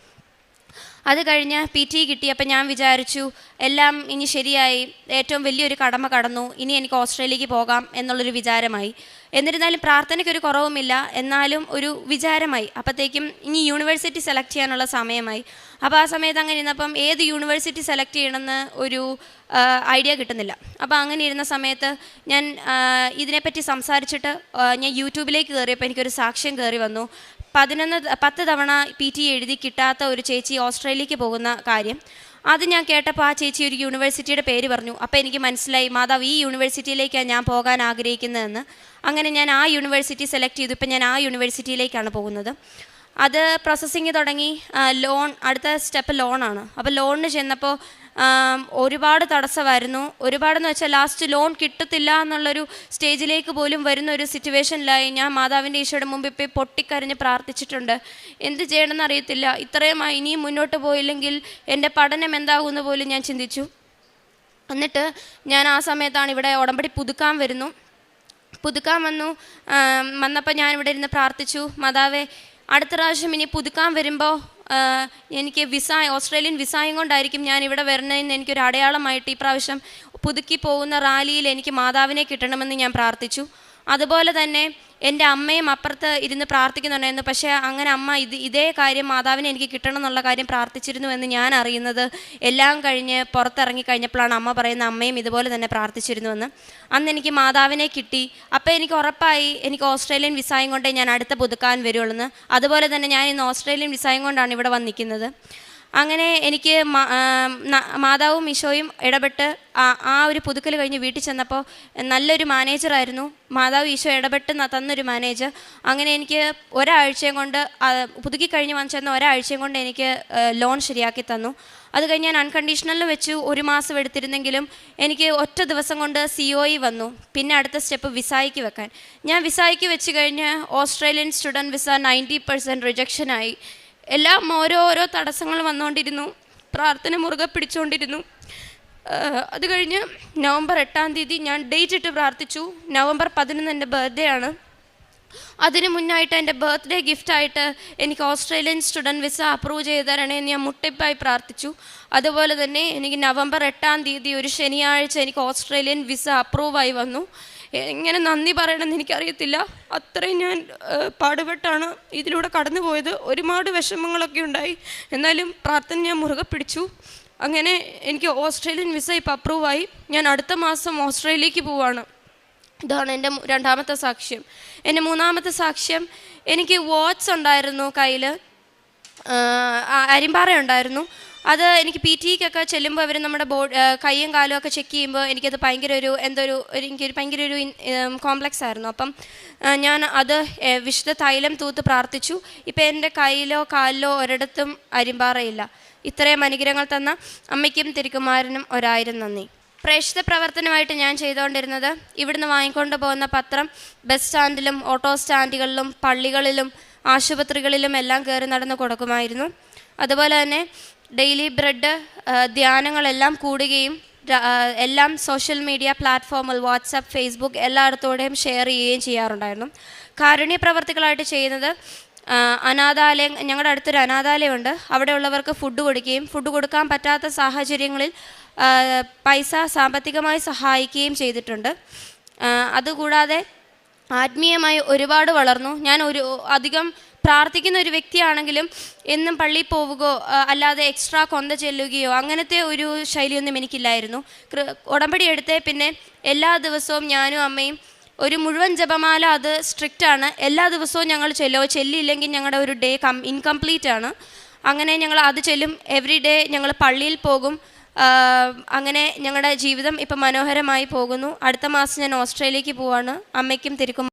അത് കഴിഞ്ഞ് PT കിട്ടിയപ്പോൾ ഞാൻ വിചാരിച്ചു എല്ലാം ഇനി ശരിയായി, ഏറ്റവും വലിയൊരു കടമ കടന്നു, ഇനി എനിക്ക് ഓസ്ട്രേലിയക്ക് പോകാം എന്നുള്ളൊരു വിചാരമായി. എന്നിരുന്നാലും പ്രാർത്ഥനയ്ക്കൊരു കുറവുമില്ല, എന്നാലും ഒരു വിചാരമായി. അപ്പോഴത്തേക്കും ഇനി യൂണിവേഴ്സിറ്റി സെലക്ട് ചെയ്യാനുള്ള സമയമായി. അപ്പോൾ ആ സമയത്ത് അങ്ങനെ ഇരുന്നപ്പം ഏത് യൂണിവേഴ്സിറ്റി സെലക്ട് ചെയ്യണമെന്ന് ഒരു ഐഡിയ കിട്ടുന്നില്ല. അപ്പോൾ അങ്ങനെ ഇരുന്ന സമയത്ത് ഞാൻ ഇതിനെപ്പറ്റി സംസാരിച്ചിട്ട് ഞാൻ യൂട്യൂബിലേക്ക് കയറിയപ്പോൾ എനിക്കൊരു സാക്ഷ്യം കയറി വന്നു. 10 തവണ PT എഴുതി കിട്ടാത്ത ഒരു ചേച്ചി ഓസ്ട്രേലിയക്ക് പോകുന്ന കാര്യം. അത് ഞാൻ കേട്ടപ്പോൾ ആ ചേച്ചി ഒരു യൂണിവേഴ്സിറ്റിയുടെ പേര് പറഞ്ഞു. അപ്പോൾ എനിക്ക് മനസ്സിലായി മാതാവ് ഈ യൂണിവേഴ്സിറ്റിയിലേക്കാണ് ഞാൻ പോകാൻ ആഗ്രഹിക്കുന്നതെന്ന്. അങ്ങനെ ഞാൻ ആ യൂണിവേഴ്സിറ്റി സെലക്ട് ചെയ്തു. ഇപ്പം ഞാൻ ആ യൂണിവേഴ്സിറ്റിയിലേക്കാണ് പോകുന്നത്. അത് പ്രോസസ്സിങ് തുടങ്ങി. ലോൺ, അടുത്ത സ്റ്റെപ്പ് ലോണാണ്. അപ്പോൾ ലോണിന് ചെന്നപ്പോൾ ഒരുപാട് തടസ്സമായിരുന്നു. ഒരുപാടെന്ന് വെച്ചാൽ ലാസ്റ്റ് ലോൺ കിട്ടത്തില്ല എന്നുള്ളൊരു സ്റ്റേജിലേക്ക് പോലും വരുന്ന ഒരു സിറ്റുവേഷനിലായി. ഞാൻ മാതാവിൻ്റെ ഈശോയുടെ മുമ്പിൽ പോയി പൊട്ടിക്കരഞ്ഞ് പ്രാർത്ഥിച്ചിട്ടുണ്ട്. എന്ത് ചെയ്യണമെന്ന് അറിയത്തില്ല, ഇത്രയും ഇനിയും മുന്നോട്ട് പോയില്ലെങ്കിൽ എൻ്റെ പഠനം എന്താകുമെന്ന് പോലും ഞാൻ ചിന്തിച്ചു. എന്നിട്ട് ഞാൻ ആ സമയത്താണ് ഇവിടെ ഉടമ്പടി പുതുക്കാൻ വന്നപ്പോൾ ഞാൻ ഇവിടെ ഇരുന്ന് പ്രാർത്ഥിച്ചു, മാതാവേ അടുത്ത പ്രാവശ്യം ഇനി പുതുക്കാൻ വരുമ്പോൾ എനിക്ക് ഓസ്ട്രേലിയൻ വിസായും കൊണ്ടായിരിക്കും ഞാൻ ഇവിടെ വരുന്നതെന്ന് എനിക്കൊരു അടയാളമായിട്ട് ഈ പ്രാവശ്യം പുതുക്കി പോകുന്ന റാലിയിൽ എനിക്ക് മാതാവിനെ കിട്ടണമെന്ന് ഞാൻ പ്രാർത്ഥിച്ചു. അതുപോലെ തന്നെ എൻ്റെ അമ്മയും അപ്പുറത്ത് ഇരുന്ന് പ്രാർത്ഥിക്കുന്നുണ്ടായിരുന്നു. പക്ഷേ അങ്ങനെ അമ്മ ഇതേ കാര്യം മാതാവിനെ എനിക്ക് കിട്ടണം എന്നുള്ള കാര്യം പ്രാർത്ഥിച്ചിരുന്നു എന്ന് ഞാൻ അറിയുന്നത് എല്ലാം കഴിഞ്ഞ് പുറത്തിറങ്ങി കഴിഞ്ഞപ്പോഴാണ് അമ്മ പറയുന്ന അമ്മയും ഇതുപോലെ തന്നെ പ്രാർത്ഥിച്ചിരുന്നുവെന്ന്. അന്ന് എനിക്ക് മാതാവിനെ കിട്ടി. അപ്പോൾ എനിക്ക് ഉറപ്പായി എനിക്ക് ഓസ്ട്രേലിയൻ വിസായും കൊണ്ടേ ഞാൻ അടുത്ത പുതുക്കാൻ വരുള്ളൂ. അതുപോലെ തന്നെ ഞാൻ ഇന്ന് ഓസ്ട്രേലിയൻ വിസായും കൊണ്ടാണ് ഇവിടെ വന്നിരിക്കുന്നത്. അങ്ങനെ എനിക്ക് മാതാവും ഈശോയും ഇടപെട്ട് ആ ഒരു പുതുക്കൽ കഴിഞ്ഞ് വീട്ടിൽ ചെന്നപ്പോൾ നല്ലൊരു മാനേജറായിരുന്നു. മാതാവ് ഈശോ ഇടപെട്ട് തന്നൊരു മാനേജർ. അങ്ങനെ എനിക്ക് ഒരാഴ്ചയും കൊണ്ട് പുതുക്കി കഴിഞ്ഞ് വന്നിച്ചെന്ന ഒരാഴ്ചയും കൊണ്ട് എനിക്ക് ലോൺ ശരിയാക്കി തന്നു. അത് കഴിഞ്ഞ് ഞാൻ അൺകണ്ടീഷണലിൽ വെച്ചു 1 മാസം എടുത്തിരുന്നെങ്കിലും എനിക്ക് ഒറ്റ ദിവസം കൊണ്ട് COE വന്നു. പിന്നെ അടുത്ത സ്റ്റെപ്പ് വിസായിക്ക് വെക്കാൻ. ഞാൻ വിസായിക്ക് വെച്ച് കഴിഞ്ഞ് ഓസ്ട്രേലിയൻ സ്റ്റുഡൻറ്റ് വിസ 90% റിജക്ഷനായി. എല്ലാം ഓരോരോ തടസ്സങ്ങൾ വന്നുകൊണ്ടിരുന്നു. പ്രാർത്ഥന മുറുകെ പിടിച്ചുകൊണ്ടിരുന്നു. അത് കഴിഞ്ഞ് നവംബർ 8-ാം തീയതി ഞാൻ ഡേറ്റ് ഇട്ട് പ്രാർത്ഥിച്ചു. നവംബർ 11 എൻ്റെ ബർത്ത്ഡേ ആണ്. അതിന് മുന്നായിട്ട് എൻ്റെ ബർത്ത്ഡേ ഗിഫ്റ്റായിട്ട് എനിക്ക് ഓസ്ട്രേലിയൻ സ്റ്റുഡൻറ്റ് വിസ അപ്രൂവ് ചെയ്ത് തരണേ എന്ന് ഞാൻ മുട്ടിപ്പായി പ്രാർത്ഥിച്ചു. അതുപോലെ തന്നെ എനിക്ക് നവംബർ 8-ാം തീയതി ഒരു ശനിയാഴ്ച എനിക്ക് ഓസ്ട്രേലിയൻ വിസ അപ്രൂവായി വന്നു. എങ്ങനെ നന്ദി പറയണമെന്ന് എനിക്കറിയത്തില്ല. അത്രയും ഞാൻ പാടുപെട്ടാണ് ഇതിലൂടെ കടന്നു പോയത്. ഒരുപാട് വിഷമങ്ങളൊക്കെ ഉണ്ടായി, എന്നാലും പ്രാർത്ഥന ഞാൻ മുറുകെ പിടിച്ചു. അങ്ങനെ എനിക്ക് ഓസ്ട്രേലിയൻ വിസ ഇപ്പോൾ അപ്രൂവായി. ഞാൻ അടുത്ത മാസം ഓസ്ട്രേലിയക്ക് പോവാണ്. ഇതാണ് എൻ്റെ 2ാമത്തെ സാക്ഷ്യം. എൻ്റെ 3ാമത്തെ സാക്ഷ്യം, എനിക്ക് വാച്ച് ഉണ്ടായിരുന്നു കയ്യിൽ, അരിമ്പാറ ഉണ്ടായിരുന്നു. അത് എനിക്ക് PTക്കൊക്കെ ചെല്ലുമ്പോൾ അവർ നമ്മുടെ കൈയും കാലും ഒക്കെ ചെക്ക് ചെയ്യുമ്പോൾ എനിക്കത് ഭയങ്കര എനിക്കൊരു ഭയങ്കര ഒരു കോംപ്ലക്സ് ആയിരുന്നു. അപ്പം ഞാൻ അത് വിശുദ്ധ തൈലം തൂത്ത് പ്രാർത്ഥിച്ചു. ഇപ്പം എൻ്റെ കയ്യിലോ കാലിലോ ഒരിടത്തും അരിമ്പാറയില്ല. ഇത്രയും അനുഗ്രഹങ്ങൾ തന്ന അമ്മയ്ക്കും തിരുക്കുമാരനും 1000 നന്ദി. പ്രേക്ഷിത പ്രവർത്തനമായിട്ട് ഞാൻ ചെയ്തുകൊണ്ടിരുന്നത് ഇവിടുന്ന് വാങ്ങിക്കൊണ്ട് പോകുന്ന പത്രം ബസ് സ്റ്റാൻഡിലും ഓട്ടോ സ്റ്റാൻഡുകളിലും പള്ളികളിലും ആശുപത്രികളിലും എല്ലാം കയറി നടന്ന് കൊടുക്കുമായിരുന്നു. അതുപോലെ തന്നെ ഡെയിലി ബ്രെഡ് ധ്യാനങ്ങളെല്ലാം കൂടുകയും എല്ലാം സോഷ്യൽ മീഡിയ പ്ലാറ്റ്ഫോമിൽ വാട്സപ്പ്, ഫേസ്ബുക്ക് എല്ലായിടത്തോടെയും ഷെയർ ചെയ്യുകയും ചെയ്യാറുണ്ടായിരുന്നു. കാരുണ്യ പ്രവർത്തികളായിട്ട് ചെയ്യുന്നത് അനാഥാലയം, ഞങ്ങളുടെ അടുത്തൊരു അനാഥാലയമുണ്ട്. അവിടെയുള്ളവർക്ക് ഫുഡ് കൊടുക്കുകയും ഫുഡ് കൊടുക്കാൻ പറ്റാത്ത സാഹചര്യങ്ങളിൽ പൈസ സാമ്പത്തികമായി സഹായിക്കുകയും ചെയ്തിട്ടുണ്ട്. അതുകൂടാതെ ആത്മീയമായി ഒരുപാട് വളർന്നു. ഞാൻ അധികം പ്രാർത്ഥിക്കുന്ന ഒരു വ്യക്തിയാണെങ്കിലും എന്നും പള്ളിയിൽ പോവുകയോ അല്ലാതെ എക്സ്ട്രാ കൊന്ത ചെല്ലുകയോ അങ്ങനത്തെ ഒരു ശൈലിയൊന്നും എനിക്കില്ലായിരുന്നു. ഉടമ്പടി എടുത്തേ പിന്നെ എല്ലാ ദിവസവും ഞാനും അമ്മയും ഒരു മുഴുവൻ ജപമാല, അത് സ്ട്രിക്റ്റാണ്. എല്ലാ ദിവസവും ഞങ്ങൾ ചെല്ലിയില്ലെങ്കിൽ ഞങ്ങളുടെ ഒരു ഡേ ഇൻകംപ്ലീറ്റ് ആണ്. അങ്ങനെ ഞങ്ങൾ അത് ചെല്ലും. എവറി ഡേ ഞങ്ങൾ പള്ളിയിൽ പോകും. അങ്ങനെ ഞങ്ങളുടെ ജീവിതം ഇപ്പം മനോഹരമായി പോകുന്നു. അടുത്ത മാസം ഞാൻ ഓസ്ട്രേലിയക്ക് പോവാണ്. അമ്മയ്ക്കും തിരുക്കും